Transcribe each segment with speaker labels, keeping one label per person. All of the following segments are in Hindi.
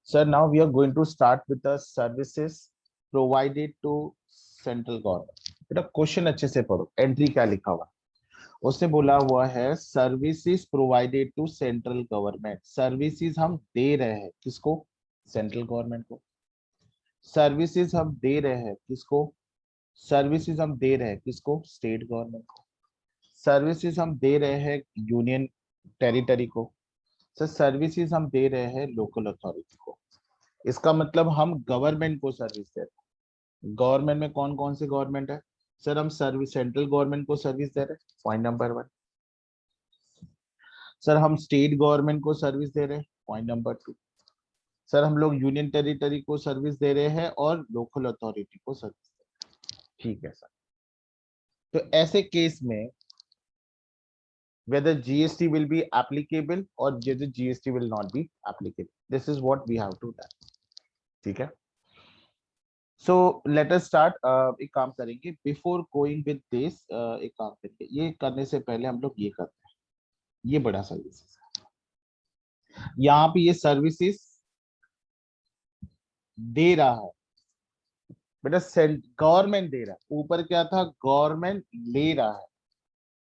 Speaker 1: Sir, now we are going to start with the services provided to central government. बेटा क्वेश्चन अच्छे से पढ़ो, एंट्री क्या लिखा हुआ है। उसने बोला हुआ है services provided to central government. Services हम दे रहे हैं किसको? सेंट्रल गवर्नमेंट को। सर्विसेज हम दे रहे हैं किसको? सर्विसेज हम दे रहे हैं किसको? स्टेट गवर्नमेंट को। सर्विसेज हम दे रहे हैं यूनियन टेरिटरी को। सर सर्विसेज हम दे रहे हैं लोकल अथॉरिटी को। इसका मतलब हम गवर्नमेंट को सर्विस दे रहे हैं। गवर्नमेंट में कौन कौन से गवर्नमेंट है? सर हम सर्विस सेंट्रल गवर्नमेंट को सर्विस दे रहे हैं, पॉइंट नंबर 1। सर हम स्टेट गवर्नमेंट को सर्विस दे रहे हैं, पॉइंट नंबर 2। सर हम लोग यूनियन टेरिटरी को सर्विस दे रहे हैं और लोकल अथॉरिटी को सर्विस दे रहे हैं। ठीक है सर। तो ऐसे केस में whether GST will be applicable or whether GST will not be applicable, this is what we have to do। ठीक है। So let us start. एक काम करेंगे बिफोर गोइंग विद दिस, एक काम करेंगे, ये करने से पहले हम लोग ये करते हैं। ये बड़ा सर्विसेज है, यहाँ पे ये सर्विसेज दे रहा है बेटा, गवर्नमेंट दे रहा है। ऊपर क्या था? गवर्नमेंट ले रहा है।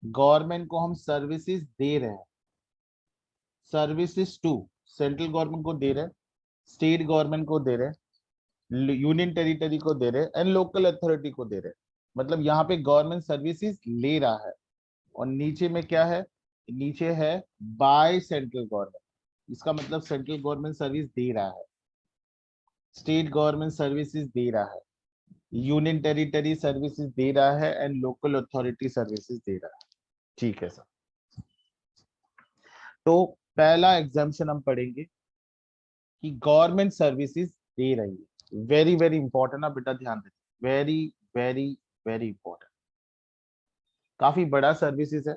Speaker 1: गवर्नमेंट को हम सर्विसेज दे रहे हैं। सर्विसेज टू सेंट्रल गवर्नमेंट को दे रहे हैं, स्टेट गवर्नमेंट को दे रहे हैं, यूनियन टेरिटरी को दे रहे हैं एंड लोकल अथॉरिटी को दे रहे हैं। मतलब यहाँ पे गवर्नमेंट सर्विसेज ले रहा है। और नीचे में क्या है? नीचे है बाय सेंट्रल गवर्नमेंट। इसका मतलब सेंट्रल गवर्नमेंट सर्विस दे रहा है, स्टेट गवर्नमेंट सर्विसेज दे रहा है, यूनियन टेरिटरी सर्विसेज दे रहा है एंड लोकल अथॉरिटी सर्विसेज दे रहा है। ठीक है सर। तो पहला एग्जाम्पशन हम पढ़ेंगे कि गवर्नमेंट सर्विसेज दे रही है। वेरी वेरी इंपॉर्टेंट है बेटा, ध्यान दें। Very very very important. काफी बड़ा सर्विसेज है।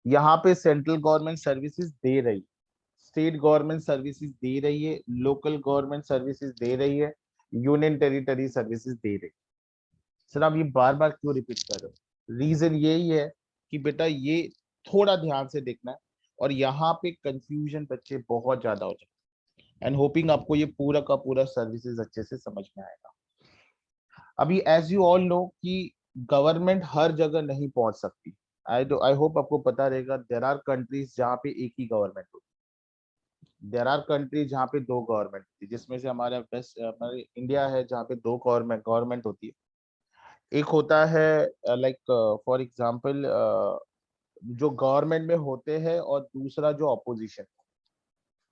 Speaker 1: यहाँ पे सेंट्रल गवर्नमेंट सर्विसेज दे रही है, स्टेट गवर्नमेंट सर्विसेज दे रही है, लोकल गवर्नमेंट सर्विसेज दे रही है, यूनियन टेरिटरी सर्विसेज दे रही है। सर आप ये बार बार क्यों रिपीट कर रहे हो? रीजन यही है कि बेटा ये थोड़ा ध्यान से देखना है, और यहाँ पे कंफ्यूजन बच्चे बहुत ज्यादा हो जाए। एंड होपिंग आपको ये पूरा का पूरा सर्विसेज अच्छे से समझ में आएगा। अभी एज यू ऑल नो कि गवर्नमेंट हर जगह नहीं पहुंच सकती। आई होप आपको पता रहेगा, देयर आर कंट्रीज जहाँ पे एक ही गवर्नमेंट होती है, देयर आर कंट्रीज जहाँ पे दो गवर्नमेंट होती है, जिसमें से हमारा बेस्ट हमारे इंडिया है जहाँ पे दो गवर्नमेंट होती है। एक होता है लाइक फॉर एग्जांपल जो गवर्नमेंट में होते हैं, और दूसरा जो अपोजिशन।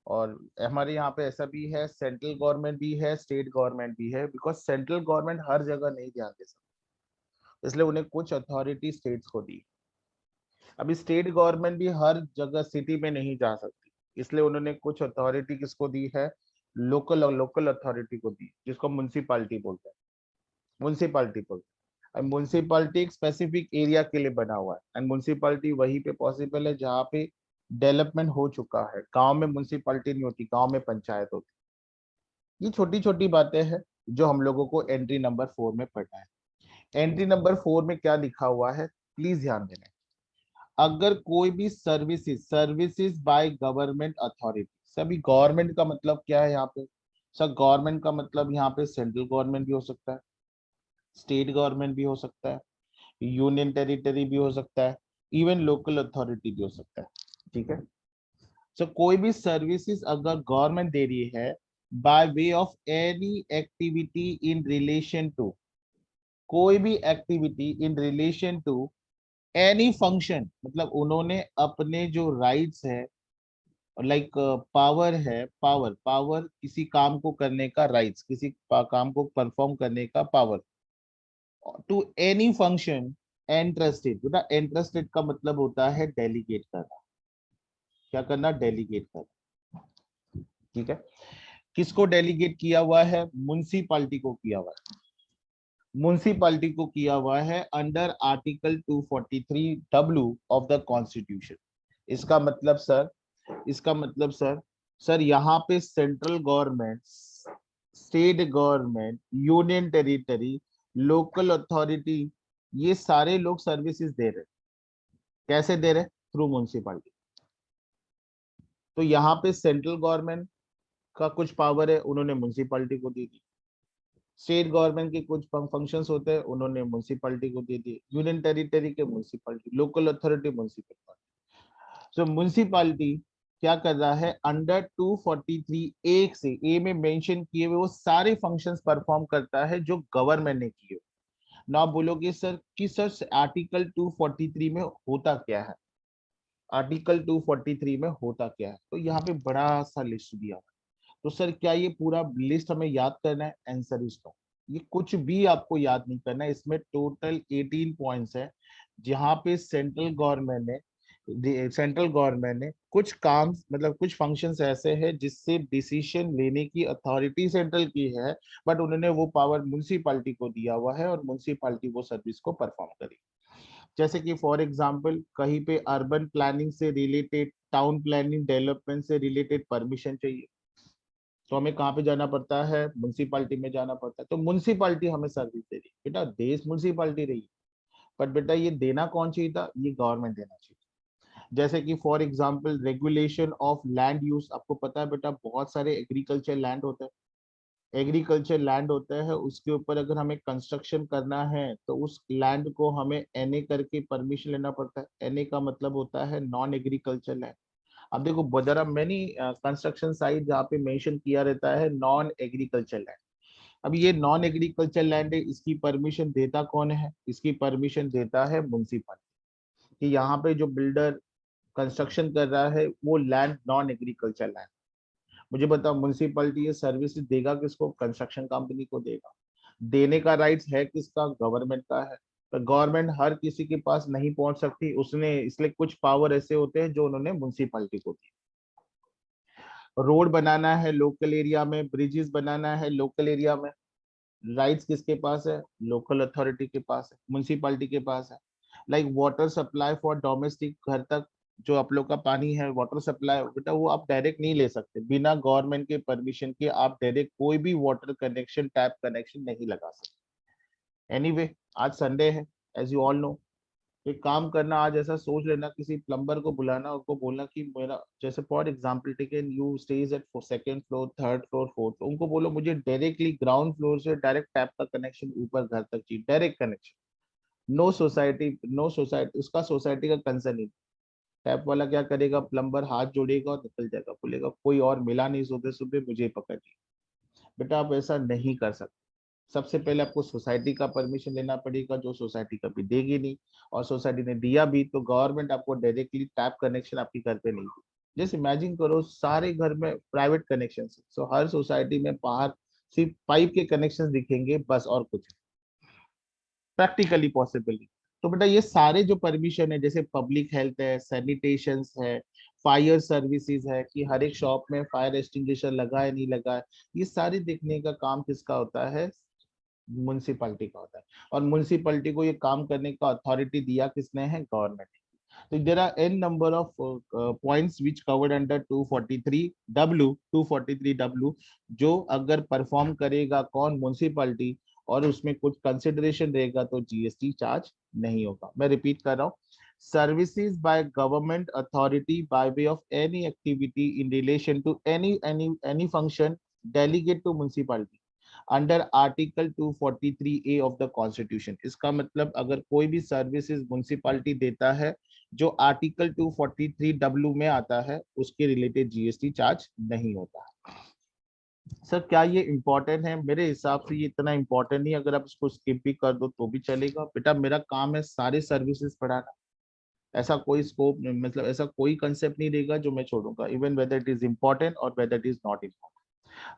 Speaker 1: और हमारे यहाँ पे ऐसा भी है, सेंट्रल गवर्नमेंट भी है, स्टेट गवर्नमेंट भी है, बिकॉज सेंट्रल गवर्नमेंट हर जगह नहीं ध्यान दे सकती, इसलिए उन्हें कुछ अथॉरिटी स्टेट्स को दी। अभी स्टेट गवर्नमेंट भी हर जगह सिटी में नहीं जा सकती, इसलिए उन्होंने कुछ अथॉरिटी किसको दी है? लोकल अथॉरिटी को दी, जिसको म्युनिसिपालिटी बोलते हैं। म्युनिसिपालिटी बोलते हैं। म्युनिसिपालिटी एक स्पेसिफिक एरिया के लिए बना हुआ है, एंड म्युनिसिपालिटी वहीं पे पॉसिबल है जहाँ पे डेवलपमेंट हो चुका है। गांव में म्युनिसिपालिटी नहीं होती, गांव में पंचायत होती। ये छोटी छोटी बातें हैं जो हम लोगों को एंट्री नंबर 4 में पढ़ना है। एंट्री नंबर 4 में क्या लिखा हुआ है, प्लीज ध्यान देना। अगर कोई भी सर्विसेज बाय गवर्नमेंट अथॉरिटी। सभी गवर्नमेंट का मतलब क्या है यहाँ पे? सर गवर्नमेंट का मतलब यहाँ पे सेंट्रल गवर्नमेंट भी हो सकता है, स्टेट गवर्नमेंट भी हो सकता है, यूनियन टेरिटरी भी हो सकता है, इवन लोकल अथॉरिटी भी हो सकता है। ठीक है। सो कोई भी सर्विसेज अगर गवर्नमेंट दे रही है by way of any activity in relation to, कोई भी activity in relation to any function, मतलब उन्होंने अपने जो राइट्स है, लाइक पावर है, पावर किसी काम को करने का राइट्स, किसी काम को परफॉर्म करने का power, to any function entrusted. बेटा एंट्रस्टेड का मतलब होता है डेलीगेट करना। क्या करना? डेलीगेट करना। ठीक है। किसको डेलीगेट किया हुआ है? म्युनिसिपालिटी को किया हुआ है। म्युनिसिपालिटी को किया हुआ है under article 243W of the constitution. इसका मतलब सर, सर यहाँ पे central government, state government, union territory, local authority, ये सारे लोग सर्विसेज दे रहे। कैसे दे रहे? Through municipality. तो यहाँ पे सेंट्रल गवर्नमेंट, का कुछ पावर है, उन्होंने म्युनिसिपैलिटी को दे दी। स्टेट गवर्नमेंट के कुछ फंक्शंस होते हैं, उन्होंने म्युनिसिपैलिटी को दे दिए। यूनियन टेरिटरी के म्युनिसिपैलिटी, लोकल अथॉरिटी म्युनिसिपैलिटी। सो म्युनिसिपैलिटी क्या कर रहा है, अंडर 243 एक से ए में मेंशन किए हुए वो सारे फंक्शंस परफॉर्म करता है जो गवर्नमेंट ने किए। ना आप बोलोगे सर कि सर आर्टिकल 243 में होता क्या है, आर्टिकल 243 में होता क्या है, तो यहाँ पे बड़ा सा लिस्ट दिया हुआ है। तो सर क्या ये पूरा लिस्ट हमें याद करना है? आंसर इज नो, ये कुछ भी आपको याद नहीं करना है। इसमें टोटल 18 पॉइंट्स है, जहाँ पे सेंट्रल गवर्नमेंट ने कुछ काम मतलब कुछ फंक्शंस ऐसे हैं जिससे डिसीजन लेने की अथॉरिटी सेंट्रल की है, बट उन्होंने वो पावर म्युनिसिपैलिटी को दिया हुआ है और म्युनिसिपैलिटी वो सर्विस को परफॉर्म करेगी। जैसे कि फॉर एग्जांपल कहीं पे अर्बन प्लानिंग से रिलेटेड, टाउन प्लानिंग डेवलपमेंट से रिलेटेड परमिशन चाहिए, तो हमें कहाँ पे जाना पड़ता है? म्युनिसिपैलिटी में जाना पड़ता है। तो म्युनिसिपैलिटी हमें सर्विस दे रही है बेटा, देश म्युनिसिपैलिटी रही है, बट बेटा ये देना कौन चाहिए था? ये गवर्नमेंट देना चाहिए। जैसे कि for example regulation of land use, आपको पता है बेटा बहुत सारे एग्रीकल्चर लैंड होता है, एग्रीकल्चर लैंड होता है, उसके ऊपर अगर हमें कंस्ट्रक्शन करना है तो उस लैंड को हमें एनए करके परमिशन लेना पड़ता है। एनए का मतलब होता है नॉन एग्रीकल्चर लैंड। अब देखो there are many construction site जहाँ पे मेंशन किया रहता है नॉन एग्रीकल्चर लैंड। अब ये नॉन एग्रीकल्चर लैंड है, इसकी परमिशन देता कौन है? इसकी परमिशन देता है म्युनिसिपैलिटी, कि यहाँ पे जो बिल्डर कंस्ट्रक्शन कर रहा है वो लैंड नॉन एग्रीकल्चर लैंड। मुझे बताओ म्युनिसिपैलिटी ये सर्विस देगा किसको? कंस्ट्रक्शन कंपनी को देगा। देने का राइट्स है किसका? गवर्नमेंट का है। तो गवर्नमेंट हर किसी के पास नहीं पहुंच सकती, उसने इसलिए कुछ पावर ऐसे होते हैं जो उन्होंने म्युनिसिपैलिटी को दी। रोड बनाना है लोकल एरिया में, ब्रिजेस बनाना है लोकल एरिया में, राइट्स किसके पास है? लोकल अथॉरिटी के पास है, म्युनिसिपैलिटी के पास है। Like water supply for domestic, घर तक जो आप लोग का पानी है, वाटर सप्लाई बेटा वो आप डायरेक्ट नहीं ले सकते, बिना गवर्नमेंट के परमिशन के आप डायरेक्ट कोई भी वाटर कनेक्शन, टैप कनेक्शन नहीं लगा सकते। एनीवे आज संडे है, एज यू ऑल नो। एक काम करना, आज ऐसा सोच लेना किसी प्लम्बर को बुलाना, उनको बोलना कि मेरा, जैसे for example take an U stage at second floor, third floor, fourth, तो उनको बोलो मुझे डायरेक्टली ग्राउंड फ्लोर से डायरेक्ट टैप का कनेक्शन ऊपर घर तक चाहिए, डायरेक्ट कनेक्शन। नो सोसाइटी उसका सोसाइटी का कंसर्न नहीं। टैप वाला क्या करेगा? प्लम्बर हाथ जोड़ेगा और निकल जाएगा, बोलेगा कोई और मिला नहीं सुबह सुबह, मुझे पकड़िए। बेटा आप ऐसा नहीं कर सकते। सबसे पहले आपको सोसाइटी का परमिशन लेना पड़ेगा, जो सोसाइटी कभी देगी नहीं, और सोसाइटी ने दिया भी तो गवर्नमेंट आपको डायरेक्टली टैप कनेक्शन आपके घर पे नहीं दी। जैसे इमेजिन करो सारे घर में प्राइवेट कनेक्शन है, सो हर सोसाइटी में बाहर सिर्फ पाइप के कनेक्शन दिखेंगे बस, और कुछ प्रैक्टिकली पॉसिबल नहीं। तो बेटा ये सारे जो परमिशन है, जैसे पब्लिक हेल्थ है, सैनिटेशन है, फायर सर्विसेज है, कि हर एक शॉप में फायर एक्सटिंग्विशर लगा है नहीं लगा है, ये सारे देखने का काम किसका होता है? म्युनिसिपैलिटी का होता है। और म्युनिसिपैलिटी को ये काम करने का अथॉरिटी दिया किसने है? गवर्नमेंट। तो there are a number of points which covered under 243W, जो अगर परफॉर्म करेगा कौन? म्युनिसिपैलिटी, और उसमें कुछ कंसिडरेशन रहेगा तो जीएसटी चार्ज नहीं होगा। मैं रिपीट कर रहा हूँ, services by government authority by way of any activity in relation to any function delegate to municipality under article 243A of the constitution. इसका मतलब अगर कोई भी सर्विसेज म्युनिसिपैलिटी देता है जो आर्टिकल 243W में आता है, उसके रिलेटेड जीएसटी चार्ज नहीं होता। सर क्या ये इंपॉर्टेंट है? मेरे हिसाब से ये इतना इंपॉर्टेंट नहीं, अगर आप इसको स्किप भी कर दो तो भी चलेगा। बेटा मेरा काम है सारे सर्विसेज पढ़ाना, ऐसा कोई स्कोप मतलब ऐसा कोई कंसेप्ट नहीं रहेगा जो मैं छोड़ूंगा, even whether it is important और whether it is not important.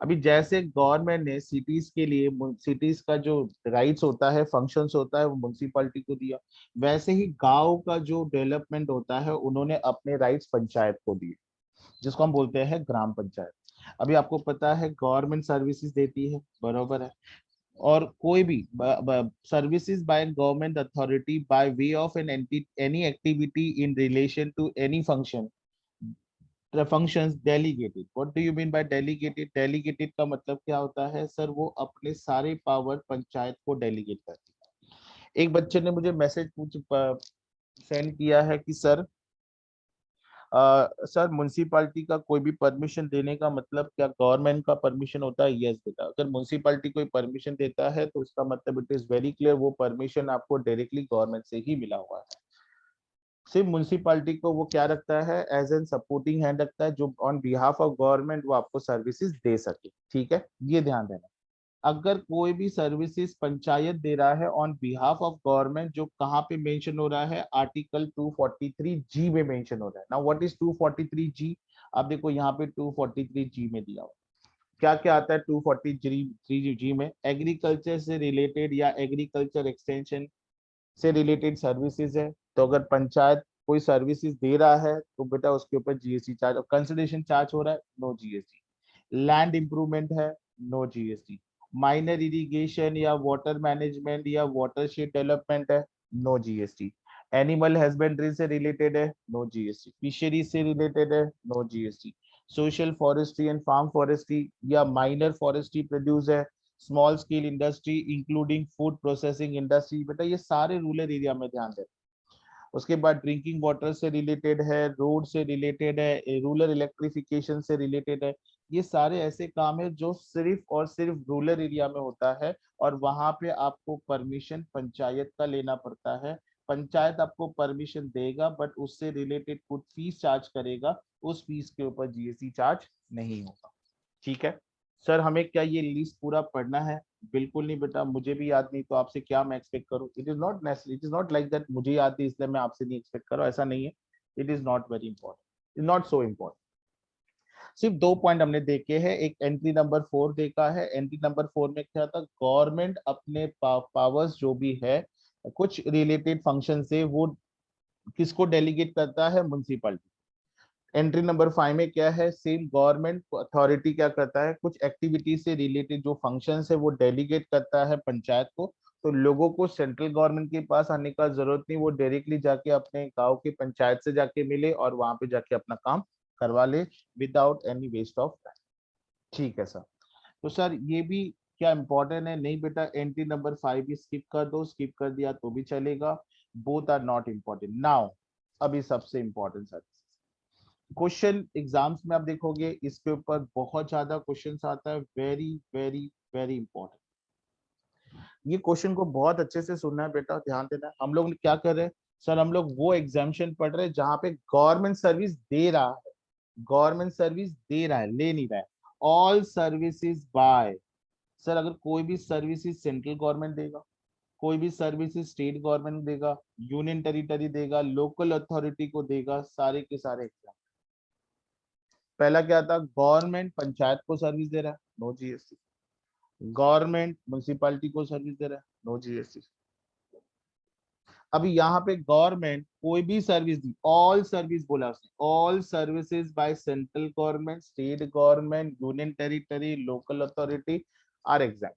Speaker 1: अभी जैसे गवर्नमेंट ने सिटीज के लिए, सिटीज का जो राइट्स होता है, फंक्शंस होता है, वो म्युनिसिपैलिटी को दिया, वैसे ही गांव का जो डेवलपमेंट होता है उन्होंने अपने राइट्स पंचायत को दिए, जिसको हम बोलते हैं ग्राम पंचायत। अभी आपको पता है गवर्नमेंट सर्विसेज देती है, बरोबर है, और कोई भी services by government authority by way of any activity in relation to any function, the functions delegated. What do you mean by delegated? Delegated का मतलब क्या होता है सर? वो अपने सारे पावर पंचायत को डेलीगेट करती है। एक बच्चे ने मुझे मैसेज पूछ सेंड किया है कि सर सर म्युनिसिपालिटी का कोई भी परमिशन देने का मतलब क्या गवर्नमेंट का परमिशन होता है? यस बेटा, अगर म्युनिसिपालिटी कोई परमिशन देता है तो उसका मतलब इट इज वेरी क्लियर वो परमिशन आपको डायरेक्टली गवर्नमेंट से ही मिला हुआ है। सिर्फ म्युनिसिपालिटी को वो क्या रखता है, एज एन सपोर्टिंग हैंड रखता है, जो ऑन बिहाफ ऑफ गवर्नमेंट वो आपको सर्विसेज दे सके। ठीक है, ये ध्यान देना। अगर कोई भी सर्विसेज पंचायत दे रहा है ऑन बिहाफ ऑफ गवर्नमेंट, जो कहाँ पे मेंशन हो रहा है, आर्टिकल 243 जी में मेंशन हो रहा है। नाउ व्हाट इज 243 जी? आप देखो यहाँ पे 243 जी में दिया हुआ क्या क्या आता है। 243 जी में एग्रीकल्चर से रिलेटेड या एग्रीकल्चर एक्सटेंशन से रिलेटेड सर्विसेज है। तो अगर पंचायत कोई सर्विसेज दे रहा है तो बेटा उसके ऊपर जीएसटी चार्ज, और कंसिडरेशन चार्ज हो रहा है, नो जीएसटी। लैंड इंप्रूवमेंट है, नो जीएसटी। माइनर इरिगेशन या वाटर मैनेजमेंट या वाटरशेड डेवलपमेंट है, नो जीएसटी। एनिमल हस्बेंड्री से रिलेटेड है, नो जीएसटी। फिशरीज से रिलेटेड है, no GST. Social forestry and farm forestry या माइनर फॉरेस्ट्री प्रोड्यूस है, small scale industry including food processing industry, बेटा ये सारे रूरल एरिया में ध्यान दें। उसके बाद ड्रिंकिंग वाटर से रिलेटेड है, रोड से रिलेटेड है, रूरल इलेक्ट्रिफिकेशन से रिलेटेड है। ये सारे ऐसे काम है जो सिर्फ और सिर्फ रूरल एरिया में होता है, और वहां पे आपको परमिशन पंचायत का लेना पड़ता है। पंचायत आपको परमिशन देगा बट उससे रिलेटेड कुछ फीस चार्ज करेगा, उस फीस के ऊपर जीएसटी चार्ज नहीं होगा। ठीक है सर, हमें क्या ये लिस्ट पूरा पढ़ना है? बिल्कुल नहीं बेटा, मुझे भी याद नहीं तो आपसे क्या मैं एक्सपेक्ट करूं? It is not necessary, it is not like that मुझे याद नहीं इसलिए मैं आपसे नहीं एक्सपेक्ट करूं, ऐसा नहीं है। It is not very important, is not so important. सिर्फ दो पॉइंट हमने देखे हैं। एक एंट्री नंबर 4 देखा है। एंट्री नंबर 4 में क्या था, गवर्नमेंट अपने पावर्स जो भी है कुछ रिलेटेड फंक्शन से वो किसको डेलीगेट करता है, म्युनिसिपलिटी। एंट्री नंबर 5 में क्या है, सेम गवर्नमेंट अथॉरिटी क्या करता है, कुछ एक्टिविटी से रिलेटेड जो फंक्शन है वो डेलीगेट करता है पंचायत को। तो लोगों को सेंट्रल गवर्नमेंट के पास आने का जरूरत नहीं, वो डायरेक्टली जाके अपने गांव की पंचायत से जाके मिले और वहां पे जाके अपना काम करवा ले without any waste of time. ठीक है सर। तो सर ये भी क्या इंपॉर्टेंट है? नहीं बेटा, एंट्री नंबर 5 भी स्किप कर दो, स्किप कर दिया तो भी चलेगा। Both are not important now. अभी सबसे इंपॉर्टेंट सर, क्वेश्चन एग्जाम्स में आप देखोगे इसके ऊपर बहुत ज्यादा क्वेश्चंस आता है, वेरी वेरी वेरी इंपॉर्टेंट। ये क्वेश्चन को बहुत अच्छे से सुनना है बेटा, ध्यान देना है। हम लोग क्या कर रहे हैं सर, हम लोग वो एग्जामिशन पढ़ रहे हैं जहां पे गवर्नमेंट सर्विस दे रहा है, गवर्नमेंट सर्विस दे रहा है, ले नहीं रहा है। ऑल सर्विसेज बाय, सर अगर कोई भी सर्विसेज सेंट्रल गवर्नमेंट देगा, कोई भी सर्विसेज स्टेट गवर्नमेंट देगा, यूनियन टेरिटरी देगा, लोकल अथॉरिटी को देगा, सारे के सारे एग्जाम। पहला क्या था, गवर्नमेंट पंचायत को सर्विस दे रहा है, नो जीएसटी। गवर्नमेंट म्युनिसिपैलिटी को सर्विस दे रहा है, नो जीएसटी। अभी यहाँ पे गवर्नमेंट कोई भी सर्विस दी, ऑल सर्विस बोला उसने, all services by central government, state government, union territory, local authority are exempt.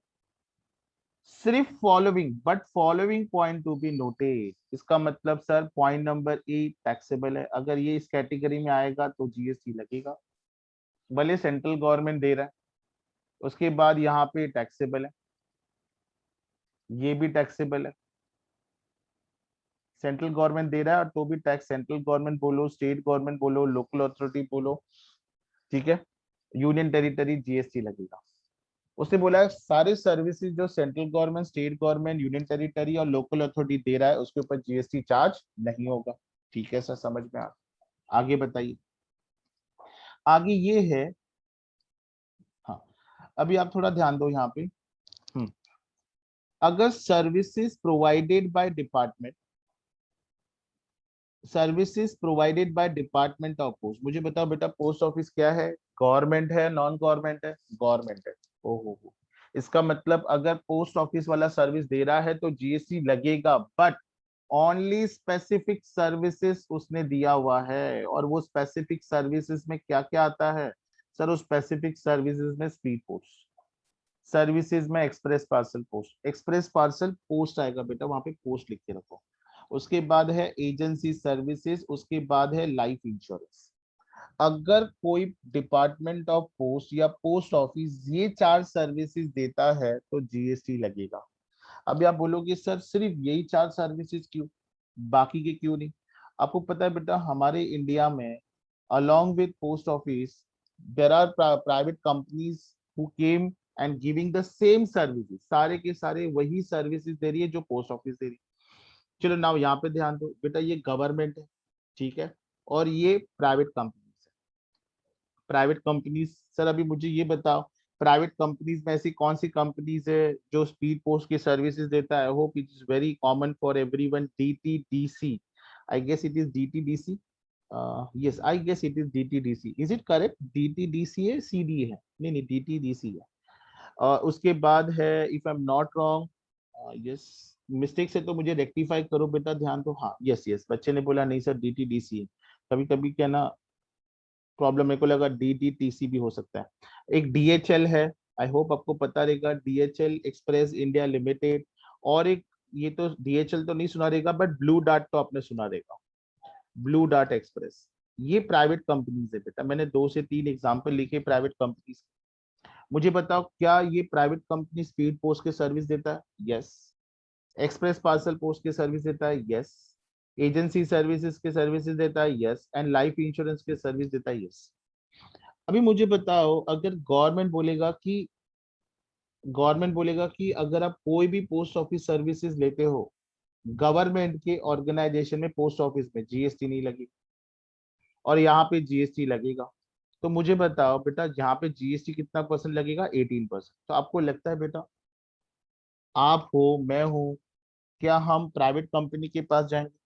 Speaker 1: सिर्फ following, but following point to be noted. इसका मतलब sir point number A taxable है, अगर ये इस कैटेगरी में आएगा तो जीएसटी लगेगा, भले सेंट्रल गवर्नमेंट दे रहा है। उसके बाद यहाँ पे टैक्सेबल है, ये भी टैक्सेबल है, सेंट्रल गवर्नमेंट दे रहा है और तो भी टैक्स, सेंट्रल गवर्नमेंट बोलो, स्टेट गवर्नमेंट बोलो, लोकल अथॉरिटी बोलो, ठीक है, यूनियन टेरिटरी, जीएसटी लगेगा। उसने बोला है सारे सर्विसेज जो central government, state government, union territory और लोकल अथॉरिटी दे रहा है उसके ऊपर जीएसटी चार्ज नहीं होगा। ठीक है सर, समझ में आ, आगे बताइए। आगे ये है, हाँ अभी आप थोड़ा ध्यान दो यहाँ पे। अगर services provided by department, services provided by department of post, मुझे बताओ बेटा पोस्ट ऑफिस क्या है, गवर्नमेंट है नॉन गवर्नमेंट है? गवर्नमेंट है। ओहो, इसका मतलब अगर पोस्ट ऑफिस वाला सर्विस दे रहा है तो जीएसटी लगेगा, बट ओनली स्पेसिफिक सर्विसेज उसने दिया हुआ है। और वो स्पेसिफिक सर्विसेज में क्या क्या आता है सर, उस स्पेसिफिक सर्विसेज में स्पीड पोस्ट सर्विसेज में, express parcel post, express parcel post आएगा बेटा, वहां पे पोस्ट लिख के रखो। उसके बाद है एजेंसी सर्विसेज, उसके बाद है लाइफ इंश्योरेंस। अगर कोई डिपार्टमेंट ऑफ पोस्ट या पोस्ट ऑफिस ये चार सर्विसेज देता है तो जीएसटी लगेगा। अभी आप बोलोगे सर सिर्फ यही चार सर्विसेज क्यों, बाकी के क्यों नहीं? आपको पता है बेटा हमारे इंडिया में along with post office, there are private companies who came and giving the same services, सारे के सारे वही सर्विसेज दे रही है जो पोस्ट ऑफिस दे रही है। चलो नाउ यहाँ पे ध्यान दो बेटा, ये गवर्नमेंट है, ठीक है, और ये प्राइवेट कंपनीज है। प्राइवेट कंपनीज, सर अभी मुझे ये बताओ, प्राइवेट कंपनीज में ऐसी कौन सी कंपनीज है जो स्पीड पोस्ट की सर्विसेज देता है? I hope it is very common for everyone, DTDC, I guess it is DTDC. yes, I guess it is DTDC, is it correct? DTDC है, CD है? नहीं DTDC है। उसके बाद है, if I am not wrong, yes, mistake से तो मुझे रेक्टिफाई करो बेटा, ध्यान दो। हाँ यस यस, बच्चे ने बोला नहीं सर DTDC है। कभी कभी क्या ना प्रॉब्लम, मेरे को लगा DTTC भी हो सकता है। एक DHL है, आई होप आपको पता रहेगा, DHL एक्सप्रेस इंडिया लिमिटेड। और एक, ये तो DHL तो नहीं सुना रहेगा, बट ब्लू डार्ट तो आपने सुना रहेगा, ब्लू डार्ट एक्सप्रेस। ये प्राइवेट कंपनीज है बेटा, मैंने 2 से 3 एग्जांपल लिखे प्राइवेट कंपनीज। मुझे बताओ, क्या ये प्राइवेट कंपनी स्पीड पोस्ट के सर्विस देता है? यस। एक्सप्रेस पार्सल पोस्ट के सर्विस देता है? यस। एजेंसी सर्विसेज के सर्विसेज देता है? यस। एंड लाइफ इंश्योरेंस के सर्विस देता है? यस। अभी मुझे बताओ, अगर गवर्नमेंट बोलेगा कि अगर आप कोई भी पोस्ट ऑफिस सर्विसेज लेते हो गवर्नमेंट के ऑर्गेनाइजेशन में, पोस्ट ऑफिस में GST नहीं लगी, और यहाँ पे GST लगेगा, तो मुझे बताओ बेटा, यहाँ पे GST कितना परसेंट लगेगा? 18%। तो आपको लगता है बेटा, आप हो, मैं हूं, क्या हम प्राइवेट कंपनी के पास जाएंगे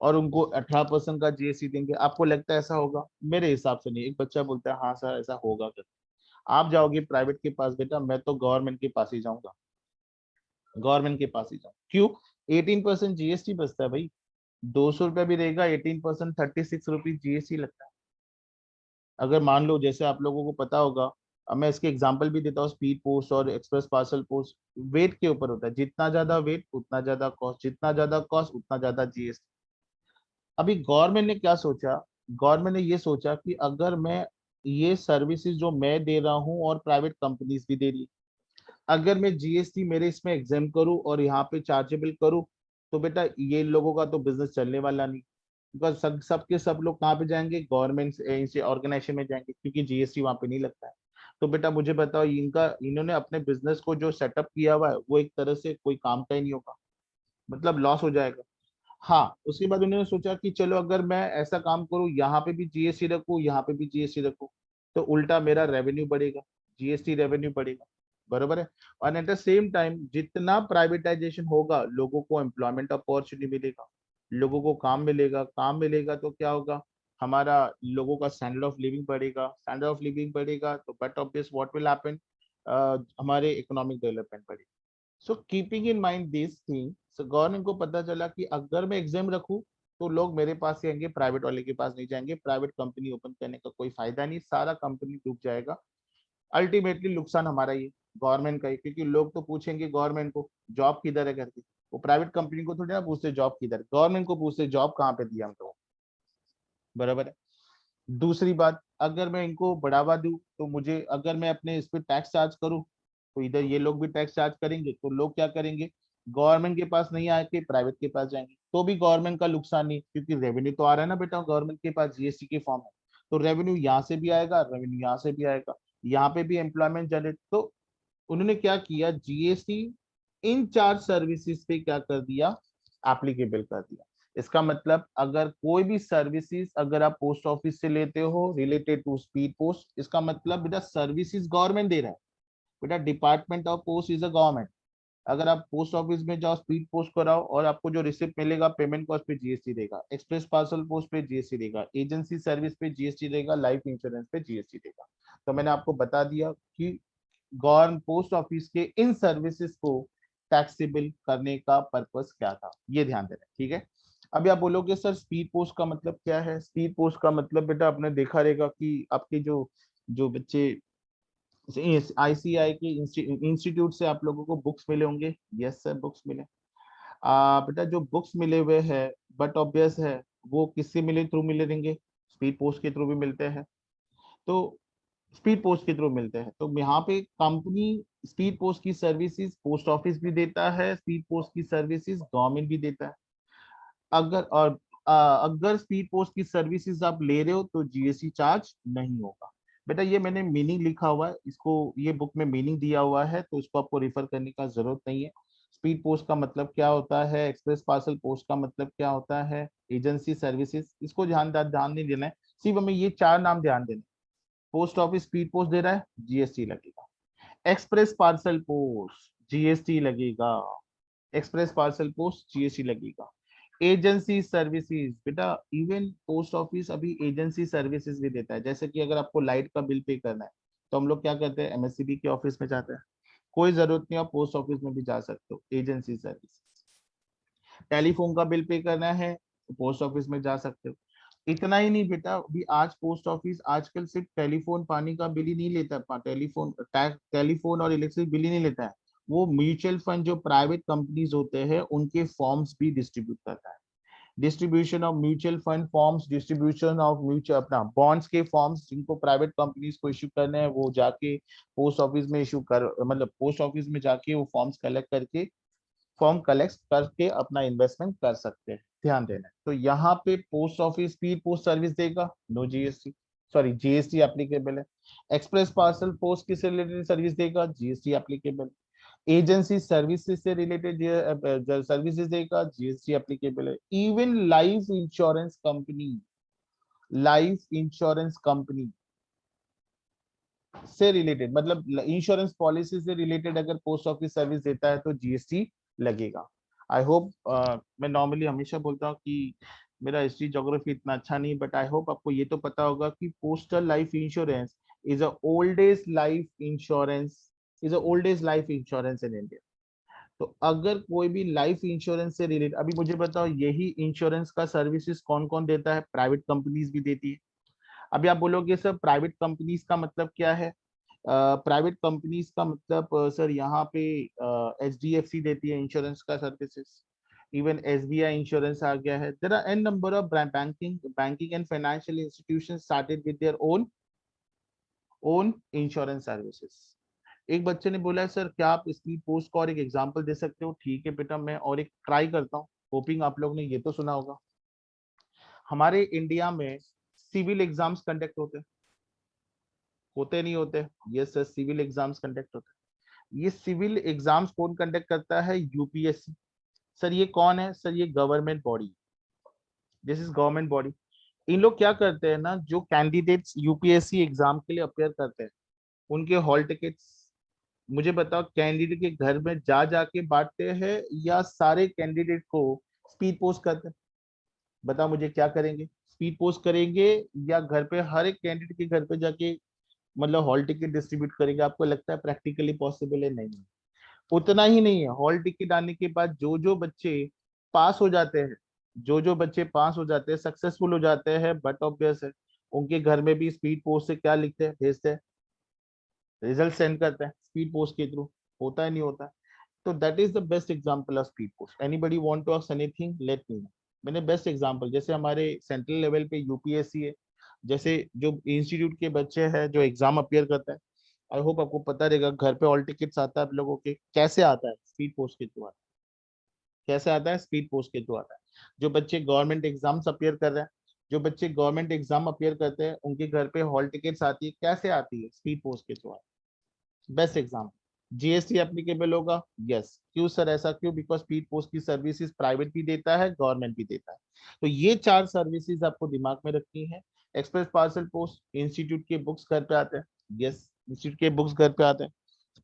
Speaker 1: और उनको 18% का GST देंगे? आपको लगता है ऐसा होगा? मेरे हिसाब से नहीं। एक बच्चा बोलता है हाँ सर ऐसा होगा कर। आप जाओगे प्राइवेट के पास बेटा, मैं तो गवर्नमेंट के पास ही जाऊंगा, गवर्नमेंट के पास ही जाऊँ। क्यों? 18% GST बचता है भाई। 200 रुपया भी रहेगा, 18% 36 रुपीज GST लगता है। अगर मान लो, जैसे आप लोगों को पता होगा, अब मैं इसके एग्जांपल भी देता हूँ, स्पीड पोस्ट और एक्सप्रेस पार्सल पोस्ट वेट के ऊपर होता है, जितना ज्यादा वेट उतना ज्यादा कॉस्ट, जितना ज्यादा कॉस्ट उतना ज्यादा GST। अभी गवर्नमेंट ने क्या सोचा? गवर्नमेंट ने ये सोचा कि अगर मैं ये सर्विसेज जो मैं दे रहा हूँ और प्राइवेट कंपनीज भी दे रही है, अगर मैं GST मेरे इसमें एग्जाम करूँ और यहाँ पे चार्जेबल करूँ, तो बेटा ये लोगों का तो बिजनेस चलने वाला नहीं। बिकॉज सबके सब लोग कहाँ पे जाएंगे? गवर्नमेंट ऑर्गेनाइजेशन में जाएंगे, क्योंकि GST वहां पे नहीं लगता है। तो बेटा मुझे बताओ, इन्होंने अपने बिजनेस को जो सेटअप किया हुआ है वो एक तरह से कोई काम का ही नहीं होगा, मतलब लॉस हो जाएगा। हाँ, उसके बाद उन्होंने सोचा कि चलो अगर मैं ऐसा काम करूँ, यहाँ पे भी GST रखूँ, यहाँ पे भी GST रखूँ, तो उल्टा मेरा रेवेन्यू बढ़ेगा, GST रेवेन्यू बढ़ेगा, बरोबर है। और एट द सेम टाइम जितना प्राइवेटाइजेशन होगा, लोगों को एम्प्लॉयमेंट अपॉर्चुनिटी मिलेगा, लोगों को काम मिलेगा, काम मिलेगा तो क्या होगा? हमारा लोगों का स्टैंडर्ड ऑफ लिविंग बढ़ेगा, स्टैंडर्ड ऑफ लिविंग बढ़ेगा तो but obvious what will happen, हमारे इकोनॉमिक डेवलपमेंट बढ़ेगा। So keeping in mind this thing, so government को पता चला कि अगर मैं एग्जाम रखूं तो लोग मेरे पास ही आएंगे, प्राइवेट वाले के पास नहीं जाएंगे, प्राइवेट कंपनी ओपन करने का कोई फायदा नहीं, सारा कंपनी डूब जाएगा। अल्टीमेटली नुकसान हमारा ही, गवर्नमेंट का ही, क्योंकि लोग तो पूछेंगे गवर्नमेंट को जॉब किधर है करके, वो प्राइवेट कंपनी को थोड़ी ना पूछते जॉब किधर, गवर्नमेंट को पूछते जॉब कहाँ पे दिया हम लोगों को, बराबर है। दूसरी बात, अगर मैं इनको बढ़ावा दूं तो मुझे, अगर मैं अपने इस पे टैक्स चार्ज करूं तो इधर ये लोग भी टैक्स चार्ज करेंगे, तो लोग क्या करेंगे? गवर्नमेंट के पास नहीं आके प्राइवेट के पास जाएंगे, तो भी गवर्नमेंट का नुकसान नहीं, क्योंकि रेवेन्यू तो आ रहा है ना बेटा गवर्नमेंट के पास, GST के फॉर्म है। तो रेवेन्यू यहाँ से भी आएगा, रेवेन्यू यहाँ से भी आएगा, यहाँ पे भी एम्प्लॉयमेंट जनरेट। तो उन्होंने क्या किया, GST इन चार्ज सर्विसेज पे क्या कर दिया? एप्लीकेबल कर दिया। इसका मतलब अगर कोई भी सर्विसेज अगर आप पोस्ट ऑफिस से लेते हो रिलेटेड टू स्पीड पोस्ट, इसका मतलब बेटा सर्विसेज गवर्नमेंट दे रहा है, बेटा department of post is a government. अगर आप पोस्ट ऑफिस में जाओ, स्पीड पोस्ट कराओ, और आपको जो रिसिप्ट मिलेगा पेमेंट कॉस्ट पे GST देगा, एक्सप्रेस पार्सल पोस्ट पे GST देगा, एजेंसी सर्विस पे GST देगा, लाइफ इंश्योरेंस पे GST देगा। तो मैंने आपको बता दिया कि गवर्नमेंट पोस्ट ऑफिस के इन सर्विसेज को टैक्सेबल करने का पर्पस क्या था, ये ध्यान देना, ठीक है। अभी आप बोलोगे सर स्पीड पोस्ट का मतलब क्या है? स्पीड पोस्ट का मतलब बेटा आपने देखा रहेगा कि आपके जो जो बच्चे ICI के इंस्टीट्यूट से आप लोगों को बुक्स मिले होंगे, यस सर बुक्स मिले। बेटा जो बुक्स मिले हुए हैं, बट ऑब्वियस है वो किससे मिले, थ्रू मिले रहेंगे? स्पीड पोस्ट के थ्रू भी मिलते हैं। तो स्पीड पोस्ट के थ्रू मिलते हैं, तो यहाँ पे कंपनी स्पीड पोस्ट की सर्विसेज पोस्ट ऑफिस भी देता है, स्पीड पोस्ट की सर्विसेज गवर्नमेंट भी देता है। अगर और अगर स्पीड पोस्ट की सर्विसेज आप ले रहे हो तो जीएसटी चार्ज नहीं होगा। बेटा ये मैंने मीनिंग लिखा हुआ है, इसको ये बुक में मीनिंग दिया हुआ है, तो इसको आपको रेफर करने का जरूरत नहीं है। स्पीड पोस्ट का मतलब क्या होता है, एक्सप्रेस पार्सल पोस्ट का मतलब क्या होता है, एजेंसी सर्विसेज, इसको ध्यान नहीं देना है, सिर्फ हमें ये चार नाम ध्यान देना है। पोस्ट ऑफिस स्पीड पोस्ट दे रहा है, जीएसटी लगेगा। एक्सप्रेस पार्सल पोस्ट, जीएसटी लगेगा। एक्सप्रेस पार्सल पोस्ट, जीएसटी लगेगा। एजेंसी सर्विसेज, बेटा इवन पोस्ट ऑफिस अभी एजेंसी सर्विसेज भी देता है। जैसे कि अगर आपको लाइट का बिल पे करना है तो हम लोग क्या करते हैं, एमएससीबी के ऑफिस में जाते हैं। कोई जरूरत नहीं, आप पोस्ट ऑफिस में भी जा सकते हो, एजेंसी सर्विस। टेलीफोन का बिल पे करना है तो पोस्ट ऑफिस में जा सकते हो। इतना ही नहीं बेटा, अभी आज पोस्ट ऑफिस आजकल सिर्फ टेलीफोन पानी का बिल ही नहीं लेता, टेलीफोन और इलेक्ट्रिक बिल ही नहीं लेता है, वो म्यूचुअल फंड जो प्राइवेट कंपनीज होते हैं उनके फॉर्म्स भी डिस्ट्रीब्यूट करता है। Distribution of mutual fund forms, distribution of mutual अपना बॉन्ड्स के फॉर्म्स जिनको प्राइवेट कंपनीज को इश्यू करने हैं, वो जाके पोस्ट ऑफिस में इश्यू कर, मतलब पोस्ट ऑफिस में जाके वो फॉर्म कलेक्ट करके अपना इन्वेस्टमेंट कर सकते हैं। ध्यान देना है। तो यहाँ पे post office speed post service देगा, no GST, sorry GST applicable है। एक्सप्रेस पार्सल पोस्ट किससे रिलेटेड सर्विस देगा, जीएसटी एप्लीकेबल। एजेंसी सर्विसेज से रिलेटेड सर्विसेज देगा, जीएसटी एप्लीकेबल है। इवन लाइफ इंश्योरेंस कंपनी से रिलेटेड, मतलब इंश्योरेंस पॉलिसी से रिलेटेड अगर पोस्ट ऑफिस सर्विस देता है तो जीएसटी लगेगा। आई होप, मैं नॉर्मली हमेशा बोलता हूँ कि मेरा हिस्ट्री ज्योग्राफी इतना अच्छा नहीं, बट आई होप आपको ये तो पता होगा कि postal life insurance is a oldest life insurance in India. तो अगर कोई भी लाइफ इंश्योरेंस से रिलेटेड, अभी मुझे बताओ यही इंश्योरेंस का सर्विसेज कौन कौन देता है, प्राइवेट कंपनीज भी देती है। अभी आप बोलोगे सर प्राइवेट कंपनीज का मतलब क्या है, प्राइवेट कंपनीज का मतलब सर यहाँ पे एचडीएफसी देती है इंश्योरेंस का सर्विसेज, इवन एसबीआई इंश्योरेंस आ गया है। There are a number of banking and financial institutions started with their own insurance services. एक बच्चे ने बोला है सर क्या आप स्पीड पोस्ट का और एक एग्जांपल दे सकते हो। ठीक है बेटा, मैं और एक ट्राई करता हूँ। होपिंग आप लोग ने ये तो सुना होगा, हमारे इंडिया में सिविल एग्जाम्स कंडक्ट होते नहीं होते। Yes sir, civil exams conduct होते हैं। ये सिविल एग्जाम्स कौन कंडक्ट करता है, यूपीएससी। सर ये कौन है, सर ये government body, this is government body. इन लोग क्या करते हैं ना, जो कैंडिडेट्स यूपीएससी एग्जाम के लिए अपेयर करते हैं उनके हॉल टिकट्स, मुझे बताओ कैंडिडेट के घर में जा जाके बांटते हैं या सारे कैंडिडेट को स्पीड पोस्ट करते हैं। बताओ मुझे क्या करेंगे, स्पीड पोस्ट करेंगे या घर पे हर एक कैंडिडेट के घर पे जाके मतलब हॉल टिकट डिस्ट्रीब्यूट करेंगे। आपको लगता है प्रैक्टिकली पॉसिबल है, नहीं। उतना ही नहीं है, हॉल टिकट आने के बाद जो बच्चे पास हो जाते हैं, जो बच्चे पास हो जाते हैं, सक्सेसफुल हो जाते हैं, बट ऑब्वियस है उनके घर में भी स्पीड पोस्ट से क्या लिखते हैं, भेजते हैं, रिजल्ट सेंड करते हैं स्पीड पोस्ट के थ्रू। होता है नहीं होता है। तो that is the best example of speed post. Anybody want to ask anything, let me know. मैंने बेस्ट एग्जांपल, जैसे हमारे सेंट्रल लेवल पे यूपीएससी है, जैसे जो इंस्टीट्यूट के बच्चे हैं जो एग्जाम अपियर करते हैं, आई होप आपको पता रहेगा घर पे ऑल टिकट्स आता है आप लोगों के, कैसे आता है, स्पीड पोस्ट के थ्रू आता है। कैसे आता है, स्पीड पोस्ट के थ्रू आता है। जो बच्चे गवर्नमेंट एग्जाम्स अपियर कर रहे हैं, जो बच्चे गवर्नमेंट एग्जाम अपियर करते हैं उनके घर पे हॉल टिकट्स आती है, कैसे आती है, स्पीड पोस्ट के through. Best example. GST applicable होगा, यस। क्यों सर, ऐसा क्यों, बिकॉज स्पीड पोस्ट की सर्विसेज प्राइवेट भी देता है, गवर्नमेंट भी देता है। तो ये चार सर्विसेज आपको दिमाग में रखनी है। एक्सप्रेस पार्सल पोस्ट, इंस्टीट्यूट के बुक्स घर पे आते हैं, यस, इंस्टीट्यूट के बुक्स घर पे आते हैं।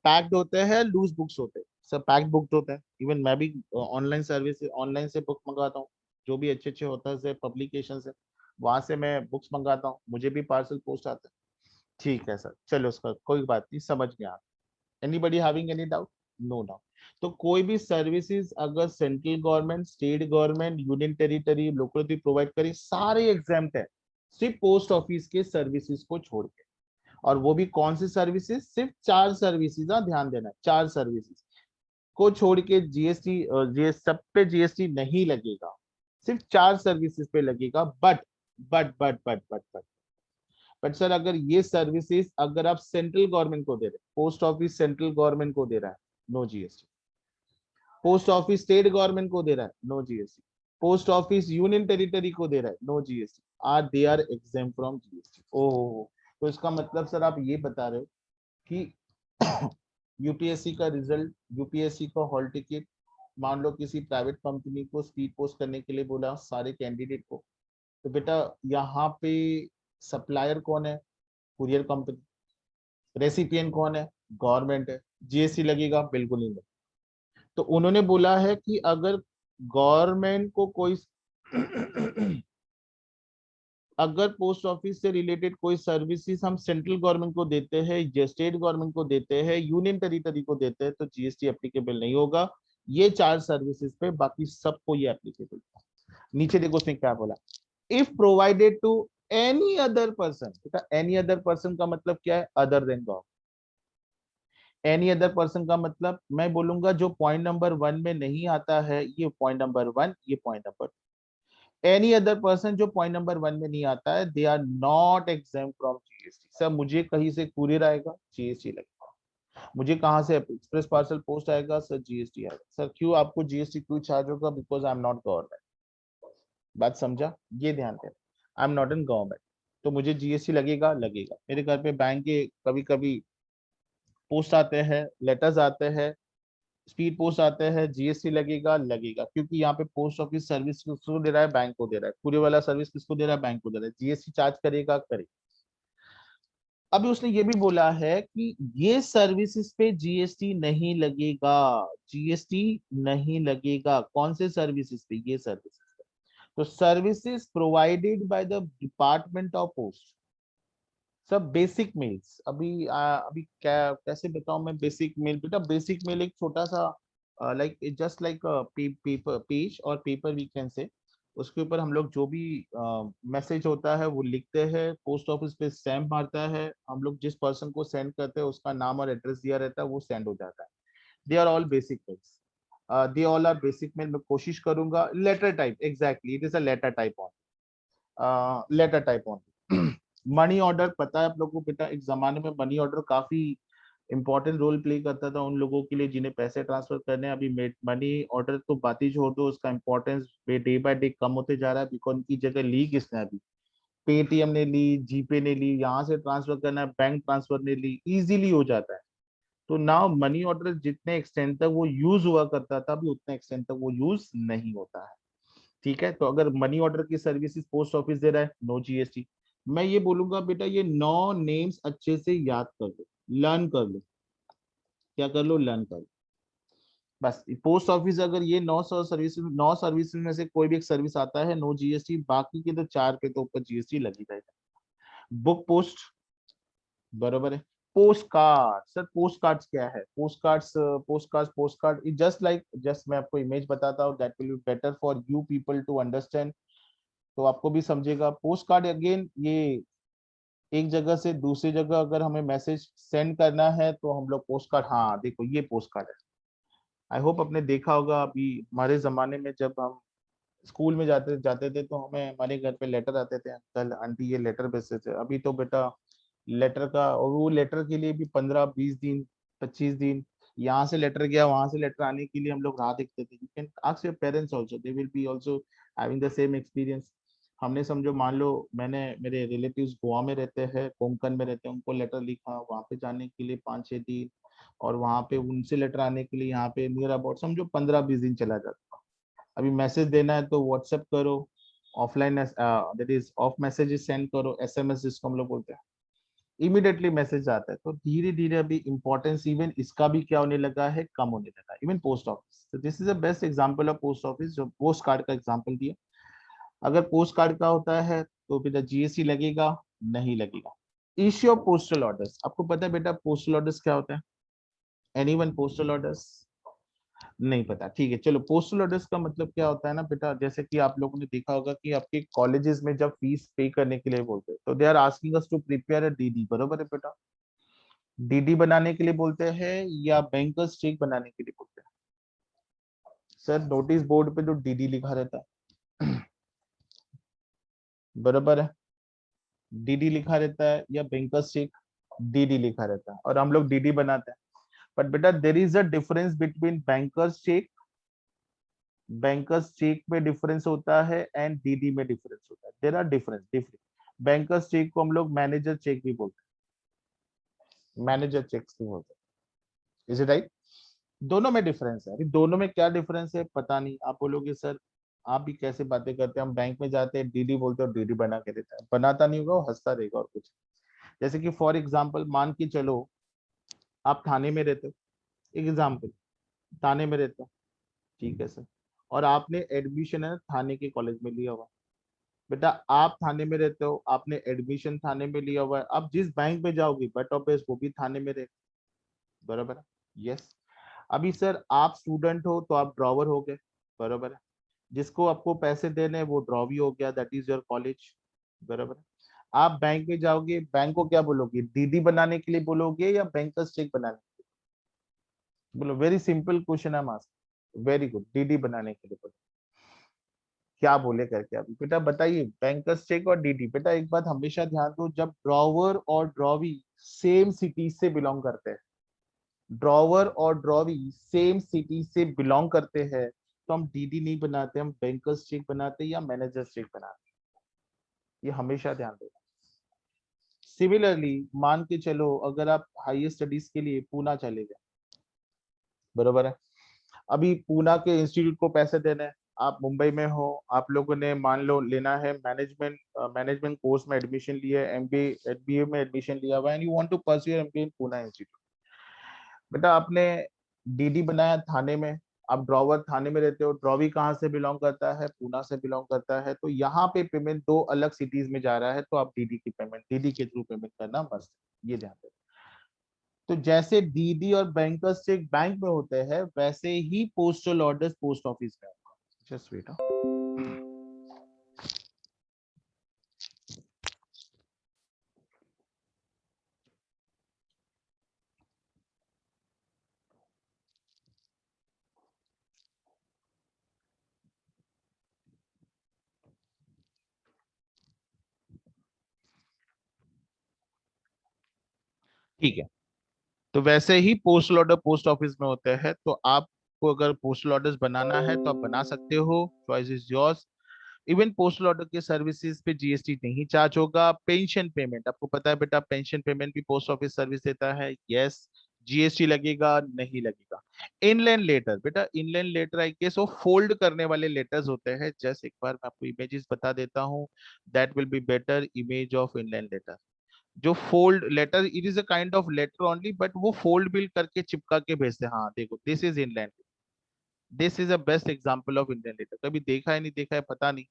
Speaker 1: पैक्ड होते हैं, लूज बुक्स होते हैं, सब पैक्ड बुक होता है। इवन मैं भी ऑनलाइन सर्विस, ऑनलाइन से बुक मंगाता हूँ, जो भी अच्छे अच्छे होता है पब्लिकेशन से, वहां से मैं बुक्स मंगाता हूँ, मुझे भी पार्सल पोस्ट आता है। ठीक है सर, चलो उसका कोई बात नहीं, समझ गया। Anybody having any doubt, no doubt. तो कोई भी सर्विसेज अगर central government, state government, union territory, local provide करे, सारे एग्जाम्प्ट है, सिर्फ पोस्ट ऑफिस के सर्विसेज को छोड़ के। और वो भी कौन सी सर्विसेज, सिर्फ चार सर्विसेज, ध्यान देना, चार सर्विसेज को छोड़ के जीएसटी, जीएस सब पे जीएसटी नहीं लगेगा, सिर्फ चार सर्विसेज पे लगेगा। बट सर अगर ये सर्विसेज अगर आप सेंट्रल गवर्नमेंट को दे रहे हैं, पोस्ट ऑफिस सेंट्रल गवर्नमेंट को दे रहा है, no GST. Post office state government को दे रहा है, no GST. Post office union territory को दे रहा है, no GST, they are exempt from GST. Oh, तो इसका मतलब सर आप ये बता रहे हो कि यूपीएससी का रिजल्ट, यूपीएससी का हॉल टिकट, मान लो किसी प्राइवेट कंपनी को स्पीड पोस्ट करने के लिए बोला सारे कैंडिडेट को, तो बेटा यहाँ पे सप्लायर कौन है? Courier company. रेसिपिएंट कौन है? गवर्नमेंट है। जीएसटी लगेगा? बिल्कुल नहीं लगेगा। तो उन्होंने बोला है कि अगर गवर्नमेंट को कोई अगर पोस्ट ऑफिस से रिलेटेड कोई सर्विसेज हम सेंट्रल गवर्नमेंट को देते हैं या स्टेट गवर्नमेंट को देते हैं, यूनियन टेरिटरी को देते हैं, तो जीएसटी एप्लीकेबल नहीं होगा। ये 4 सर्विसेज पे, बाकी सबको ये एप्लीकेबल। नीचे देखो उसने क्या बोला, if provided to any other person. बेटा एनी अदर पर्सन का मतलब क्या है? Other than government. Any other person का मतलब मैं बोलूंगा जो पॉइंट नंबर 1 में नहीं आता है, ये पॉइंट नंबर 1, ये point number. Any other person जो पॉइंट नंबर 1 में नहीं आता है, they are not exempt from GST. Sir मुझे कहीं से कुरियर आएगा, जीएसटी लगेगा। मुझे कहां से एक्सप्रेस पार्सल पोस्ट आएगा, सर जीएसटी आएगा। सर क्यों आपको जीएसटी क्यों चार्ज होगा? Because I am not government. बात समझा? ये ध्यान देना, आई एम नॉट इन गवर्नमेंट, तो मुझे जीएसटी लगेगा, लगेगा। मेरे घर पे बैंक के कभी कभी पोस्ट आते हैं, लेटर्स आते हैं, स्पीड पोस्ट आते हैं, जीएसटी लगेगा, लगेगा। क्योंकि यहाँ पे पोस्ट ऑफिस सर्विस किसको दे रहा है? बैंक को दे रहा है। पूरे वाला सर्विस किसको दे रहा है? बैंक को दे रहा है। जीएसटी चार्ज करेगा, करेगा। अभी उसने ये भी बोला है कि ये सर्विसेज पे जीएसटी नहीं लगेगा, जीएसटी नहीं लगेगा। कौन से सर्विसेज पे? ये सर्विसेज पे। तो services provided by the department of post, सब बेसिक मेल्स। अभी क्या कैसे बताऊं मैं? बेसिक मेल, बेटा बेसिक मेल एक छोटा सा like just like paper page और पेपर वी कैन से, उसके ऊपर हम लोग जो भी मैसेज होता है वो लिखते हैं, पोस्ट ऑफिस पे स्टैम्प मारता है, हम लोग जिस पर्सन को सेंड करते हैं उसका नाम और एड्रेस दिया रहता है, वो सेंड हो जाता है। They are all basic mails, they all are basic mail. मैं कोशिश करूंगा letter type, exactly it is a letter type on, letter type on. Money order पता है आप लोगों को? बेटा एक जमाने में मनी ऑर्डर काफी इंपॉर्टेंट रोल प्ले करता था उन लोगों के लिए जिन्हें पैसे ट्रांसफर करने हैं। अभी मनी ऑर्डर तो बात ही छोड़ दो, उसका इंपॉर्टेंस डे बाय डे कम होते जा रहा है। बिकॉज उनकी जगह ली किसने? अभी पेटीएम ने ली, जीपे ने ली, यहाँ से ट्रांसफर करना है बैंक ट्रांसफर ने ली, इजीली हो जाता है। तो नाउ मनी ऑर्डर जितने एक्सटेंड तक वो यूज हुआ करता था, अभी उतने एक्सटेंड तक वो यूज नहीं होता है। ठीक है, तो अगर मनी ऑर्डर की सर्विसेज पोस्ट ऑफिस दे रहा है, नो जीएसटी। मैं ये बोलूंगा बेटा ये 9 नेम्स अच्छे से याद कर लो, लर्न कर लो। क्या कर लो? लर्न कर लो। बस पोस्ट ऑफिस अगर ये 9 सर्विस में से कोई भी एक सर्विस आता है, नो जीएसटी। बाकी के तो 4 पे तो ऊपर जीएसटी लगी रहेगा। बुक पोस्ट, बरोबर है। Post card, sir post cards क्या है? Post cards, post card is just like, just मैं आपको इमेज बताता हूँ, that will be better for you people to understand, तो आपको भी समझेगा। पोस्ट कार्ड अगेन, ये एक जगह से दूसरी जगह अगर हमें मैसेज सेंड करना है तो हम लोग पोस्ट कार्ड, हाँ देखो ये पोस्ट कार्ड है। आई होप आपने देखा होगा, अभी हमारे जमाने में जब हम स्कूल में जाते जाते थे तो हमें हमारे घर पे लेटर आते थे, अंकल आंटी ये लेटर भेजते थे। अभी तो बेटा लेटर का, और वो लेटर के लिए भी 15-20 दिन, 25 दिन, यहाँ से लेटर गया, वहां से लेटर आने के लिए हम लोग राह देखते थे। You can ask your parents also, they will be also having the same experience. हमने समझो मान लो मैंने, मेरे रिलेटिव्स गोवा में रहते हैं, कोंकण में रहते हैं, उनको लेटर लिखा, वहां पे जाने के लिए 5-6 दिन, और वहां पे उनसे लेटर आने के लिए यहाँ पे नियर अबाउट समझो 15-20 दिन चला जाता। अभी मैसेज देना है तो व्हाट्सएप करो, offline that is of messages send करो, एसएमएस जिसको हम लोग बोलते हैं, इमीडिएटली मैसेज आता है। तो धीरे धीरे अभी इंपॉर्टेंस इवन इसका भी क्या होने लगा है? कम होने लगा है। इवन पोस्ट ऑफिस, तो this is the best example of post office, जो पोस्ट कार्ड का एग्जांपल दिया। अगर पोस्ट कार्ड का होता है तो बेटा जीएसटी लगेगा, नहीं लगेगा। इश्यू ऑफ पोस्टल ऑर्डर्स, आपको पता है बेटा पोस्टल ऑर्डर्स क्या होता है? एनीवन पोस्टल ऑर्डर्स नहीं पता? ठीक है, चलो पोस्टल ऑर्डर्स का मतलब क्या होता है ना बेटा, जैसे कि आप लोगों ने देखा होगा कि आपके कॉलेजेस में जब फीस पे करने के लिए बोलते हैं तो they are asking us to prepare a DD, बरोबर है बेटा? डीडी बनाने के लिए बोलते हैं या बैंकर्स चेक बनाने के लिए बोलते हैं? सर नोटिस बोर्ड पे तो डीडी लिखा रहता है, बरोबर है? डीडी लिखा रहता है या बैंकर्स चेक? डीडी लिखा रहता है, और हम लोग डीडी बनाते हैं। बट बेटा there is a difference between bankers cheque bankers cheque में डिफरेंस होता है एंड डीडी में डिफरेंस होता है, there are difference different. Bankers cheque को हम लोग मैनेजर चेक भी बोलते हैं, मैनेजर चेक्स भी बोलते हैं, इज इट राइट? दोनों में डिफरेंस है। अभी दोनों में क्या डिफरेंस है पता नहीं, आप बोलोगे सर आप भी कैसे बातें करते हैं, हम बैंक में जाते हैं डीडी बोलते हैं और डीडी बना के देता है, बनाता नहीं होगा वो हंसता रहेगा और कुछ। जैसे कि फॉर एग्जाम्पल मान के चलो आप थाने में रहते हो, एग्जाम्पल थाने में रहते हो, ठीक है सर, और आपने एडमिशन है थाने के कॉलेज में लिया हुआ। बेटा आप थाने में रहते हो, आपने एडमिशन थाने में लिया हुआ है, आप जिस बैंक में जाओगे बट ऑफ वो भी थाने में रहे, बराबर है? यस। अभी सर आप स्टूडेंट हो तो आप ड्रॉवर हो गए, बराबर है? जिसको आपको पैसे देने हैं वो ड्रॉ भी हो गया, दैट इज योर कॉलेज, बराबर है? आप बैंक में जाओगे, बैंक को क्या बोलोगे, डीडी बनाने के लिए बोलोगे या बैंकर्स चेक बनाने के लिए? बोलो, वेरी सिंपल क्वेश्चन है मास्क, वेरी गुड, डीडी बनाने के लिए बोलो। क्या बोले करके अभी बेटा बताइए, बैंकर्स चेक और डीडी। बेटा एक बात हमेशा ध्यान दो, जब ड्रॉवर और ड्रॉवी सेम सिटी से बिलोंग करते हैं, ड्रॉवर और ड्रॉवी सेम सिटी से बिलोंग करते हैं, तो हम डीडी नहीं बनाते, हम बैंकर्स चेक बनाते हैं या मैनेजर्स चेक बनाते हैं, ये हमेशा ध्यान देना। सिमिलरली मान के चलो अगर आप हायर स्टडीज के लिए पूना चले गए, बरोबर है? अभी पूना के इंस्टीट्यूट को पैसे देने हैं, आप मुंबई में हो, आप लोगों ने मान लो लेना है मैनेजमेंट, मैनेजमेंट कोर्स में एडमिशन लिया है, एमबीए एमबीए में एडमिशन लिया हुआ है, and you want to pursue MBA in Poona institute. बेटा आपने डीडी बनाया थाने में, आप ड्रॉवर थाने में रहते हो, ड्रॉवी कहाँ से बिलोंग करता है, पूना से बिलोंग करता है, तो यहाँ पे पेमेंट दो अलग सिटीज में जा रहा है, तो आप डीडी की पेमेंट डीडी के थ्रू पेमेंट करना मस्ट है, ये ध्यान दें। तो जैसे डीडी और बैंकर्स चेक बैंक में होते हैं, वैसे ही पोस्टल ऑर्डर्स पोस्ट ऑफिस में होगा। Just wait. ठीक है, तो वैसे ही पोस्टल ऑर्डर पोस्ट ऑफिस में होते हैं, तो आपको अगर पोस्टल ऑर्डर्स बनाना है तो आप बना सकते हो, choice is yours. Even postal order के सर्विसेज पे जीएसटी नहीं चार्ज होगा। पेंशन पेमेंट, आपको पता है बेटा पेंशन पेमेंट भी पोस्ट ऑफिस सर्विस देता है, यस। जीएसटी लगेगा नहीं लगेगा। इनलैंड लेटर, बेटा इनलैंड लेटर आई गेस वो फोल्ड करने वाले लेटर्स होते हैं, जस्ट एक बार मैं आपको इमेजेस बता देता हूँ, that will be better image of inland letter. जो fold letter, it is a kind of letter only, but वो फोल्ड बिल करके चिपका के भेजते हैं, हाँ देखो this is inland, this is a best example of Indian letter. कभी देखा है नहीं देखा है पता नहीं,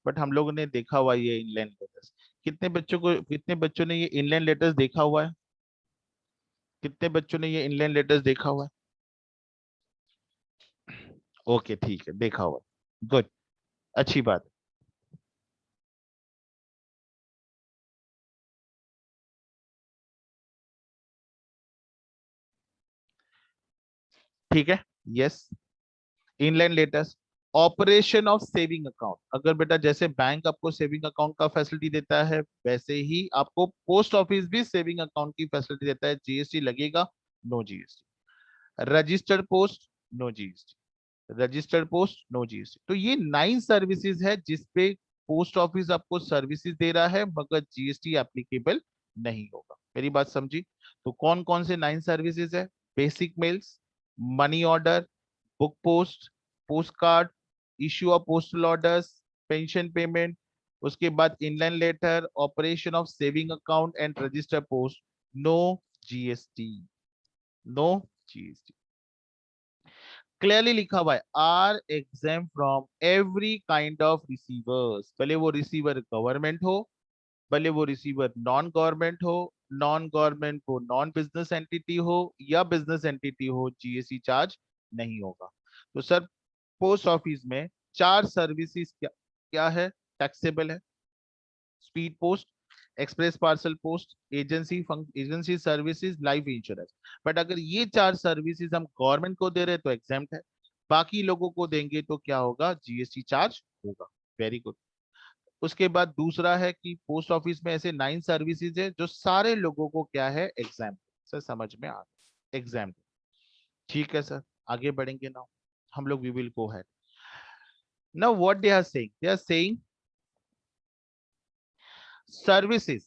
Speaker 1: बट हम लोगों ने देखा हुआ ये इनलैंड लेटर्स। कितने बच्चों ने ये इनलैंड लेटर्स देखा हुआ है? कितने बच्चों ने ये इनलैंड लेटर्स देखा हुआ है? ओके ठीक है, देखा हुआ है, गुड, अच्छी बात है। ठीक है, yes. Inland letters, operation of saving account, अगर बेटा जैसे बैंक आपको सेविंग अकाउंट का फैसिलिटी देता है, वैसे ही आपको पोस्ट ऑफिस भी सेविंग अकाउंट की फैसिलिटी देता है। जीएसटी लगेगा? No GST. Registered post, no GST. Registered post, no GST. तो ये 9 सर्विसेज है जिसपे पोस्ट ऑफिस आपको सर्विसेज दे रहा है, मगर जीएसटी एप्लीकेबल नहीं होगा। मेरी बात समझी? तो कौन कौन से 9 सर्विसेज है? Basic mails, money order, book post, post card, issue of postal orders, pension payment, उसके बाद inland letter, operation of saving account and register post. No GST, no GST. Clearly लिखा हुआ है, are exempt from every kind of receivers, भले वो रिसीवर गवर्नमेंट हो, भले वो रिसीवर नॉन गवर्नमेंट हो, नॉन गवर्नमेंट हो नॉन बिजनेस एंटिटी हो या बिजनेस एंटिटी हो, जीएसटी चार्ज नहीं होगा। तो सर पोस्ट ऑफिस में 4 सर्विसेज क्या क्या है, टैक्सेबल है? Speed post, express parcel post, agency services, life insurance. But अगर ये 4 सर्विसेज हम गवर्नमेंट को दे रहे तो एग्जाम्प्ट है, बाकी लोगों को देंगे तो क्या होगा, जीएसटी चार्ज होगा। Very good. उसके बाद दूसरा है कि पोस्ट ऑफिस में ऐसे 9 सर्विसेज है जो सारे लोगों को क्या है, एग्जाम। सर समझ में आ गया, एग्जाम। ठीक है सर, आगे बढ़ेंगे ना हम लोग, वी विल गो है। Now what they are saying services,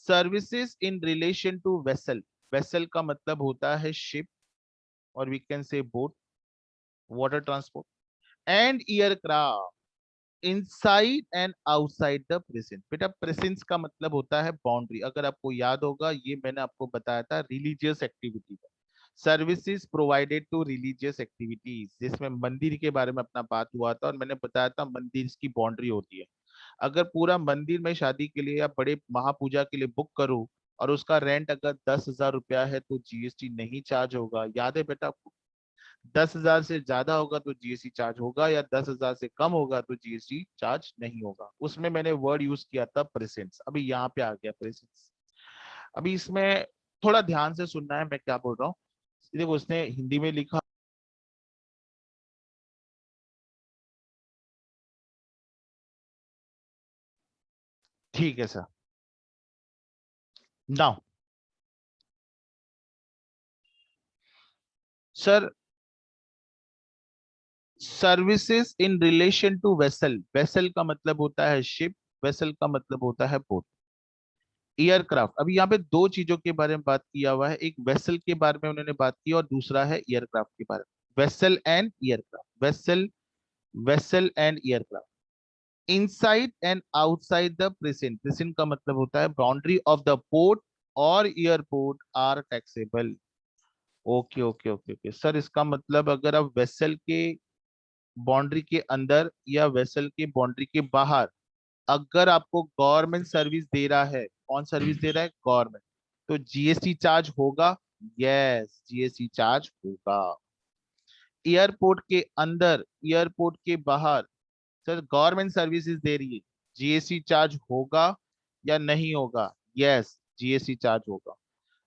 Speaker 1: services in relation to vessel, vessel का मतलब होता है शिप और we can say boat, water transport and aircraft inside and outside the presence. बेटा प्रेजेंस का मतलब होता है बाउंड्री, अगर आपको याद होगा ये मैंने आपको बताया था रिलीजियस एक्टिविटी का, services provided to religious activities, जिसमें मंदिर के बारे में अपना बात हुआ था और मैंने बताया था मंदिर की बाउंड्री होती है। अगर पूरा मंदिर में शादी के लिए या बड़े महापूजा के लिए बुक करूं और उसका रेंट अगर 10,000 रुपया है तो जीएसटी नहीं चार्ज होगा, याद है बेटा आपको? 10,000 से ज्यादा होगा तो जीएसटी चार्ज होगा, या 10,000 से कम होगा तो जीएसटी चार्ज नहीं होगा। उसमें मैंने वर्ड यूज किया था प्रेसेंस, अभी यहाँ पे आ गया प्रेसेंस। अभी इसमें थोड़ा ध्यान से सुनना है मैं क्या बोल रहा हूँ। देखो उसने हिंदी में लिखा, ठीक है sir. Now sir, services in relation to vessel, vessel का मतलब होता है शिप, वेसल का मतलब होता है बोट। एयरक्राफ्ट, अभी यहाँ पे दो चीजों के बारे में बात किया हुआ है, एक वेसल के बारे में उन्होंने बात की और दूसरा है एयरक्राफ्ट के बारे में। Vessel and aircraft, vessel, vessel and aircraft inside and outside the present, present का मतलब होता है बाउंड्री ऑफ द पोर्ट और airport are taxable. Okay okay okay okay sir, इसका मतलब अगर आप वेसल के बाउंड्री के अंदर या वेसल के बाउंड्री के बाहर अगर आपको गवर्नमेंट सर्विस दे रहा है, कौन सर्विस दे रहा है? गवर्नमेंट, तो जीएसटी चार्ज होगा। यस, जीएसटी चार्ज होगा। एयरपोर्ट के अंदर, एयरपोर्ट के बाहर सर गवर्नमेंट सर्विसेज दे रही है, जीएसटी चार्ज होगा या नहीं होगा? यस, जीएसटी चार्ज होगा।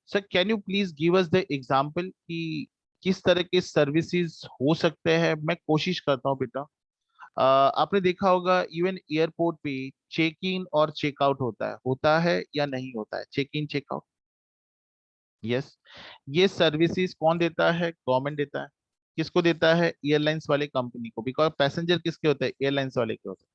Speaker 1: Sir can you please give us the example कि किस तरह के सर्विसेज हो सकते हैं? मैं कोशिश करता हूँ बेटा। आपने देखा होगा इवन एयरपोर्ट पे चेक इन और चेकआउट होता है या नहीं होता है? Check in checkout, yes. ये सर्विसेज कौन देता है? गवर्नमेंट देता है। किसको देता है? एयरलाइंस वाले कंपनी को, बिकॉज पैसेंजर किसके होते हैं? एयरलाइंस वाले के होते हैं।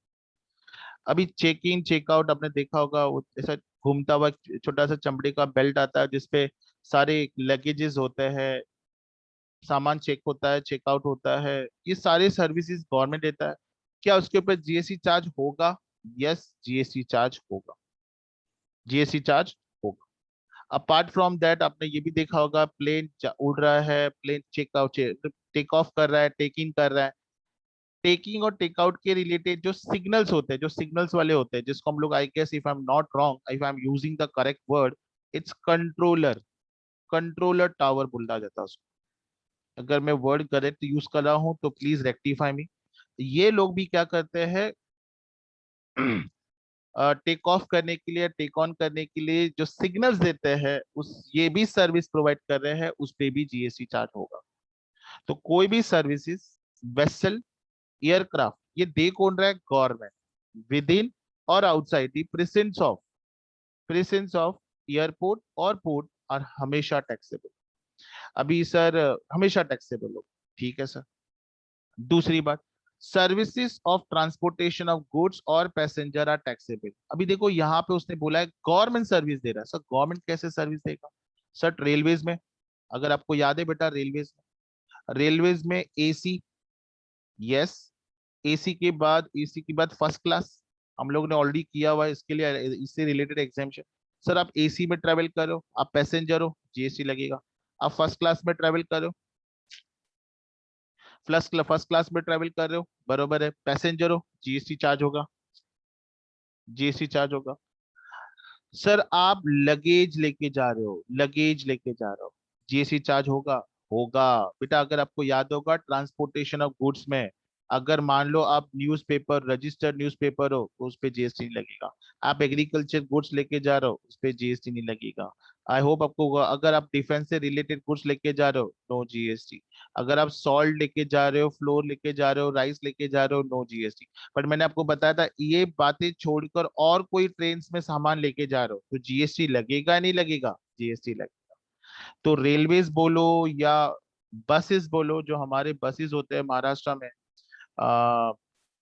Speaker 1: अभी चेक इन चेकआउट आपने देखा होगा, वो ऐसा घूमता हुआ छोटा सा चमड़े का बेल्ट आता है जिसपे सारे लगेजेस होते हैं, सामान चेक होता है, चेकआउट होता है, ये सारे सर्विसेज गवर्नमेंट देता है। क्या उसके ऊपर जीएसटी चार्ज होगा? यस, जीएसटी चार्ज होगा, जीएसटी चार्ज होगा। अपार्ट फ्रॉम दैट आपने ये भी देखा होगा, प्लेन उड़ रहा है, प्लेन चेकआउट टेक ऑफ कर रहा है, टेक इन कर रहा है, टेकिंग और टेकआउट के रिलेटेड जो सिग्नल्स होते हैं, जो सिग्नल्स वाले होते हैं, जिसको हम लोग I guess if I am not wrong, if I am using the correct word, it's controller, controller tower बोला जाता है उसको। अगर मैं वर्ड करेक्ट यूज कर रहा हूं तो प्लीज रेक्टिफाई मी। ये लोग भी क्या करते हैं, टेक ऑफ करने के लिए, टेक ऑन करने के लिए जो सिग्नल्स देते हैं, उस ये भी सर्विस प्रोवाइड कर रहे हैं, उस पे भी जीएसटी चार्ज होगा। तो कोई भी सर्विसेज, वेसल, एयरक्राफ्ट, ये दे कौन रहा है? गवर्नमेंट, विद इन और outside the presence of airport और पोर्ट, और हमेशा टैक्सेबल। अभी सर हमेशा टैक्सेबल हो, ठीक है सर। दूसरी बात, services of transportation of goods और पैसेंजर आर टैक्सेबल। अभी देखो यहाँ पे उसने बोला है गवर्नमेंट सर्विस दे रहा है, सर गवर्नमेंट कैसे सर्विस देगा? सर रेलवेज में, अगर आपको याद है बेटा, रेलवेज में एसी, यस, एसी के बाद फर्स्ट क्लास, हम लोग ने ऑलरेडी किया हुआ है इसके लिए, इससे रिलेटेड एग्जामेशन। सर आप एसी में ट्रेवल करो, आप पैसेंजर हो, जीएसटी लगेगा। आप फर्स्ट क्लास में ट्रेवल करो, फर्स्ट क्लास में ट्रेवल कर रहे हो, बरोबर है, पैसेंजर हो, जीएसटी चार्ज होगा, जीएसटी चार्ज होगा। सर आप लगेज लेके जा रहे हो, लगेज लेके जा रहे हो, जीएसटी चार्ज होगा, होगा। बेटा अगर आपको याद होगा ट्रांसपोर्टेशन ऑफ गुड्स में, अगर मान लो आप न्यूज़पेपर, रजिस्टर्ड न्यूज़पेपर हो तो उस पे जीएसटी नहीं लगेगा। आप एग्रीकल्चर गुड्स लेके जा रहे हो, उस पे जीएसटी नहीं लगेगा। आई होप आपको होगा। अगर आप डिफेंस से रिलेटेड गुड्स लेके जा रहे हो, नो जीएसटी। अगर आप सॉल्ट लेके जा रहे हो, फ्लोर लेके जा रहे हो, राइस लेके जा रहे हो, नो जीएसटी। बट मैंने आपको बताया था ये बातें छोड़कर और कोई ट्रेन में सामान लेके जा रहे हो तो जीएसटी लगेगा, नहीं लगेगा? जीएसटी लगेगा। तो रेलवेज बोलो या बसेस बोलो, जो हमारे बसेस होते हैं महाराष्ट्र में,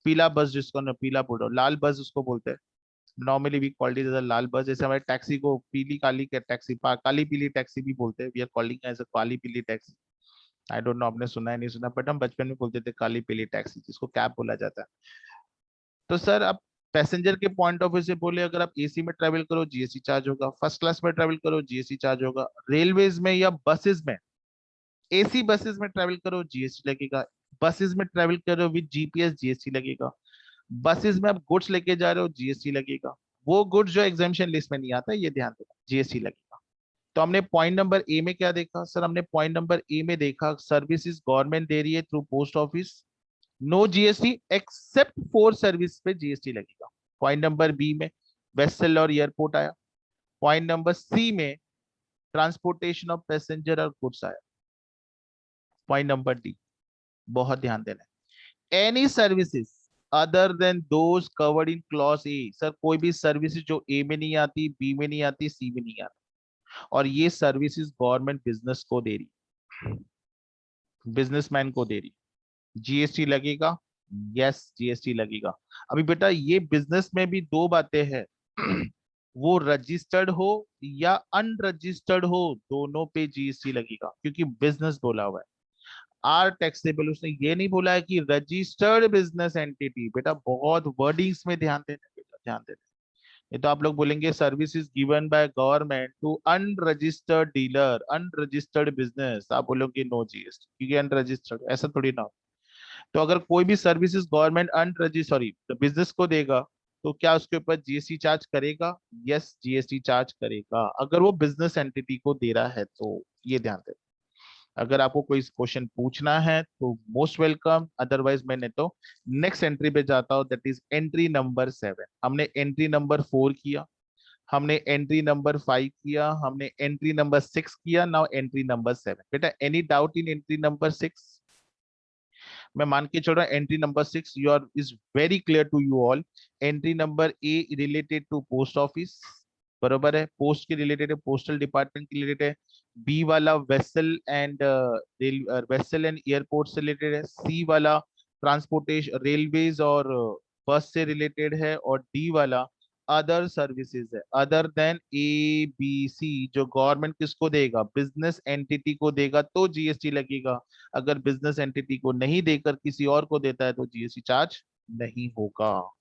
Speaker 1: पीला बस जिसको ना पीला बोल रहा हूँ, लाल बस उसको बोलते हैं। Normally we called it as a lal bus. जैसे हमारे टैक्सी को पीली काली के टैक्सी, काली पीली टैक्सी भी बोलते हैं। We are calling as a kali pili taxi. I don't no आपने सुना है नहीं सुना, बट हम बचपन में बोलते थे काली पीली टैक्सी, जिसको कैब बोला जाता है। तो सर आप पैसेंजर के पॉइंट ऑफ व्यू से बोले, अगर आप एसी में ट्रेवल करो जीएसटी चार्ज होगा, फर्स्ट क्लास में ट्रेवल करो जीएसटी चार्ज होगा, रेलवेज में या बसेस में, एसी बसेस में ट्रेवल करो जीएसटी लगेगा, बसेस में ट्रेवल करो विद जीपीएस जीएसटी लगेगा, बसेस में आप गुड्स लेके जा रहे हो जीएसटी लगेगा। वो गुड्स जो एग्जामिशन लिस्ट में नहीं आता ये ध्यान देना, जीएसटी लगेगा। तो हमने पॉइंट नंबर ए में क्या देखा सर, हमने पॉइंट नंबर ए में देखा सर्विसेज गवर्नमेंट दे रही है through post office, no GST except for service पे जीएसटी लगेगा। पॉइंट नंबर बी में वेसल और एयरपोर्ट आया। पॉइंट नंबर सी में ट्रांसपोर्टेशन ऑफ पैसेंजर और गुड्स आया। पॉइंट नंबर डी, बहुत ध्यान देना है, any services other than those covered in clause A. Sir कोई भी सर्विसेज जो ए में नहीं आती, बी में नहीं आती, सी में नहीं आती, और ये सर्विसेज गवर्नमेंट बिजनेस को दे रही, बिजनेसमैन को दे रही, जीएसटी लगेगा। यस जीएसटी लगेगा। अभी बेटा ये बिजनेस में भी दो बातें हैं वो रजिस्टर्ड हो या अनरजिस्टर्ड हो, दोनों पे जीएसटी लगेगा, क्योंकि बिजनेस बोला हुआ है, आर टैक्सेबल। उसने ये नहीं बोला है कि रजिस्टर्ड बिजनेस एंटिटी। बेटा बहुत वर्डिंग्स में ध्यान देना बेटा, ध्यान देना। ये तो आप लोग बोलेंगे services given by government to unregistered dealer, unregistered business, आप बोलोगे नो जीएसटी, क्योंकि अनरजिस्टर्ड, ऐसा थोड़ी ना। तो अगर कोई भी services government unregistered sorry business को देगा, तो क्या उसके ऊपर जीएसटी चार्ज करेगा? यस जीएसटी चार्ज करेगा, अगर वो बिजनेस एंटिटी को दे रहा है तो। ये ध्यान दें। अगर आपको कोई क्वेश्चन पूछना है तो मोस्ट वेलकम, अदरवाइज मैंने तो नेक्स्ट एंट्री पे जाता हूँ, दैट इज एंट्री नंबर 7। हमने एंट्री नंबर 4 किया, हमने एंट्री नंबर 5 किया, हमने एंट्री नंबर 6 किया, नाउ एंट्री नंबर 7। बेटा any doubt in entry number 6? मैं मान के चल रहा हूँ entry number 6 your is very clear to you all. Entry number A related to post office, बरोबर है, पोस्ट के रिलेटेड है, पोस्टल डिपार्टमेंट के रिलेटेड है। बी वाला vessel and vessel and airport से रिलेटेड है। सी वाला ट्रांसपोर्टेशन रेलवेज और बस से रिलेटेड है। और डी वाला अदर सर्विसेज है, other than A B C, जो गवर्नमेंट किसको देगा, बिजनेस एंटिटी को देगा तो जीएसटी लगेगा। अगर बिजनेस एंटिटी को नहीं देकर किसी और को देता है तो जीएसटी चार्ज नहीं होगा।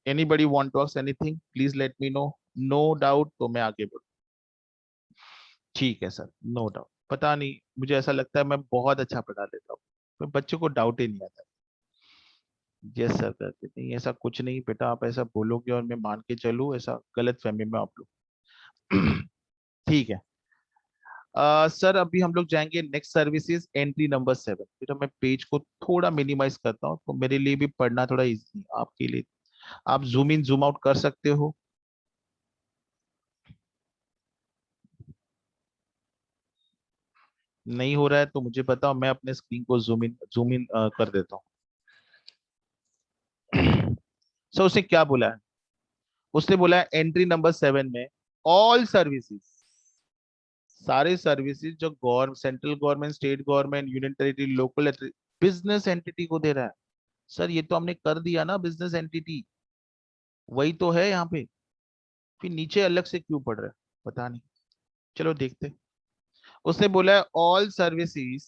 Speaker 1: Anybody want to ask anything, please let me know. No doubt तो मैं आगे बढ़ू। ठीक है सर, नो डाउट। पता नहीं, मुझे ऐसा लगता है मैं बहुत अच्छा पढ़ा लेता हूँ, तो बच्चों को डाउट ही नहीं आता। यस सर करते नहीं, ऐसा कुछ नहीं बेटा, आप ऐसा बोलोगे और मैं मान के चलूँ, ऐसा गलत फहमी में आप लोग। ठीक है। सर अभी हम लोग जाएंगे नेक्स्ट सर्विसेज एंट्री नंबर 7। फिर मैं पेज को थोड़ा मिनिमाइज करता हूँ तो मेरे लिए भी पढ़ना थोड़ा इजी, आपके लिए आप जूम इन जूम आउट कर सकते हो। नहीं हो रहा है तो मुझे बताओ, मैं अपने स्क्रीन को जूम इन कर देता हूँ। सो उसने क्या बोला है, उसने बोला है एंट्री नंबर 7 में ऑल सर्विसेज, सारे सर्विसेज जो government, central government, state government, union territory, local business entity को दे रहा है। सर ये तो हमने कर दिया ना, बिजनेस एंटिटी वही तो है यहाँ पे, फिर नीचे अलग से क्यों पड़ रहा है, पता नहीं। चलो देखते। उसने बोला है all services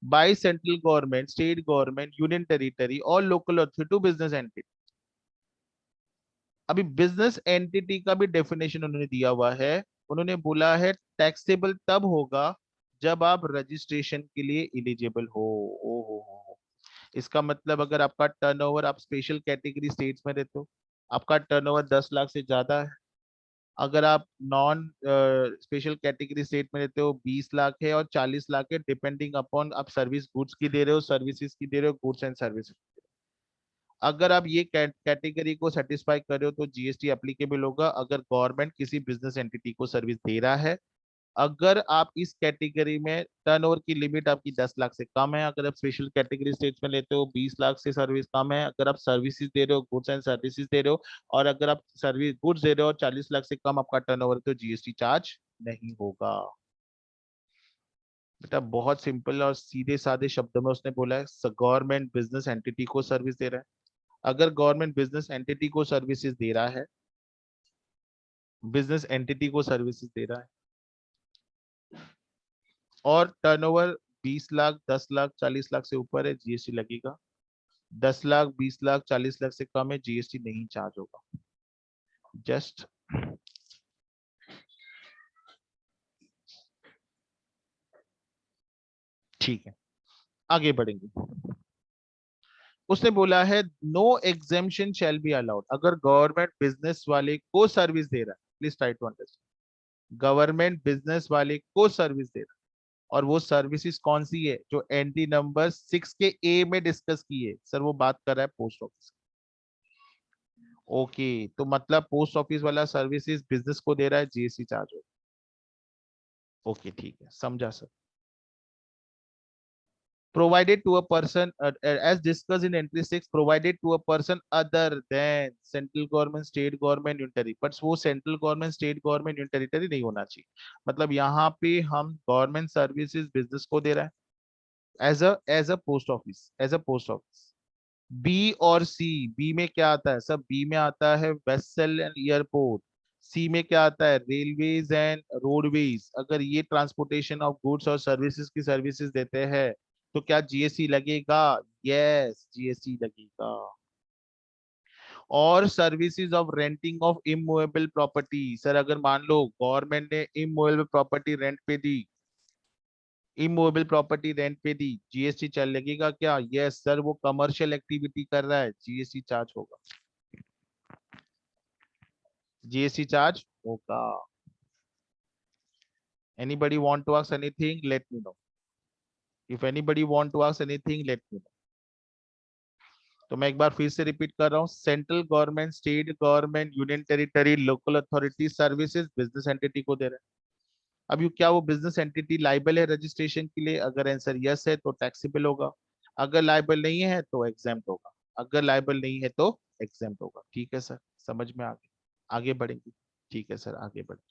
Speaker 1: by central government, state government, union territory और local authority to business entity. अभी बिजनेस एंटिटी का भी डेफिनेशन उन्होंने दिया हुआ है। उन्होंने बोला है टैक्सेबल तब होगा जब आप रजिस्ट्रेशन के लिए एलिजिबल हो। ओ हो। इसका मतलब अगर आपका टर्नओवर, आप स्पेशल कैटेगरी स्टेट्स में रहते हो, आपका टर्नओवर 10 लाख से ज्यादा है। अगर आप नॉन स्पेशल कैटेगरी स्टेट में रहते हो 20 लाख है और 40 लाख है, डिपेंडिंग अपॉन आप सर्विस गुड्स की दे रहे हो, सर्विसेज की दे रहे हो, गुड्स एंड सर्विसेज। अगर आप ये कैटेगरी को सेटिस्फाई कर रहे हो तो जीएसटी एप्लीकेबल होगा, अगर गवर्नमेंट किसी बिजनेस एंटिटी को सर्विस दे रहा है। अगर आप इस कैटेगरी में टर्नओवर की लिमिट आपकी 10 लाख से कम है, अगर आप स्पेशल कैटेगरी स्टेट्स में लेते हो 20 लाख से सर्विस कम है, अगर आप सर्विसेज दे रहे हो, गुड्स एंड सर्विसेज दे रहे हो, और अगर आप सर्विस गुड्स दे रहे हो और 40 लाख से कम आपका टर्नओवर, तो जीएसटी चार्ज नहीं होगा। बेटा बहुत सिंपल और सीधे साधे शब्दों में उसने बोला है गवर्नमेंट बिजनेस एंटिटी को सर्विस दे रहा है। अगर गवर्नमेंट बिजनेस एंटिटी को सर्विसेज दे रहा है, बिजनेस एंटिटी को सर्विसेज दे रहा है और टर्नओवर 20 लाख, 10 लाख, 40 लाख से ऊपर है, जीएसटी लगेगा। 10 लाख, 20 लाख, 40 लाख से कम है, जीएसटी नहीं चार्ज होगा। जस्ट ठीक है, आगे बढ़ेंगे। उसने बोला है no exemption shall be allowed. अगर गवर्नमेंट बिजनेस वाले को सर्विस दे रहा है, please try to understand, government business वाले को सर्विस दे रहा है और वो सर्विसेज कौन सी है जो एंट्री नंबर 6 के ए में डिस्कस की है, सर वो बात कर रहा है पोस्ट ऑफिस। ओके, तो मतलब पोस्ट ऑफिस वाला सर्विसेज बिजनेस को दे रहा है, जीएसटी चार्ज हो। ओके ठीक है, समझा sir. provided to a person as discussed in entry 6, provided to a person other than central government, state government, union territory, but वो central government, state government, union territory नहीं होना चाहिए। मतलब यहाँ पे हम गवर्नमेंट सर्विसेज बिजनेस को दे रहा है as a post office, as a post office. B और सी, बी में क्या आता है सब, बी में आता है वेसल एंड एयरपोर्ट, सी में क्या आता है रेलवेज एंड रोडवेज। अगर ये ट्रांसपोर्टेशन ऑफ गुड्स और सर्विसेज की सर्विसेज देते हैं तो क्या जीएसटी लगेगा? यस, जीएसटी लगेगा। और services of renting of immovable property, sir अगर मान लो गवर्नमेंट ने इमूवेबल प्रॉपर्टी रेंट पे दी, इमूवेबल प्रॉपर्टी रेंट पे दी, जीएसटी चल लगेगा क्या? यस सर, वो कमर्शियल एक्टिविटी कर रहा है, जीएसटी चार्ज होगा, जीएसटी चार्ज होगा। Anybody want to ask anything, let me know. If anybody want to ask anything, let me know. तो मैं एक बार फिर से रिपीट कर रहा हूँ, central government, state government, union territory, local authority services business entity को दे रहे हैं। अब यू क्या वो बिजनेस एंटिटी लाइबल है रजिस्ट्रेशन के लिए? अगर आंसर यस है तो टैक्सेबल होगा, अगर लाइबल नहीं है तो एग्जाम्प्ट होगा, अगर लाइबल नहीं है तो एग्जाम्प्ट होगा। ठीक है सर, समझ में आ गया? आगे बढ़ेंगे। ठीक है सर, आगे बढ़ेंगे।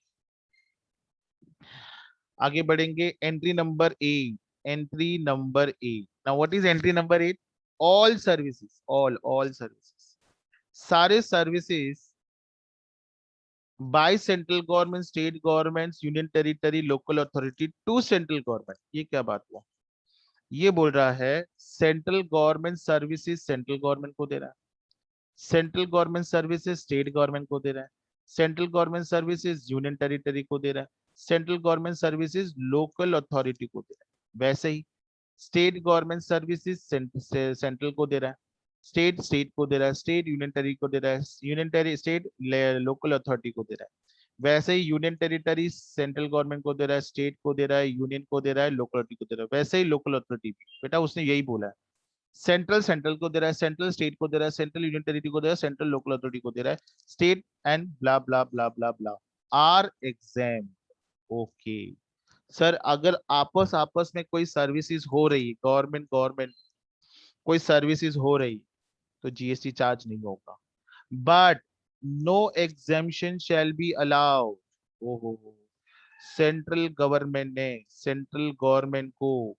Speaker 1: आगे बढ़ेंगे, entry number A, entry number A. Now what is entry number 8? All services, all services, सारे services by central government, state government, union territory, local authority to central government. ये क्या बात हुआ? ये बोल रहा है central government services central government को दे रहा है, central government services state government को दे रहा है, central government services union territory को दे रहा है, central government services local authority को दे रहा है। वैसे ही स्टेट गवर्नमेंट सर्विसेज सेंट्रल को दे रहा है, स्टेट स्टेट को दे रहा है, स्टेट यूनियन टेरिटरी को दे रहा है, union territory state local authority को दे रहा है। वैसे ही यूनियन टेरिटरी सेंट्रल गवर्नमेंट को दे रहा है, स्टेट को दे रहा है, यूनियन को दे रहा है, लोकल अथॉरिटी को दे रहा है। वैसे ही लोकल अथॉरिटी भी, बेटा उसने यही बोला है, सेंट्रल सेंट्रल को दे रहा है, सेंट्रल स्टेट को दे रहा है, सेंट्रल यूनियन टेरिटरी को दे रहा है, सेंट्रल लोकल अथॉरिटी को दे रहा है, state and blah blah blah blah blah are exempt. Okay sir, अगर आपस आपस में कोई सर्विसेज हो रही है, गवर्नमेंट गवर्नमेंट कोई सर्विसेज हो रही, तो जीएसटी चार्ज नहीं होगा। But no exemption shall be allowed. ओहो, सेंट्रल गवर्नमेंट ने सेंट्रल गवर्नमेंट को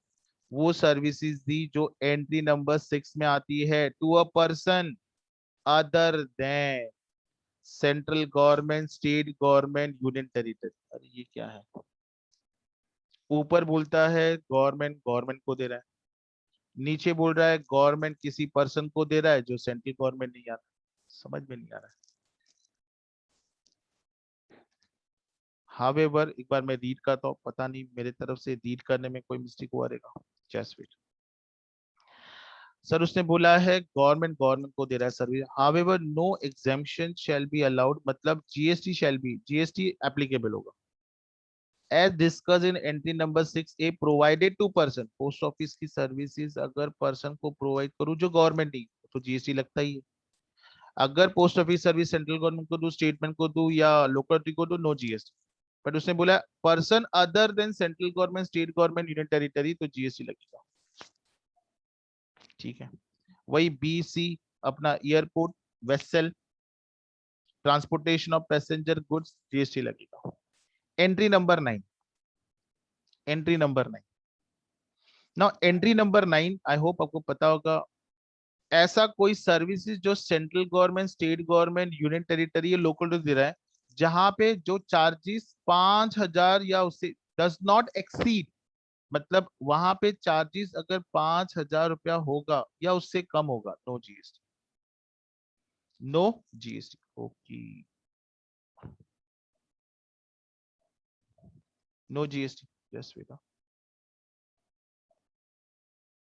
Speaker 1: वो सर्विसेज दी जो एंट्री नंबर 6 में आती है, to a person other than central government, state government, union territory. अरे ये क्या है? ऊपर बोलता है गवर्नमेंट गवर्नमेंट को दे रहा है, नीचे बोल रहा है गवर्नमेंट किसी पर्सन को दे रहा है जो सेंट्रल गवर्नमेंट नहीं आता। समझ में नहीं आ रहा है। हावेवर एक बार मैं रीड करता हूँ, पता नहीं मेरे तरफ से रीड करने में कोई मिस्टेक हुआ रहेगा। Just wait. सर उसने बोला है गवर्नमेंट गवर्नमेंट को दे रहा है service, however no exemption shall be allowed, मतलब GST shall be, GST applicable होगा as discuss in entry number 6 A, provided to person. पोस्ट ऑफिस की सर्विसेज अगर पर्सन को प्रोवाइड करूँ जो गवर्नमेंट नहीं, तो जीएसटी लगता ही है। अगर post office service central government को दूं, स्टेटमेंट को दूं या लोकल को दूं, नो जीएसटी। बट उसने बोला person other than central government, state government, union territory, तो जीएसटी लगेगा। ठीक है, वही बी सी अपना airport, vessel, transportation of passenger goods, GST लगेगा। एंट्री नंबर 9, एंट्री नंबर 9, नाउ एंट्री नंबर 9, आई होप आपको पता होगा, ऐसा कोई सर्विसेज जो central government, state government, union territory या लोकल दे रहा है, जहां पे जो चार्जेस 5,000 या उससे डज नॉट एक्सीड, मतलब वहां पे चार्जेस अगर 5,000 रुपया होगा या उससे कम होगा, no GST, no GST. Okay, no GST, yes बेटा,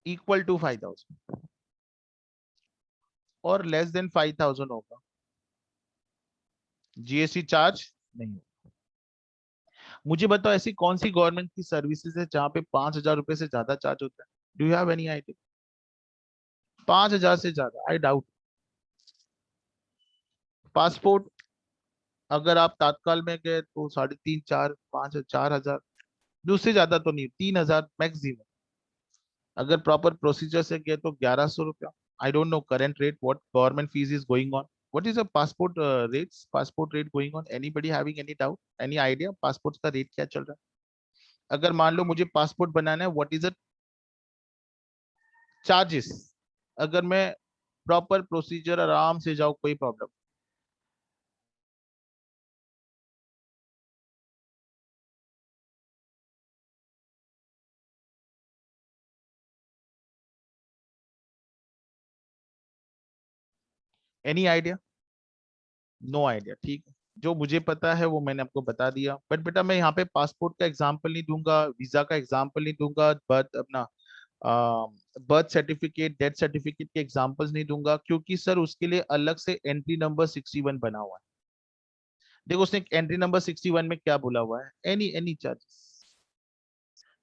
Speaker 1: इक्वल टू 5,000 और लेस देन 5,000 होगा, जीएसटी चार्ज नहीं होगा। मुझे बताओ ऐसी कौन सी गवर्नमेंट की सर्विसेज है जहां पे 5,000 रुपए से ज्यादा चार्ज होता है? Do you have any idea? 5,000 से ज्यादा, आई डाउट। पासपोर्ट, अगर आप तात्काल में गए तो 3,500, 4,500, 4,000, उससे ज्यादा तो नहीं, 3,000 मैक्सिमम। अगर प्रॉपर प्रोसीजर से गए तो 1,100 रुपया। आई don't no current rate what government fees is going on, what is a passport rates, passport rate going on, anybody having any doubt, any idea passport का रेट क्या चल रहा है? अगर मान लो मुझे पासपोर्ट बनाना है, व्हाट इज अ चार्जेस, अगर मैं प्रॉपर प्रोसीजर आराम से जाऊँ, कोई problem? Any idea? No idea, ठीक है। जो मुझे पता है वो मैंने आपको बता दिया, बट बेटा मैं यहाँ पे पासपोर्ट का एग्जांपल नहीं दूंगा, वीजा का एग्जांपल नहीं दूंगा, बट अपना बर्थ सर्टिफिकेट, डेथ सर्टिफिकेट के एग्जांपल्स नहीं दूंगा, क्योंकि सर उसके लिए अलग से एंट्री नंबर 61 बना हुआ है। देखो उसने एंट्री नंबर 61 में क्या बोला हुआ है, एनी एनी चार्जेस।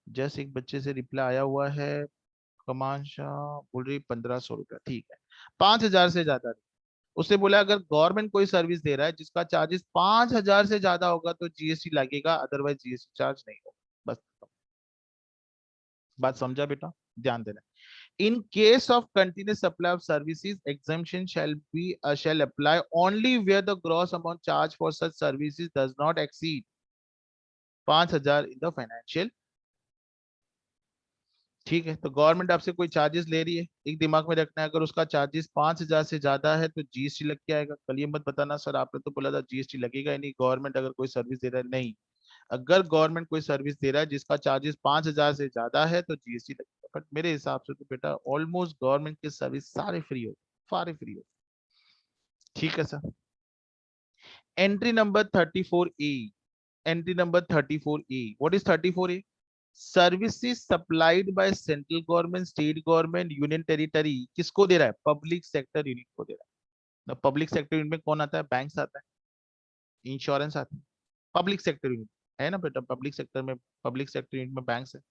Speaker 1: जस्ट एक बच्चे से रिप्लाई आया हुआ है, कमान शाह, बोल रही 1,500 रुपया, ठीक है, 5,000 से ज्यादा नहीं। उसने बोला अगर गवर्नमेंट कोई सर्विस दे रहा है जिसका चार्जेस 5,000 से ज्यादा होगा तो जीएसटी लगेगा, अदरवाइज जीएसटी चार्ज नहीं होगा, बस। बात समझा बेटा? ध्यान देना। In case of continuous supply of services, exemption shall apply only where the gross amount charged for such services does not exceed 5,000 in the financial। ठीक है, तो गवर्नमेंट आपसे कोई चार्जेस ले रही है, एक दिमाग में रखना है, अगर उसका चार्जेस 5,000 से ज्यादा है तो जीएसटी लग के आएगा। कल ये मत बताना सर आपने तो बोला था जीएसटी लगेगा ही नहीं, गवर्नमेंट अगर कोई सर्विस दे रहा है, नहीं। अगर गवर्नमेंट कोई सर्विस दे रहा है जिसका चार्जेस 5,000 से ज्यादा है तो जीएसटी लगेगा, बट मेरे हिसाब से तो बेटा ऑलमोस्ट गवर्नमेंट के सर्विस सारे फ्री हो, सारे फ्री हो। ठीक है sir. Entry number 34A, entry number 34A, what is 34A? Services supplied by central government, state government, union territory, किसको दे रहा है? पब्लिक सेक्टर यूनिट को दे रहा है। पब्लिक सेक्टर यूनिट में कौन आता है? बैंक्स आता है, इंश्योरेंस आता है, पब्लिक सेक्टर यूनिट है ना बेटा, पब्लिक सेक्टर में, पब्लिक सेक्टर यूनिट में बैंक्स है।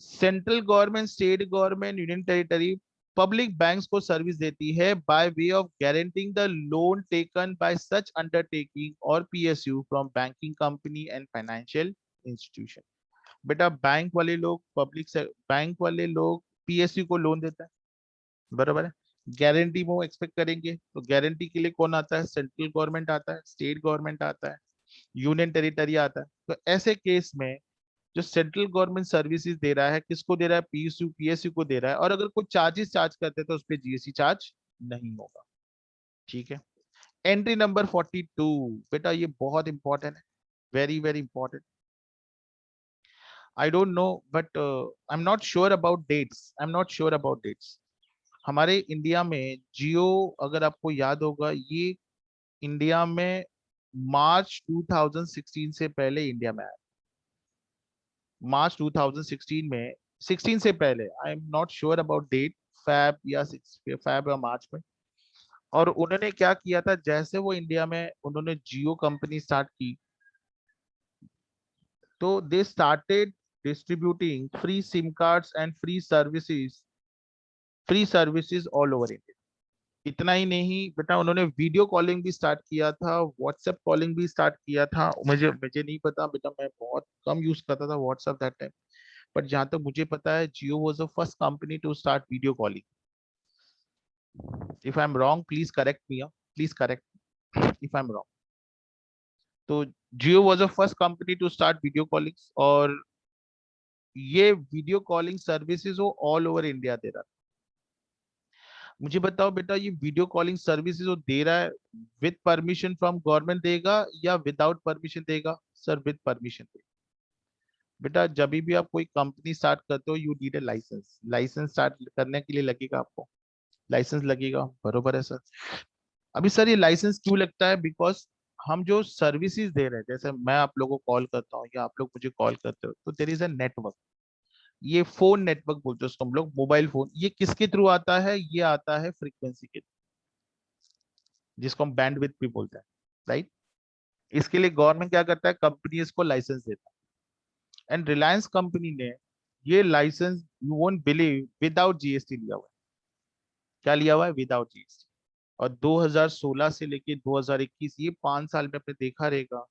Speaker 1: Central government, state government, union territory public banks को सर्विस देती है by way of guaranteeing the loan taken by such undertaking और PSU from banking company and financial institution. बेटा बैंक वाले लोग, बैंक वाले लोग पीएसयू को लोन देता है, बराबर है। गारंटी वो एक्सपेक्ट करेंगे, तो गारंटी के लिए कौन आता है? सेंट्रल गवर्नमेंट आता है, स्टेट गवर्नमेंट आता है, यूनियन टेरिटरी आता है। तो ऐसे केस में जो सेंट्रल गवर्नमेंट सर्विसेज दे रहा है, किसको दे रहा है? पीएसयू, पीएसयू को दे रहा है, और अगर कोई चार्जेस चार्ज करते हैं तो उस पर जीएसटी चार्ज नहीं होगा। ठीक है। एंट्री नंबर 42, बेटा ये बहुत इंपॉर्टेंट है, very very important. I don't know but I am not sure about dates, I am not sure about dates. हमारे इंडिया में जियो, अगर आपको याद होगा, ये इंडिया में मार्च 2016 से पहले इंडिया में आया, मार्च 2016 में, 16 से पहले, I am not sure about date, Feb या फैब या मार्च में। और उन्होंने क्या किया था, जैसे वो इंडिया में उन्होंने जियो कंपनी स्टार्ट की, तो they started distributing free SIM cards and free services all over India. इतना ही नहीं बेटा, उन्होंने वीडियो कॉलिंग भी स्टार्ट किया था, व्हाट्सएप कॉलिंग भी स्टार्ट किया था। मुझे मुझे नहीं पता बेटा, मैं बहुत कम यूज करता था व्हाट्सएप दैट टाइम, बट जहां तक मुझे पता है Jio was the first company to start video calling. If I am wrong please correct me, please correct if I am wrong. तो Jio was the first company to start video calling, और ये वीडियो कॉलिंग सर्विसेज वो ऑल ओवर इंडिया दे रहा था। मुझे बताओ बेटा, ये वीडियो कॉलिंग सर्विसेज वो दे रहा है विद परमिशन फ्रॉम गवर्नमेंट देगा या विदाउट परमिशन देगा? सर विद परमिशन देगा। बेटा जब भी आप कोई कंपनी स्टार्ट करते हो, you need a license. License start करने के लिए लगेगा आपको, लाइसेंस लगेगा, बरोबर है सर? अभी सर ये लाइसेंस क्यों लगता है? बिकॉज हम जो सर्विसेज दे रहे हैं, जैसे मैं आप लोगों को कॉल करता हूँ या आप लोग मुझे कॉल करते हो, तो देयर इज अ नेटवर्क। ये फोन नेटवर्क बोलते हैं उसको हम लोग, मोबाइल फोन। ये किसके थ्रू आता है? ये आता है फ्रीक्वेंसी के, जिसको हम बैंडविड्थ भी बोलते हैं, राइट? इसके लिए गवर्नमेंट क्या करता है? कंपनीज को लाइसेंस देता है। एंड रिलायंस कंपनी ने ये license, you won't believe, without GST लिया हुआ है। क्या लिया हुआ है? Without GST. और 2016 से लेके 2021, ये 5 साल में आपने देखा रहेगा,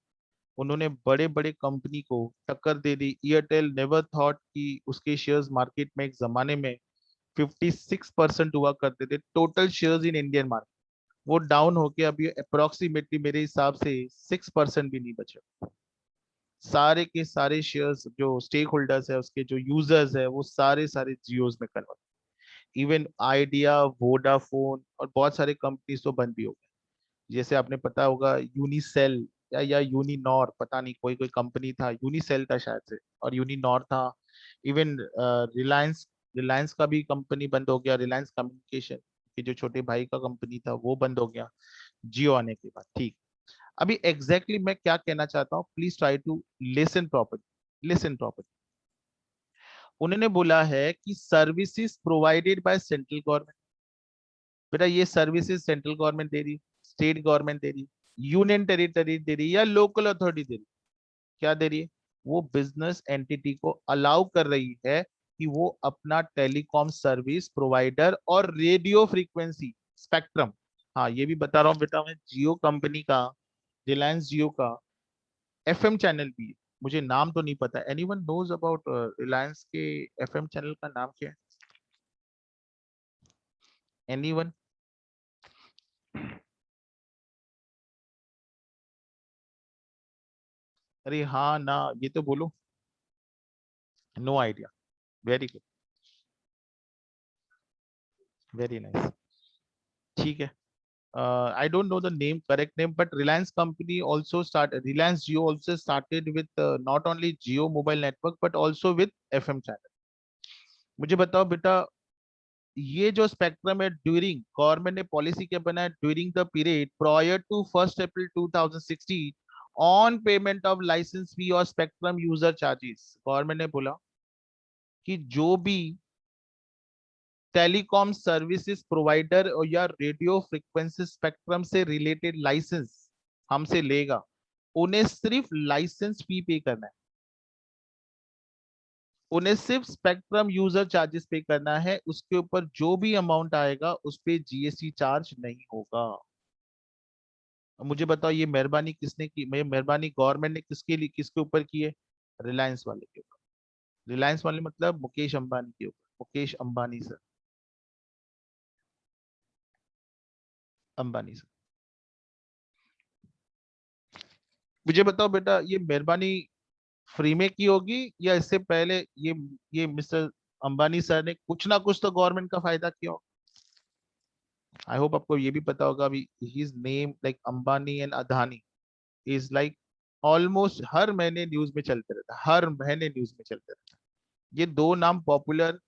Speaker 1: उन्होंने बड़े बड़े कंपनी को टक्कर दे दी। एयरटेल नेवर थॉट कि उसके शेयर्स मार्केट में एक जमाने में 56% हुआ करते थे total shares in Indian market, वो डाउन होके अभी अप्रोक्सीमेटली मेरे हिसाब से 6% भी नहीं बचे। सारे के सारे शेयर्स जो स्टेक होल्डर्स है, उसके जो यूजर्स है, वो सारे सारे जियोस में कन्वर्ट। इवन आइडिया, वोडाफोन और बहुत सारे कंपनीज तो बंद भी हो गए। जैसे आपने पता होगा यूनिसेल या यूनिनॉर, पता नहीं, कोई कोई कंपनी था, यूनिसेल था शायद से, और यूनिनॉर था। इवन रिलायंस, रिलायंस का भी कंपनी बंद हो गया। रिलायंस कम्युनिकेशन के जो छोटे भाई का कंपनी था वो बंद हो गया जियो आने के बाद। ठीक, अभी एग्जैक्टली मैं क्या कहना चाहता हूँ, please try to listen properly, listen properly. उन्होंने बोला है कि services provided by central government. बेटा ये सर्विसेज सेंट्रल गवर्नमेंट दे रही, स्टेट गवर्नमेंट दे रही, यूनियन टेरिटरी दे रही, या लोकल अथॉरिटी दे रही? क्या दे रही है? वो बिजनेस एंटिटी को अलाउ कर रही है कि वो अपना टेलीकॉम सर्विस प्रोवाइडर और रेडियो फ्रीक्वेंसी स्पेक्ट्रम। हाँ ये भी बता रहा हूँ बेटा, मैं जियो कंपनी का, रिलायंस जियो का एफएम चैनल भी है। मुझे नाम तो नहीं पता, एनीवन नोज अबाउट रिलायंस के एफएम चैनल का नाम क्या है? एनीवन? अरे हाँ ना, ये तो बोलो। No idea. Very good, very nice. ठीक है, I don't know the name, correct name, but Reliance company also Reliance Jio also started with not only Jio mobile network but also with FM channel। मुझे बताओ बेटा, ये जो स्पेक्ट्रम है, ड्यूरिंग गवर्नमेंट ने पॉलिसी क्या बनाया, during the period prior to 1 April 2016 on payment of licence fee और स्पेक्ट्रम यूजर चार्जेस, गवर्नमेंट ने बोला कि जो भी टेलीकॉम सर्विसेज प्रोवाइडर या रेडियो फ्रीक्वेंसी स्पेक्ट्रम से रिलेटेड लाइसेंस हमसे लेगा, उन्हें सिर्फ लाइसेंस फी पे करना है, उन्हें सिर्फ स्पेक्ट्रम यूजर चार्जेस पे करना है। उसके ऊपर जो भी अमाउंट आएगा उस पे जीएसटी चार्ज नहीं होगा। अब मुझे बताओ, ये मेहरबानी किसने की? मेहरबानी गवर्नमेंट ने किसके लिए, किसके ऊपर की है? रिलायंस वाले के ऊपर। रिलायंस वाले मतलब मुकेश अंबानी के ऊपर, मुकेश अंबानी सर, अंबानी सर। मुझे बताओ बेटा, ये मेहरबानी फ्री में की होगी या इससे पहले ये मिस्टर अंबानी सर ने कुछ ना कुछ तो गवर्नमेंट का फायदा किया हो? आई होप आपको ये भी पता होगा। अभी his name like Ambani and Adani is like almost हर महीने न्यूज में चलते रहता है, हर महीने न्यूज में चलते रहता है। ये दो नाम पॉपुलर,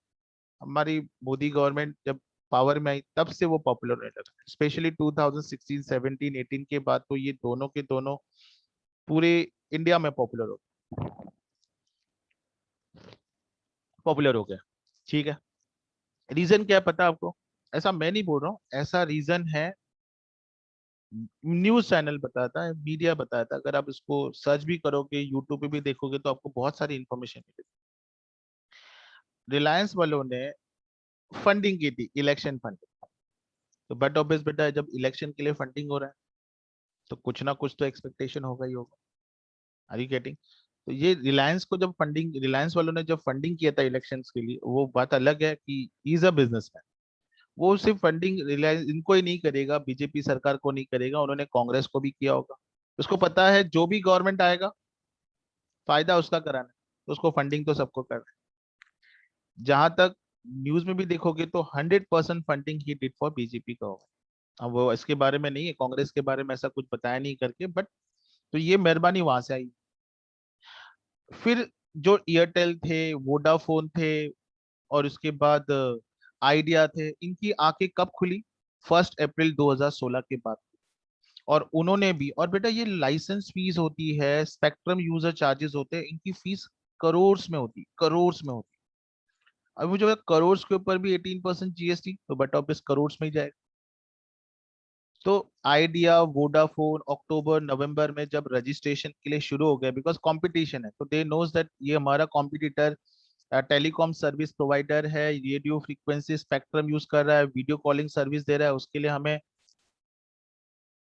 Speaker 1: हमारी मोदी गवर्नमेंट जब पावर में आई तब से वो पॉपुलर होने लगा, स्पेशली 2016 17 18 के बाद तो ये दोनों के दोनों पूरे इंडिया में पॉपुलर हो गया। ठीक है, रीजन क्या है पता है आपको? ऐसा मैं नहीं बोल रहा हूँ, ऐसा रीजन है, न्यूज चैनल बताता है, मीडिया बताता है। अगर आप इसको सर्च भी करोगे, यूट्यूब पे भी देखोगे, तो आपको बहुत सारी इंफॉर्मेशन मिलेगी। रिलायंस वालों ने फंडिंग की थी, इलेक्शन फंडिंग। तो बट ऑब्वियस बेटा है, जब इलेक्शन के लिए फंडिंग हो रहा है तो कुछ ना कुछ तो एक्सपेक्टेशन होगा ही होगा। Are you getting? तो ये रिलायंस को जब फंडिंग, रिलायंस वालों ने जब फंडिंग किया था इलेक्शंस के लिए, वो बात अलग है कि इज अ बिजनेसमैन। वो सिर्फ फंडिंग रिलायंस इनको ही नहीं करेगा, बीजेपी सरकार को नहीं करेगा, उन्होंने कांग्रेस को भी किया होगा। उसको पता है जो भी गवर्नमेंट आएगा फायदा उसका कराना है, तो उसको फंडिंग तो सबको करना है। जहां तक न्यूज में भी देखोगे तो 100% funding he did for BJP government. अब वो इसके बारे में नहीं है, कांग्रेस के बारे में ऐसा कुछ बताया नहीं करके, बट तो ये मेहरबानी वहां से आई। फिर जो एयरटेल थे, वोडाफोन थे, और उसके बाद आइडिया थे, इनकी आंखें कब खुली? 1 अप्रैल 2016 के बाद। और उन्होंने भी, और बेटा ये लाइसेंस फीस होती है, स्पेक्ट्रम यूजर चार्जेस होते हैं, इनकी फीस करोड़ में होती, करोड़ में होती। अब वो जो है करोड़ के ऊपर भी 18% जीएसटी, तो बट ऑब्वियस करोड़ में ही जाएगा। तो आइडिया, वोडाफोन अक्टूबर नवंबर में जब रजिस्ट्रेशन के लिए शुरू हो गए, बिकॉज कंपटीशन है, तो दे नोज दैट ये हमारा कॉम्पिटिटर टेलीकॉम सर्विस प्रोवाइडर है, रेडियो फ्रीक्वेंसी स्पेक्ट्रम यूज कर रहा है, वीडियो कॉलिंग सर्विस दे रहा है, उसके लिए हमें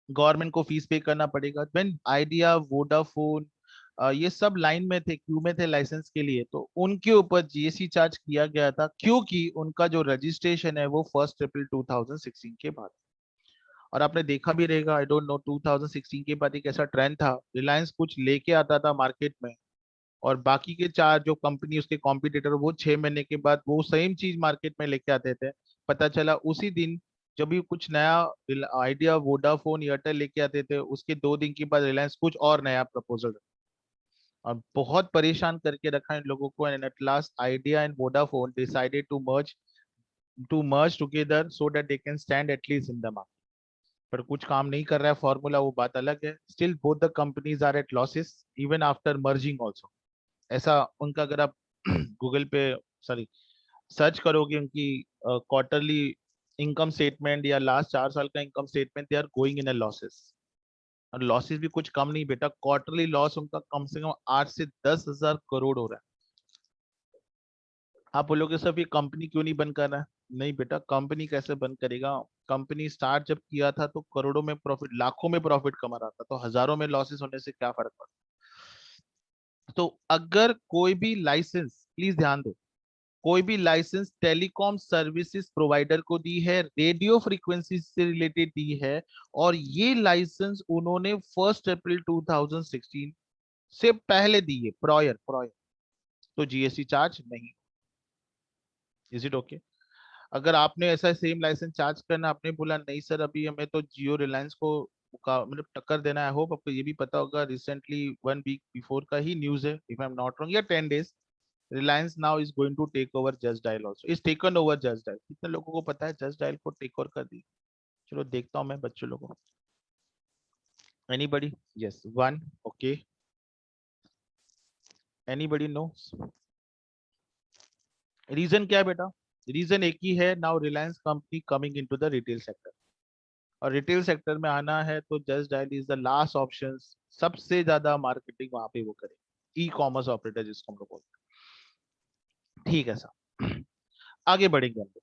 Speaker 1: गवर्नमेंट को फीस पे करना पड़ेगा। व्हेन आइडिया, वोडाफोन ये सब लाइन में थे, क्यू में थे लाइसेंस के लिए, तो उनके ऊपर जीएसटी चार्ज किया गया था, क्योंकि उनका जो रजिस्ट्रेशन है वो 1 अप्रैल 2016 के बाद। और आपने देखा भी रहेगा, आई डोंट नो 2016 के बाद एक ऐसा ट्रेंड था, रिलायंस कुछ लेके आता था मार्केट में, और बाकी के चार जो कंपनी उसके कॉम्पिटिटर, वो 6 महीने के बाद वो सेम चीज मार्केट में लेके आते थे। पता चला उसी दिन जब भी कुछ नया आइडिया, वोडाफोन, एयरटेल लेके आते थे, उसके 2 दिन के बाद रिलायंस कुछ और नया प्रपोजल, और बहुत परेशान करके रखा इन लोगों को। And at last Idea and Vodafone decided to merge together so that they can stand at least in the market. पर कुछ काम नहीं कर रहा है फॉर्मूला, वो बात अलग है। Still both the companies are at losses even after merging also. ऐसा उनका, अगर आप गूगल पे, सॉरी, सर्च करोगे उनकी क्वार्टरली इनकम स्टेटमेंट या लास्ट 4 साल का income statement, they are going in a losses. और लॉसेस भी कुछ कम नहीं बेटा, क्वार्टरली लॉस उनका कम से कम 8 से 10 हजार करोड़ हो रहा है। आप बोलोगे सर ये कंपनी क्यों नहीं बंद कर रहा है? नहीं बेटा, कंपनी कैसे बंद करेगा? कंपनी स्टार्ट जब किया था तो करोड़ों में प्रॉफिट, लाखों में प्रॉफिट कमा रहा था, तो हजारों में लॉसेस होने से क्या फर्क पड़ता? तो अगर कोई भी लाइसेंस, प्लीज ध्यान दो, कोई भी लाइसेंस टेलीकॉम सर्विसेज प्रोवाइडर को दी है, रेडियो फ्रीक्वेंसी से रिलेटेड दी है, और ये लाइसेंस उन्होंने 1 अप्रैल 2016 से पहले दी है, प्रायर प्रायर, तो जीएसटी चार्ज नहीं। Is it okay? अगर आपने ऐसा सेम लाइसेंस चार्ज करना, आपने बोला नहीं सर अभी हमें तो जियो रिलायंस को का मतलब टक्कर देना है, होप आपको ये भी पता होगा, रिसेंटली 1 वीक बिफोर का ही न्यूज है, if I am not wrong, या 10 days, Reliance now is going to take over Just Dial, also is taken over Just Dial. कितने लोगों को पता है जस्ट डायल को टेक ओवर कर दी? चलो देखता हूँ मैं बच्चों लोगों को। Anybody? Yes, one, okay, anybody no? Reason क्या है बेटा? रीजन एक ही है, now Reliance company coming into the retail sector, और रिटेल सेक्टर में आना है तो just dial is the last option. सबसे ज्यादा मार्केटिंग वहां पे वो करे, ई कॉमर्स ऑपरेटर जिसको हम लोग बोलते हैं। ठीक है सर, आगे बढ़ेंगे हम लोग।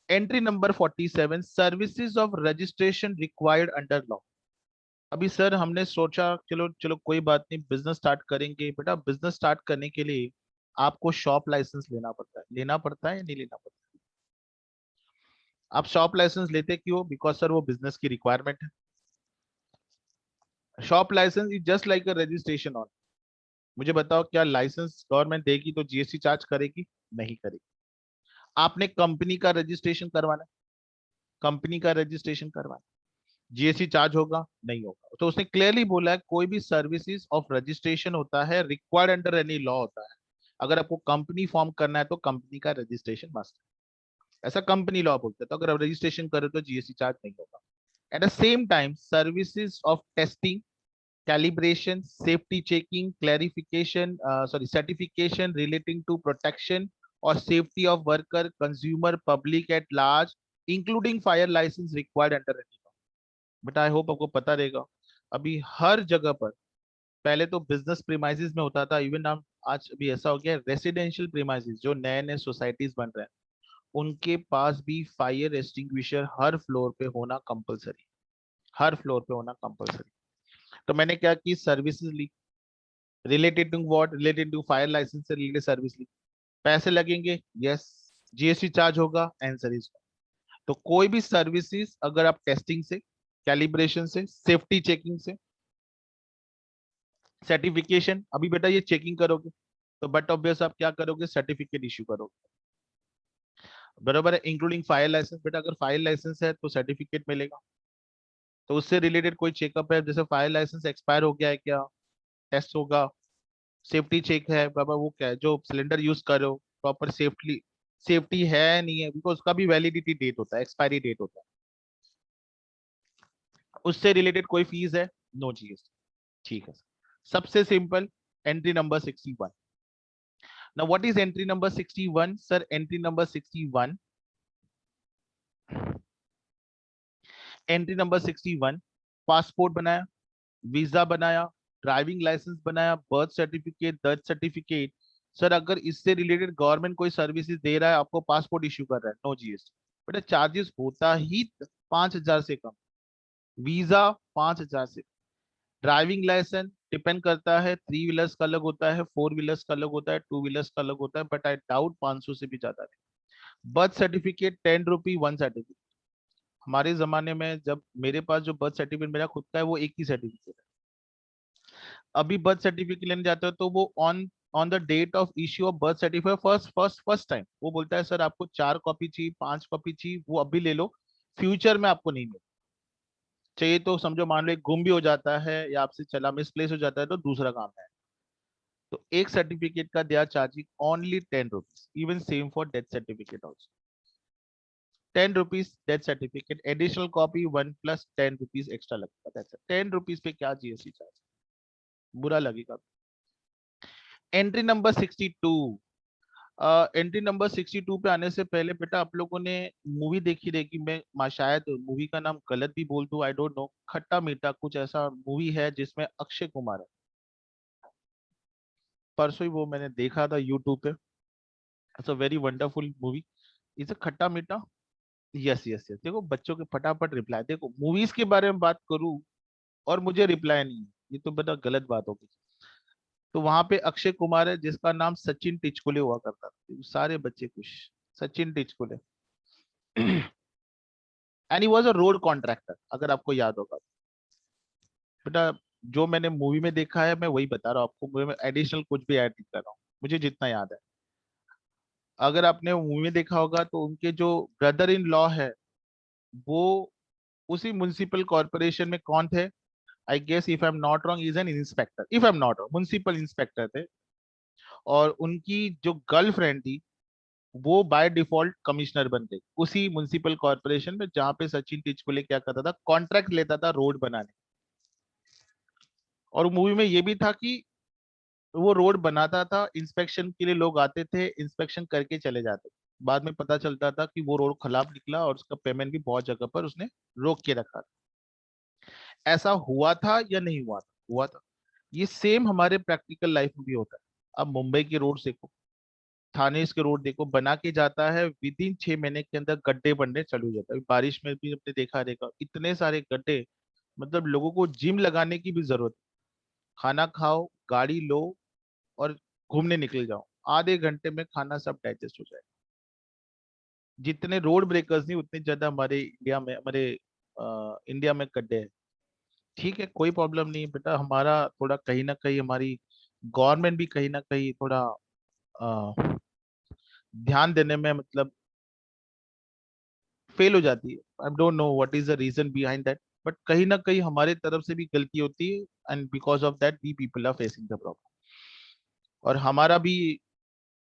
Speaker 1: Entry number 47, services of registration required under law. अभी सर हमने सोचा चलो चलो कोई बात नहीं, बिजनेस स्टार्ट करेंगे। बेटा बिजनेस स्टार्ट करने के लिए आपको शॉप लाइसेंस लेना पड़ता है या नहीं लेना पड़ता है? आप शॉप लाइसेंस लेते क्यों? बिकॉज सर वो बिजनेस की रिक्वायरमेंट है। Shop license is just like a registration on. मुझे बताओ, क्या लाइसेंस गवर्नमेंट देगी तो जीएसटी चार्ज करेगी? नहीं करेगी। आपने कंपनी का रजिस्ट्रेशन करवाना है, कंपनी का रजिस्ट्रेशन करवाना, जीएसटी चार्ज होगा? नहीं होगा। तो उसने क्लियरली बोला है कोई भी सर्विसेज ऑफ रजिस्ट्रेशन होता है, रिक्वायर्ड अंडर एनी लॉ होता है। अगर आपको कंपनी फॉर्म करना है तो कंपनी का रजिस्ट्रेशन मस्ट है, ऐसा कंपनी लॉ बोलते हैं। तो अगर आप रजिस्ट्रेशन करो तो जीएसटी चार्ज नहीं होगा। At the same time services of testing, calibration, safety checking, clarification, certification relating to protection or safety of worker, consumer, public at large, including fire license required under any law। But I hope आपको पता रहेगा, अभी हर जगह पर, पहले तो बिजनेस प्रीमाइसेस में होता था, इवन हम आज अभी ऐसा हो गया रेसिडेंशियल प्रीमाइसेस, जो नए नए सोसाइटीज बन रहे हैं, उनके पास भी फायर एक्सटिंग्विशर हर फ्लोर पे होना कंपलसरी, हर फ्लोर पे होना कंपलसरी। तो मैंने क्या की, सर्विसेज ली, related to what, related to fire license से रिलेटेड सर्विस ली। पैसे लगेंगे? यस। जीएसटी चार्ज होगा? Answer is. तो कोई भी सर्विसेज अगर आप टेस्टिंग से, कैलिब्रेशन से, सेफ्टी चेकिंग से, सर्टिफिकेशन, अभी बेटा ये चेकिंग करोगे तो बट ऑब्वियस आप क्या करोगे, सर्टिफिकेट इश्यू करोगे। बराबर है, इंक्लूडिंग फायर लाइसेंस। बेटा अगर फायर लाइसेंस है तो सर्टिफिकेट मिलेगा, तो उससे रिलेटेड कोई चेकअप है, जैसे फायर लाइसेंस एक्सपायर हो गया है क्या, टेस्ट होगा। सेफ्टी चेक है बाबा, वो क्या है, जो सिलेंडर यूज कर रहे हो प्रॉपर सेफ्टी, सेफ्टी है नहीं है, बिकॉज उसका भी वैलिडिटी डेट होता है, एक्सपायरी डेट होता है। उससे रिलेटेड कोई फीस है, नो जीएसटी। ठीक है, सबसे simple, entry number 61। Now what is entry number 61 sir? Entry number 61, entry number 61, passport बनाया, वीजा बनाया, ड्राइविंग लाइसेंस बनाया, birth certificate, birth certificate. Sir अगर इससे रिलेटेड गवर्नमेंट कोई सर्विसेज दे रहा है, आपको पासपोर्ट इश्यू कर रहा है, नो जीएसटी। बेटा चार्जेस होता ही 5,000 से कम, वीजा 5,000 से, ड्राइविंग लाइसेंस डिपेंड करता है, 3 व्हीलर्स का अलग होता है, 4 व्हीलर्स का अलग होता है, 2 व्हीलर्स का अलग होता है, बट आई डाउट 500 से भी ज्यादा नहीं। बर्थ सर्टिफिकेट 10 रुपी 1 सर्टिफिकेट। हमारे जमाने में जब मेरे पास जो बर्थ सर्टिफिकेट मेरा खुद का है, वो एक ही सर्टिफिकेट है। अभी बर्थ सर्टिफिकेट लेने जाते हो तो वो on on the date of issue of birth certificate first time वो बोलता है सर आपको 4 कॉपी चाहिए, 5 कॉपी चाहिए, वो अभी ले लो, फ्यूचर में आपको नहीं मिले। चाहिए तो समझो, मान लो एक गुम भी हो जाता है या आपसे चला मिसप्लेस हो जाता है तो दूसरा काम है। तो एक सर्टिफिकेट का they are charging only 10 rupees, even same for death certificate also. 10 rupees death certificate, additional copy 1 + 10 rupees extra लगता है। 10 रुपीज पे क्या जीएसटी चार्ज, बुरा लगेगा। एंट्री नंबर 62, एंट्री नंबर 62 पे आने से पहले बेटा आप लोगों ने मूवी देखी रहेगी, शायद मूवी का नाम गलत भी बोल दूं, आई डोंट नो, खट्टा मीठा कुछ ऐसा मूवी है जिसमें अक्षय कुमार है। परसों ही वो मैंने देखा था यूट्यूब पे, it's a very wonderful movie, it's a खट्टा मीठा। यस यस यस, देखो बच्चों के फटाफट रिप्लाई, देखो मूवीज के बारे में बात करूं और मुझे रिप्लाई नहीं है, ये तो बेटा गलत बात होगी। तो वहां पे अक्षय कुमार है जिसका नाम सचिन टिचकुले हुआ करता था, सारे बच्चे खुश, Sachin Tichkule. And he was a road contractor, अगर आपको याद होगा। बेटा जो मैंने मूवी में देखा है मैं वही बता रहा हूँ आपको, मूवी में एडिशनल कुछ भी ऐड नहीं कर रहा हूँ, मुझे जितना याद है। अगर आपने मूवी में देखा होगा तो उनके जो ब्रदर इन लॉ है, वो उसी म्युनिसिपल कॉर्पोरेशन में कौन थे, I guess if I am not wrong is an inspector, if I am not wrong municipal inspector थे। और उनकी जो गर्लफ्रेंड थी वो बाय डिफॉल्ट कमिश्नर बन गई उसी म्युनिसिपल कॉर्पोरेशन में, जहां पे सचिन टिचकुले क्या करता था, कॉन्ट्रैक्ट लेता था रोड बनाने। और मूवी में ये भी था कि वो रोड बनाता था, इंस्पेक्शन के लिए लोग आते थे, इंस्पेक्शन करके चले जाते थे। बाद में पता चलता था कि वो रोड खराब निकला और उसका पेमेंट भी बहुत जगह पर उसने रोक के रखा था। ऐसा हुआ था या नहीं हुआ था? हुआ था। ये सेम हमारे प्रैक्टिकल लाइफ में भी होता है। अब मुंबई के रोड देखो, थाने के रोड देखो, बना के जाता है, विद इन 6 महीने के अंदर गड्ढे बनने चालू हो जाता है। बारिश में भी आपने देखा रहेगा, इतने सारे गड्ढे, मतलब लोगों को जिम लगाने की भी जरूरत है। खाना खाओ, गाड़ी लो और घूमने निकल जाओ, आधे घंटे में खाना सब डाइजेस्ट हो जाए। जितने रोड ब्रेकर्स नहीं, उतने ज्यादा हमारे इंडिया में, हमारे इंडिया में गड्ढे हैं। ठीक है, कोई प्रॉब्लम नहीं है बेटा, हमारा थोड़ा कहीं ना कहीं हमारी गवर्नमेंट भी कहीं ना कहीं थोड़ा अ, ध्यान देने में मतलब फेल हो जाती है। I don't know what is the reason behind that, but कहीं ना कहीं हमारे तरफ से भी गलती होती है, and because of that we people are facing the problem. और हमारा भी,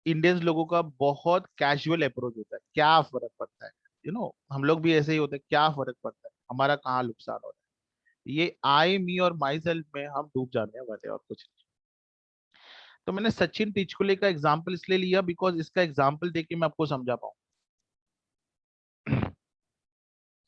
Speaker 1: इंडियंस लोगों का बहुत कैजुअल अप्रोच होता है, क्या फर्क पड़ता है, हम लोग भी ऐसे ही होते हैं, क्या फर्क पड़ता है, हमारा कहाँ नुकसान हो रहा है। ये आई मी और माई सेल्फ में हम डूब जाने वाले हैं, और कुछ नहीं। तो मैंने सचिन टिचकुले का एग्जाम्पल इसलिए लिया बिकॉज इसका एग्जाम्पल देके मैं आपको समझा पाऊँ।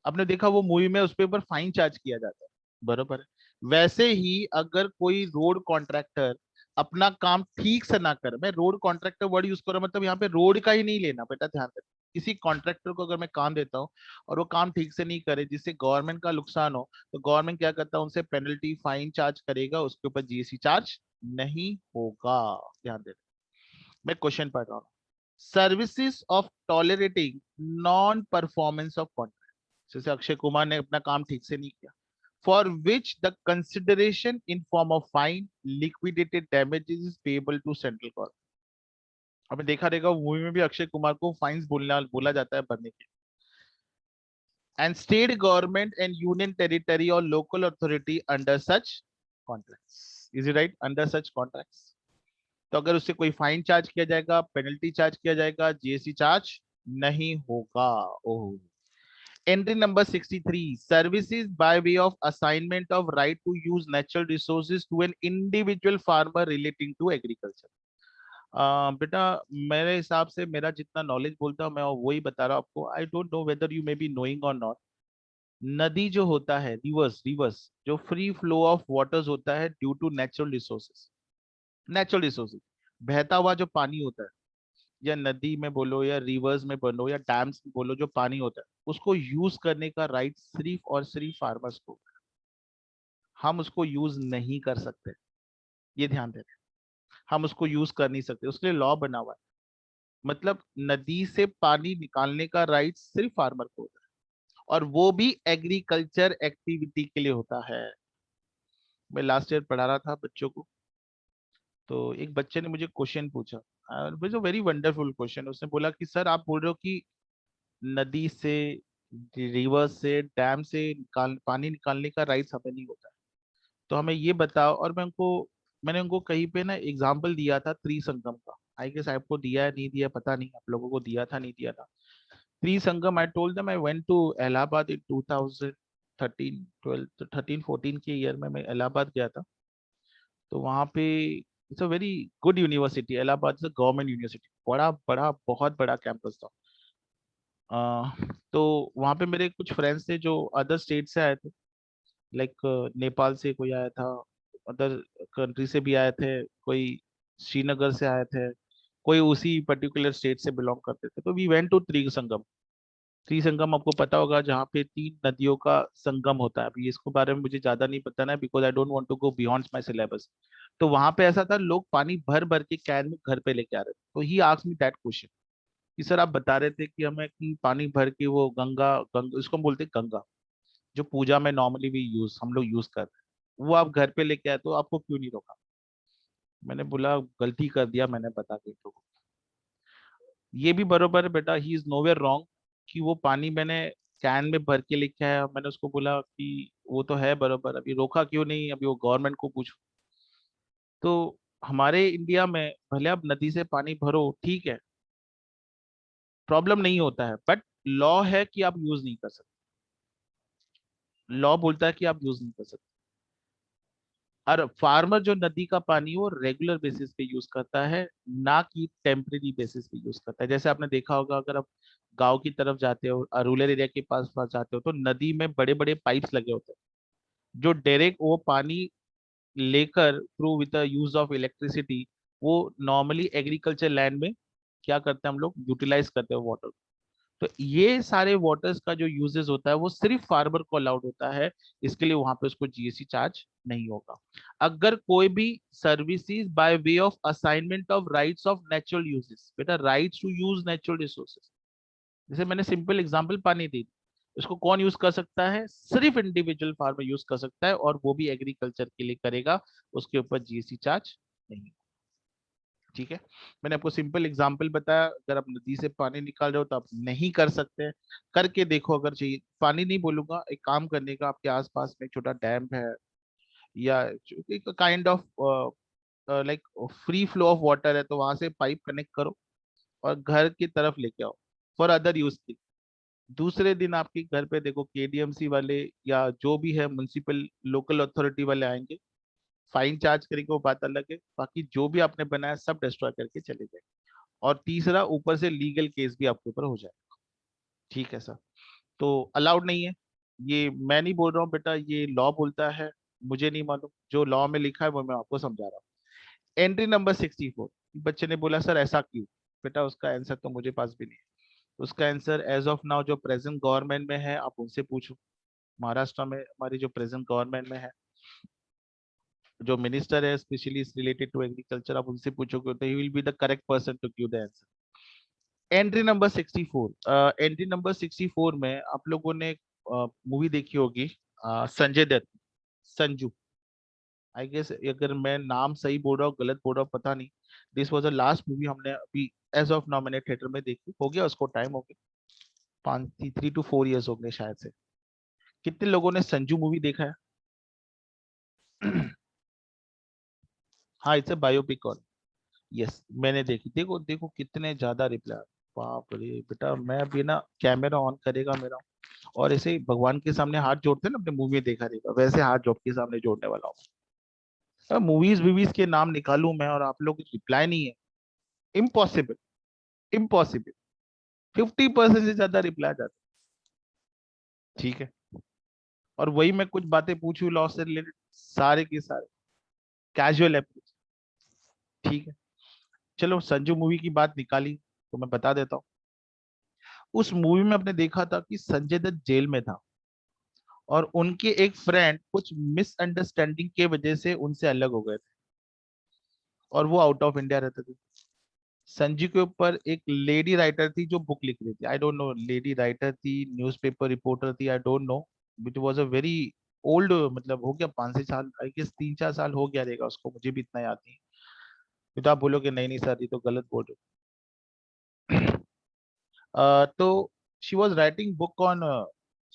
Speaker 1: आपने देखा वो मूवी में उस पे ऊपर फाइन चार्ज किया जाता है, बरोबर है। वैसे ही अगर कोई रोड कॉन्ट्रैक्टर अपना काम ठीक से ना करे, मैं रोड कॉन्ट्रैक्टर वर्ड यूज कर रहा हूं, मतलब यहाँ पे रोड का ही नहीं लेना बेटा, ध्यान देना। किसी कॉन्ट्रैक्टर को अगर मैं काम देता हूँ और वो काम ठीक से नहीं करे जिससे गवर्नमेंट का नुकसान हो, तो गवर्नमेंट क्या करता है, उनसे पेनल्टी फाइन चार्ज करेगा, उसके ऊपर जीएसटी चार्ज नहीं होगा। ध्यान देना, मैं क्वेश्चन पढ़ रहा हूँ। Services of tolerating non performance of contract, जैसे अक्षय कुमार ने अपना काम ठीक से नहीं किया, for which the consideration in form of fine liquidated damages is payable to central government. आपने देखा रहेगा मूवी में भी अक्षय कुमार को फाइन्स बोला जाता है भरने के। And state government and union territory और local authority under such contracts, is it right, under such contracts. तो अगर उससे कोई फाइन चार्ज किया जाएगा, पेनल्टी चार्ज किया जाएगा, जीएसटी चार्ज नहीं होगा। Oh. Entry number 63, services by way of assignment of right to use natural resources to an individual farmer relating to agriculture. बेटा, मेरे हिसाब से मेरा जितना नॉलेज बोलता हूँ मैं वही बता रहा हूँ आपको। I don't know whether you may be knowing और नॉट। नदी जो होता है, रिवर्स रिवर्स जो फ्री फ्लो ऑफ वाटर्स होता है due to natural resources, natural resources, बहता हुआ जो पानी होता है, या नदी में बोलो या रिवर्स में बोलो या डैम्स में बोलो, जो पानी होता है उसको यूज करने का राइट सिर्फ और सिर्फ फार्मर्स को। हम उसको यूज नहीं कर सकते, ये ध्यान देना। हम उसको यूज कर नहीं सकते, उसके लिए लॉ बना हुआ है। मतलब नदी से पानी निकालने का राइट सिर्फ फार्मर को होता है, और वो भी एग्रीकल्चर एक्टिविटी के लिए होता है। मैं लास्ट ईयर पढ़ा रहा था बच्चों को, तो एक बच्चे ने मुझे क्वेश्चन पूछा, वेरी वंडरफुल क्वेश्चन। उसने बोला कि सर आप बोल रहे हो कि नदी से, रिवर से, डैम से पानी निकालने का राइट्स हमें नहीं होता है, तो हमें ये बताओ। और मैंने उनको कहीं पे ना एग्जाम्पल दिया था त्रिसंगम का। आई गेस आपको दिया है नहीं दिया पता नहीं, आप लोगों को दिया था नहीं दिया था। Trisangam, I told them I went to Allahabad in 2013 12 13 14 के ईयर में मैं इलाहाबाद गया था। तो वहाँ पे it's a very good university, Allahabad is a government university, बड़ा बड़ा बहुत बड़ा कैंपस था। तो वहाँ पे मेरे कुछ फ्रेंड्स थे जो अदर स्टेट से आए थे, लाइक नेपाल से कोई आया था, अदर कंट्री से भी आए थे, कोई श्रीनगर से आए थे, कोई उसी पर्टिकुलर स्टेट से बिलोंग करते थे। तो we went to Trisangam. Trisangam आपको पता होगा, जहाँ पे तीन नदियों का संगम होता है। अभी इसको बारे में मुझे ज्यादा नहीं पता ना, because I don't want to go beyond my syllabus. तो वहां पे ऐसा था, लोग पानी भर भर के कैन में घर पे लेके आ रहे थे। तो he asked me that question कि सर आप बता रहे थे कि हमें कि पानी भर के वो गंगा उसको हम बोलते हैं गंगा, जो पूजा में नॉर्मली भी हम लोग यूज करते हैं, वो आप घर पे लेके आए, तो आपको क्यों नहीं रोका? मैंने बोला गलती कर दिया मैंने बता के लोगों को। ये भी बरोबर है बेटा, ही इज नोवेयर रॉन्ग कि वो पानी मैंने कैन में भर के लेके आया। मैंने उसको बोला कि वो तो है बरोबर, अभी रोका क्यों नहीं, अभी वो गवर्नमेंट को पूछो। तो हमारे इंडिया में भले आप नदी से पानी भरो, ठीक है, प्रॉब्लम नहीं होता है, बट लॉ है कि आप यूज नहीं कर सकते। लॉ बोलता है कि आप यूज नहीं कर सकते। और फार्मर जो नदी का पानी वो रेगुलर बेसिस पे यूज करता है, ना कि टेम्परेरी बेसिस पे यूज करता है। जैसे आपने देखा होगा, अगर आप गांव की तरफ जाते हो, रूरल एरिया के पास पास जाते हो, तो नदी में बड़े बड़े पाइप्स लगे होते हैं, जो डायरेक्ट वो पानी लेकर through with the use of electricity, वो नॉर्मली एग्रीकल्चर लैंड में क्या करते हैं, हम लोग यूटिलाइज करते हैं वाटर। तो ये सारे वाटर्स का जो यूजेस होता है वो सिर्फ फार्मर को अलाउड होता है, इसके लिए वहां पे उसको जीएसटी चार्ज नहीं होगा। अगर कोई भी services by way of assignment of rights of natural uses, बेटा rights to use natural resources, जैसे मैंने सिंपल एग्जांपल पानी दी, इसको कौन यूज कर सकता है? सिर्फ इंडिविजुअल फार्मर यूज कर सकता है, और वो भी एग्रीकल्चर के लिए करेगा, उसके ऊपर जीएसटी चार्ज नहीं। ठीक है, मैंने आपको सिंपल एग्जांपल बताया। अगर आप नदी से पानी निकाल रहे हो तो आप नहीं कर सकते हैं, करके देखो। अगर चाहिए, पानी नहीं बोलूंगा, एक काम करने का, आपके आसपास में एक छोटा डैम है, या एक kind of like free flow of water है, तो वहां से पाइप कनेक्ट करो और घर की तरफ लेके आओ फॉर अदर यूज की। दूसरे दिन आपके घर पे देखो केडीएमसी वाले या जो भी है म्युनिसिपल लोकल अथॉरिटी वाले आएंगे, फाइन चार्ज करेंगे, वो बात अलग है, बाकी जो भी आपने बनाया सब डिस्ट्रॉय करके चले जाएंगे। और तीसरा, ऊपर से लीगल केस भी आपके ऊपर हो जाएगा। ठीक है सर, तो अलाउड नहीं है। ये मैं नहीं बोल रहा हूँ बेटा, ये लॉ बोलता है, मुझे नहीं मालूम, जो लॉ में लिखा है वो मैं आपको समझा रहा हूँ। एंट्री नंबर 64, बच्चे ने बोला सर ऐसा क्यों? बेटा उसका आंसर तो मुझे पास भी नहीं है। उसका आंसर एज ऑफ नाउ जो प्रेजेंट गवर्नमेंट में है, आप उनसे पूछो। महाराष्ट्र में हमारी जो प्रेजेंट गवर्नमेंट में है, जो मिनिस्टर है स्पेशली रिलेटेड टू एग्रीकल्चर, आप उनसे पूछोगे तो he will be the correct person to give the answer. Entry number 64, entry number 64 में आप लोगों ने मूवी देखी होगी, संजय दत्त, संजू। आई गेस अगर मैं नाम सही बोल रहा हूँ गलत बोल रहा हूँ पता नहीं, this was the last movie हमने अभी एज ऑफ नाउ मैंने थिएटर में देखी, हो गया उसको टाइम, हो गया 3 to 4 years हो गए शायद से। कितने लोगों ने संजू मूवी देखा है? हाँ, इट्स अ बायोपिक और यस मैंने देखी। देखो देखो कितने ज्यादा रिप्लाई, बाप रे बेटा, मैं अभी ना कैमरा ऑन करेगा मेरा, और ऐसे ही भगवान के सामने हाथ जोड़ते हैं ना अपने मूवी में देखा रहेगा, वैसे हाथ जोड़ के सामने जोड़ने वाला हूँ। मूवीज वूवीज के नाम निकालूं मैं और आप लोग रिप्लाई नहीं है, इम्पॉसिबल, इम्पॉसिबल। 50% से ज्यादा रिप्लाई जाता है, ठीक है। और वही मैं कुछ बातें पूछूं लॉ से रिलेटेड, सारे के सारे कैजुअल अप्रोच, ठीक है। चलो संजू मूवी की बात निकाली तो मैं बता देता हूँ। उस मूवी में आपने देखा था कि संजय दत्त जेल में था, और उनके एक फ्रेंड कुछ मिसअंडरस्टैंडिंग के वजह से उनसे अलग हो गए थे, और वो आउट ऑफ इंडिया रहते थे। संजू के ऊपर एक लेडी राइटर थी जो बुक लिख रही थी, आई डोंट नो, लेडी राइटर थी, न्यूज़पेपर रिपोर्टर थी, आई don't no, it was a very old, मतलब हो गया 5 6 साल, आई गेस 3 4 साल हो गया रहेगा उसको, मुझे भी इतना याद नहीं। तो आप बोलोगे नहीं नहीं सर ये तो गलत बोल रहे हो। तो she was writing book on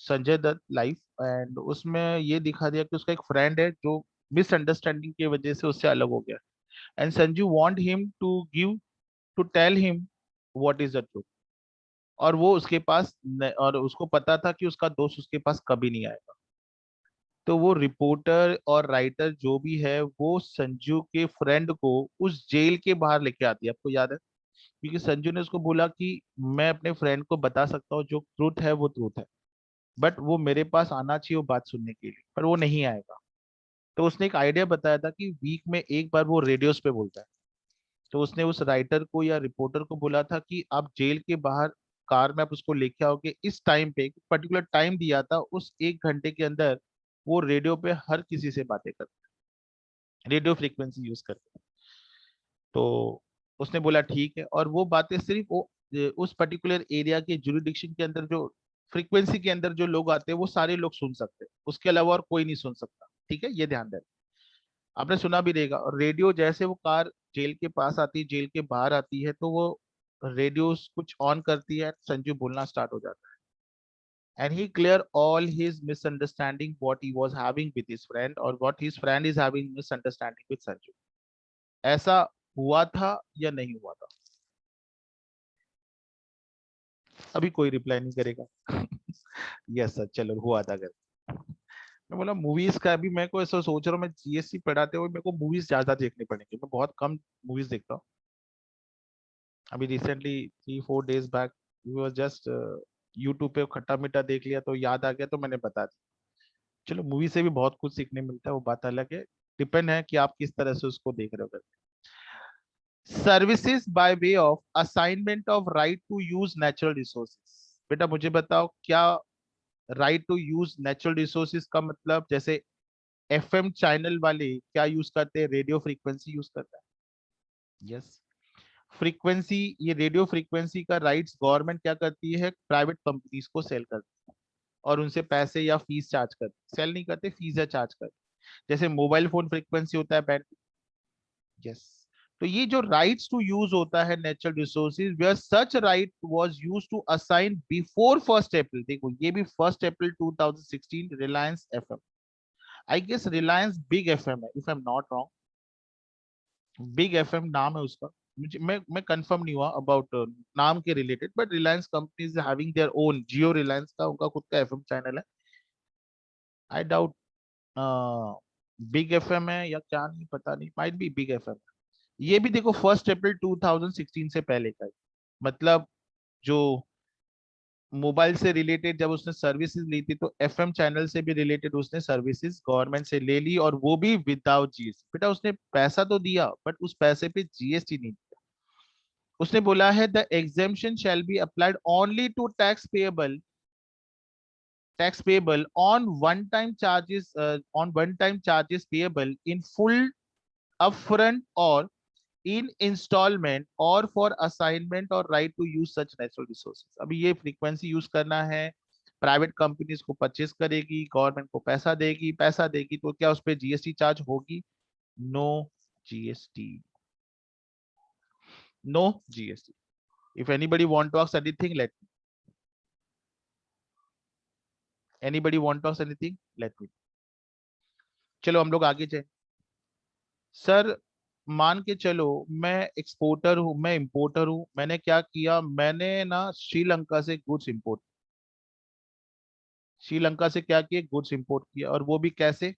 Speaker 1: Sanjay Dutt life, and उसमें ये दिखा दिया कि उसका एक फ्रेंड है जो मिसअंडरस्टैंडिंग की वजह से उससे अलग हो गया, and Sanju want him to give, to tell him what is the truth. और वो उसके पास और उसको पता था कि उसका दोस्त उसके पास कभी नहीं आएगा। तो वो रिपोर्टर और राइटर जो भी है वो संजू के फ्रेंड को उस जेल के बाहर लेके आती है, आपको याद है? क्योंकि संजू ने उसको बोला कि मैं अपने फ्रेंड को बता सकता हूँ, जो ट्रूथ है वो ट्रूथ है, बट वो मेरे पास आना चाहिए वो बात सुनने के लिए, पर वो नहीं आएगा। तो उसने एक आइडिया बताया था कि वीक में एक बार वो रेडियोस पे बोलता है। तो उसने उस राइटर को या रिपोर्टर को बोला था कि आप जेल के बाहर कार में आप उसको लेके आओगे, इस टाइम पे पर्टिकुलर टाइम दिया था, उस 1 घंटे के अंदर वो रेडियो पे हर किसी से बातें करते हैं, रेडियो फ्रीक्वेंसी यूज करते हैं। तो उसने बोला ठीक है, और वो बातें सिर्फ वो उस पर्टिकुलर एरिया के जुरिडिक्शन के अंदर, जो फ्रीक्वेंसी के अंदर जो लोग आते हैं वो सारे लोग सुन सकते हैं, उसके अलावा और कोई नहीं सुन सकता, ठीक है, ये ध्यान दें। आपने सुना भी रहेगा, और रेडियो जैसे वो कार जेल के पास आती है, जेल के बाहर आती है, तो वो रेडियो कुछ ऑन करती है, संजू बोलना स्टार्ट हो जाता है, and he clear all his misunderstanding what he was having with his friend, और what his friend is having misunderstanding with Sanju. ऐसा हुआ था या नहीं हुआ था? अभी कोई रिप्लाई नहीं करेगा। यस सर, चलो हुआ था अगर। मैं बोला मूवीज का, अभी मैं को ऐसा सोच रहा हूँ, मैं जीएससी पढ़ाते हुए मेरे को मूवीज ज्यादा देखनी पड़ेंगी, मैं बहुत कम मूवीज देखता हूँ। अभी recently 3 4 days back was just YouTube पे खट्टा मीठा देख लिया तो याद आ गया, तो मैंने बता दिया। चलो मूवी से भी बहुत कुछ सीखने मिलता है, वो बात अलग है, डिपेंड है कि आप किस तरह से उसको देख रहे हो। Services by way of assignment of right to use natural resources, बेटा मुझे बताओ क्या right to use natural resources का मतलब? जैसे एफएम चैनल वाले क्या यूज करते हैं? रेडियो फ्रीक्वेंसी यूज करता है, यस। फ्रीक्वेंसी, ये रेडियो फ्रीक्वेंसी का राइट्स गवर्नमेंट क्या करती है, प्राइवेट कंपनीज को सेल करती है, और उनसे पैसे या फीस चार्ज करती है, सेल नहीं करते, फीस या चार्ज करते। जैसे मोबाइल फोन फ्रीक्वेंसी होता है बैंड, यस। तो ये जो राइट्स टू यूज होता है natural resources, where such right was used to assign before 1 April, देखो ये भी 1 April 2016, Reliance FM, I guess Reliance big FM है if I am not wrong, big FM नाम है उसका। मुझे मैं कंफर्म नहीं हुआ अबाउट नाम के related, but Reliance company is having their own, Jio Reliance का उनका खुद का एफएम चैनल है। आई डाउट बिग एफएम है या क्या, नहीं पता, नहीं, माइट बी बिग एफएम। ये भी देखो 1 अप्रैल 2016 से पहले का है। मतलब जो मोबाइल से रिलेटेड जब उसने सर्विसेज ली थी, तो एफएम चैनल से भी रिलेटेड उसने सर्विसेज गवर्नमेंट से ले ली, और वो भी विदाउट जीएसटी। बेटा उसने पैसा तो दिया, बट उस पैसे पे जीएसटी नहीं दिया। उसने बोला है the exemption shall be applied only to tax payable on one time charges payable in full upfront or in installment or for assignment or right to use such natural resources। अभी ये फ्रीक्वेंसी यूज करना है, प्राइवेट कंपनीज को परचेस करेगी, गवर्नमेंट को पैसा देगी, पैसा देगी तो क्या उस पर जीएसटी चार्ज होगी? No GST, no GST. If anybody want to ask anything, let me. Anybody want to ask anything, let me. चलो हम लोग आगे जाए। सर मान के चलो मैं एक्सपोर्टर हूँ, मैं इंपोर्टर हूँ, मैंने क्या किया, मैंने ना श्रीलंका से गुड्स इंपोर्ट, श्रीलंका से क्या किया, गुड्स इंपोर्ट किया, और वो भी कैसे,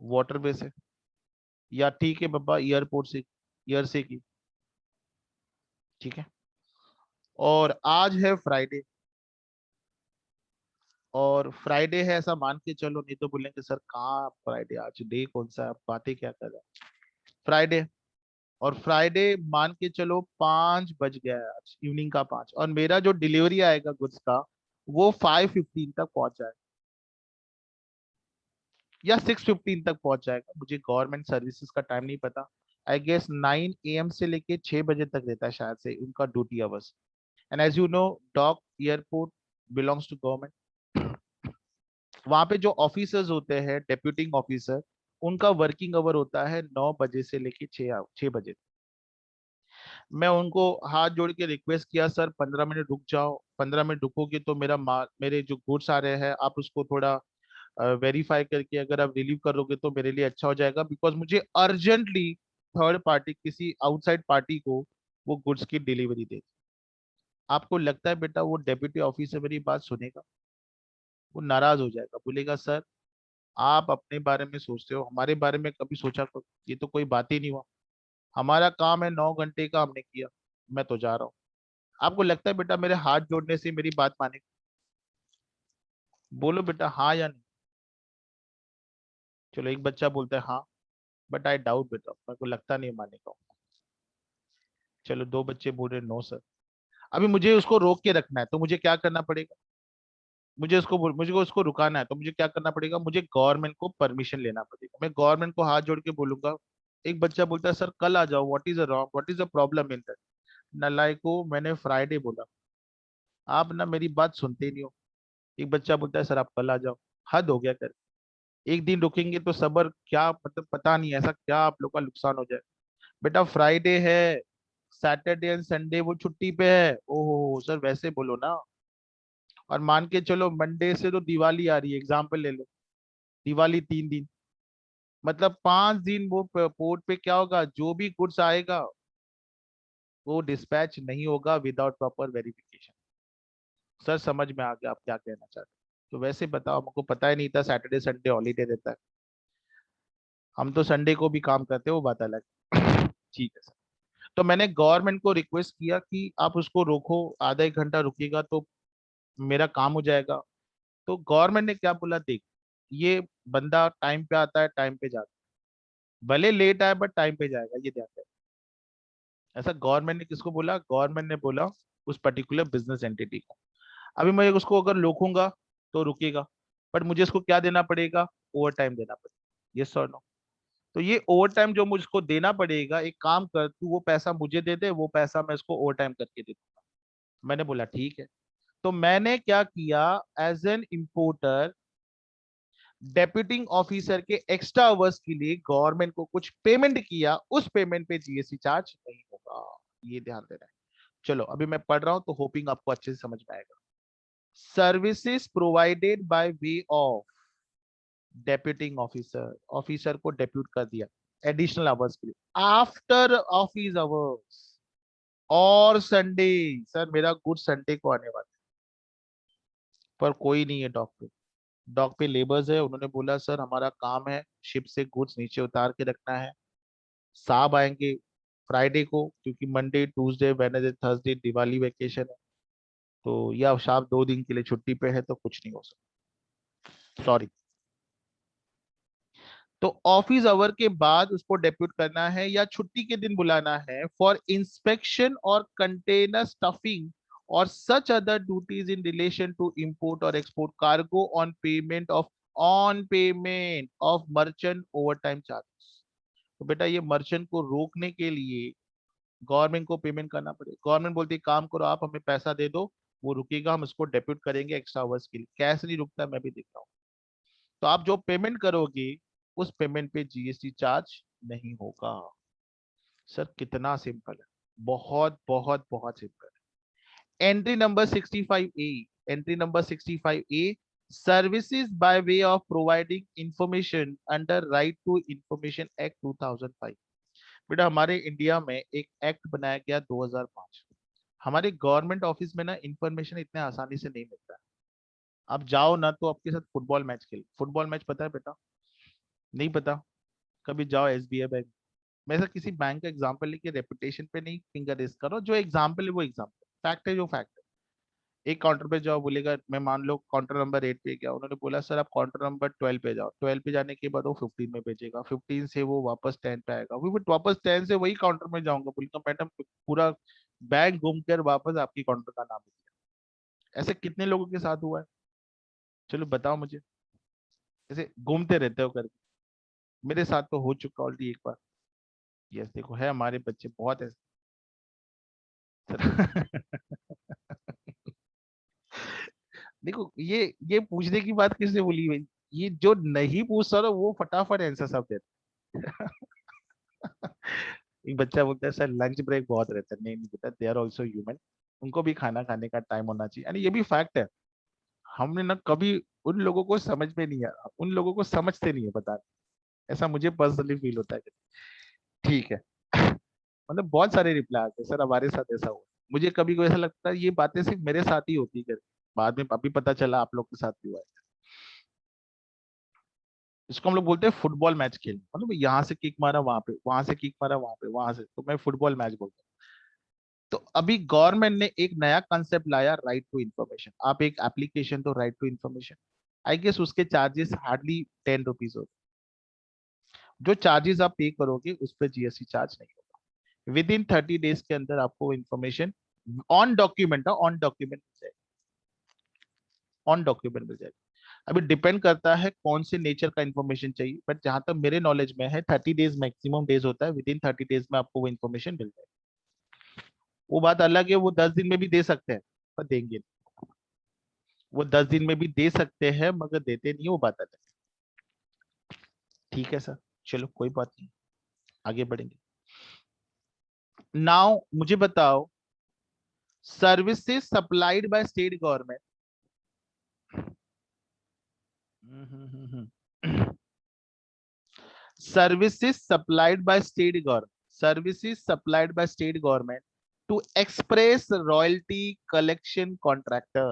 Speaker 1: वाटरवे से, या ठीक है बाबा एयरपोर्ट से, एयर से की, ठीक है। और आज है फ्राइडे, और फ्राइडे है ऐसा मान के चलो, नहीं तो बोलेंगे सर कहाँ फ्राइडे, आज डे कौन सा है, आप बातें क्या कर रहे हैं, फ्राइडे। और फ्राइडे मान के चलो 5 बज गया है आज, इवनिंग का 5, और मेरा जो डिलीवरी आएगा गुड्स का वो 5:15 तक पहुंच जाएगा, या 6:15 तक पहुंच जाएगा, मुझे गवर्नमेंट सर्विसेज का टाइम नहीं पता। आई गेस 9 AM से लेके 6 बजे तक रहता है शायद से उनका duty hours. And as you know, dock airport belongs to government. वहां पे जो ऑफिसर्स होते हैं, डेप्यूटिंग ऑफिसर, उनका वर्किंग आवर होता है 9 बजे से लेके 6 बजे। मैं उनको हाथ जोड़ के रिक्वेस्ट किया, सर 15 मिनट रुक जाओ, 15 मिनट रुकोगे तो मेरा माल, मेरे जो गुड्स आ रहे हैं आप उसको थोड़ा वेरीफाई करके अगर आप रिलीव करोगे तो मेरे लिए अच्छा हो जाएगा, बिकॉज मुझे अर्जेंटली थर्ड पार्टी, किसी आउटसाइड पार्टी को वो गुड्स की डिलीवरी दे। आपको लगता है बेटा वो डेप्यूटी ऑफिसर मेरी बात सुनेगा? वो नाराज हो जाएगा, बोलेगा सर आप अपने बारे में सोचते हो, हमारे बारे में कभी सोचा करो? ये तो कोई बात ही नहीं हुआ, हमारा काम है 9 घंटे का हमने किया, मैं तो जा रहा हूँ। आपको लगता है बेटा मेरे हाथ जोड़ने से मेरी बात मानेगा? बोलो बेटा हाँ या नहीं। चलो एक बच्चा बोलता है हाँ, बट आई डाउट बेटा, मेरे को लगता नहीं मानेगा। चलो 2 बच्चे बोल रहे नो सर। अभी मुझे उसको रोक के रखना है तो मुझे क्या करना पड़ेगा, मुझे उसको रुकाना है तो मुझे क्या करना पड़ेगा, मुझे गवर्नमेंट को परमिशन लेना पड़ेगा, मैं गवर्नमेंट को हाथ जोड़ के बोलूंगा। एक बच्चा बोलता है सर कल आ जाओ, what is a wrong, what is a problem in that. नालायको, मैंने फ्राइडे बोला, आप ना मेरी बात सुनते ही नहीं हो। एक बच्चा बोलता है सर आप कल आ जाओ, हद हो गया कर। एक दिन रुकेंगे तो सबर क्या, मतलब पता नहीं ऐसा क्या आप लोग का नुकसान हो जाए। बेटा फ्राइडे है, सैटरडे एंड संडे वो छुट्टी पे है, ओहो सर वैसे बोलो ना। और मान के चलो मंडे से तो दिवाली आ रही है, एग्जाम्पल ले लो, दिवाली 3 दिन, मतलब 5 दिन वो पोर्ट पे क्या होगा, जो भी गुड्स आएगा वो डिस्पैच नहीं होगा विदाउट प्रॉपर वेरिफिकेशन। सर समझ में आ गया आप क्या कहना चाहते हैं। तो वैसे बताओ, हमको पता ही नहीं था सैटरडे संडे हॉलीडे रहता है, हम तो संडे को भी काम करते हैं, वो बात अलग है। ठीक है सर। तो मैंने गवर्नमेंट को रिक्वेस्ट किया कि आप उसको रोको, आधा 1 घंटा रुकिएगा तो मेरा काम हो जाएगा। तो गवर्नमेंट ने क्या बोला, देख ये बंदा टाइम पे आता है, टाइम पे जाता है, भले लेट आए बट टाइम पे जाएगा, ये ध्यान रहे। ऐसा गवर्नमेंट ने किसको बोला, गवर्नमेंट ने बोला उस पर्टिकुलर बिजनेस एंटिटी को। अभी मैं उसको अगर रोकूंगा तो रुकेगा, बट मुझे इसको क्या देना पड़ेगा, ओवर टाइम देना पड़ेगा, यस और नो। तो ये ओवर टाइम जो मुझको देना पड़ेगा, एक काम कर तू वो पैसा मुझे दे दे, वो पैसा मैं इसको ओवर टाइम करके दे दूंगा। मैंने बोला ठीक है। तो मैंने क्या किया, एज एन इम्पोर्टर डेप्यूटिंग ऑफिसर के एक्स्ट्रा आवर्स के लिए गवर्नमेंट को कुछ पेमेंट किया, उस पेमेंट पे जीएसटी चार्ज नहीं होगा, ये ध्यान देना है। चलो अभी मैं पढ़ रहा हूं तो होपिंग आपको अच्छे से समझ में आएगा। Services provided by way of deputing officer, officer को डेप्यूट कर दिया एडिशनल आवर्स के लिए, आफ्टर ऑफिस आवर्स और संडे। सर मेरा गुड संडे को आने वाला है, पर कोई नहीं है डॉक पे। डॉक पे लेबर्स है, उन्होंने बोला सर हमारा काम है शिप से गुड्स नीचे उतार के रखना है, साहब आएंगे फ्राइडे को, क्योंकि Monday Tuesday Wednesday Thursday Diwali vacation है, तो या साहब 2 दिन के लिए छुट्टी पे है तो कुछ नहीं हो सकता, सॉरी। तो ऑफिस आवर के बाद उसको डेप्यूट करना है या छुट्टी के दिन बुलाना है फॉर इंस्पेक्शन और कंटेनर स्टफिंग और such other duties in relation to import और export cargo on payment of merchant over time charges. तो बेटा ये मर्चेंट को रोकने के लिए गवर्नमेंट को पेमेंट करना पड़ेगा। गवर्नमेंट बोलती है काम करो आप हमें पैसा दे दो, वो रुकेगा, हम इसको डेप्यूट करेंगे एक्स्ट्रा आवर्स के लिए। कैसे नहीं रुकता मैं भी देख रहा हूँ। तो आप जो पेमेंट करोगे उस पेमेंट पे जीएसटी चार्ज नहीं होगा। सर कितना सिंपल है, बहुत बहुत बहुत simple. Entry number 65A, entry number 65A, services by way of providing information under right to information act 2005। बेटा हमारे इंडिया में एक एक्ट बनाया गया 2005। हमारे गवर्नमेंट ऑफिस में ना इंफॉर्मेशन इतने आसानी से नहीं मिलता है। आप जाओ ना तो आपके साथ फुटबॉल मैच खेल, फुटबॉल मैच पता है बेटा? नहीं पता? कभी जाओ एसबीआई बैंक। मैं ऐसा किसी बैंक का एग्जांपल लेके रेपुटेशन पे नहीं फिंगर रेज कर रहा हूँ, जो एग्जांपल है वो एग्जांपल, फैक्ट है जो फैक्ट है। एक काउंटर पे जाओ, बोलेगा, मैं मान लो काउंटर नंबर 8 पे गया, उन्होंने बोला सर आप काउंटर नंबर 12 पे जाओ, 12 पे जाने के बाद वो 15 में भेजेगा, 15 से वो वापस 10 पे आएगा, फिर वापस 10 से वही काउंटर में जाऊंगा, बोलेगा मैडम पूरा बैंक घूम कर वापस आपकी काउंटर का नाम लिखिए। ऐसे कितने लोगों के साथ हुआ है? चलो बताओ मुझे, ऐसे घूमते रहते हो करके। मेरे साथ तो हो चुका ऑलरेडी एक बार। यस, देखो है हमारे बच्चे बहुत ऐसे। देखो ये पूछने की बात किसने बोली भाई? ये जो नहीं पूछता ना वो फटाफट आंसर सब देता। एक बच्चा बोलता है सर लंच ब्रेक बहुत रहता है, नहीं नहीं बेटा, दे आर ऑल्सो ह्यूमन, उनको भी खाना खाने का टाइम होना चाहिए, यानी ये भी फैक्ट है। हमने ना कभी उन लोगों को समझ में नहीं आया, उन लोगों को समझते नहीं है, बता ऐसा मुझे पर्सनली फील होता है। ठीक है। मतलब बहुत सारे रिप्लाई आते हैं सर हमारे साथ ऐसा हुआ। मुझे कभी कभी ऐसा लगता है ये बातें सिर्फ मेरे साथ ही होती है, बाद में अभी पता चला आप लोग के साथ भी हुआ है। इसको हम लोग बोलते हैं फुटबॉल मैच खेलना, मतलब यहाँ से किक मारा वहां पे, वहां से किक मारा वहां पे, वहां से, तो मैं फुटबॉल मैच बोलता हूँ। तो अभी गवर्नमेंट ने एक नया कंसेप्ट लाया, राइट टू इंफॉर्मेशन। आप एक एप्लीकेशन तो right to information, I guess उसके चार्जेस हार्डली 10 रुपीज होते हैं। जो चार्जेस आप पे करोगे उस पर जीएसटी चार्ज नहीं होगा। विद इन 30 डेज के अंदर आपको information on document, on document मिल जाएगी, ऑन डॉक्यूमेंट मिल जाएगी। अभी डिपेंड करता है कौन से नेचर का इन्फॉर्मेशन चाहिए, बट जहां तक मेरे नॉलेज में है 30 डेज मैक्सिमम डेज होता है, विद इन 30 डेज में आपको वो इन्फॉर्मेशन मिल जाएगी। वो बात अलग है, वो 10 दिन में भी दे सकते हैं, पर देंगे नहीं। वो 10 दिन में भी दे सकते हैं मगर देते नहीं है, वो बात अलग है। ठीक है सर, चलो कोई बात नहीं, आगे बढ़ेंगे। नाउ मुझे बताओ, services supplied by state government, services supplied by state government, services supplied by state government to express royalty collection contractor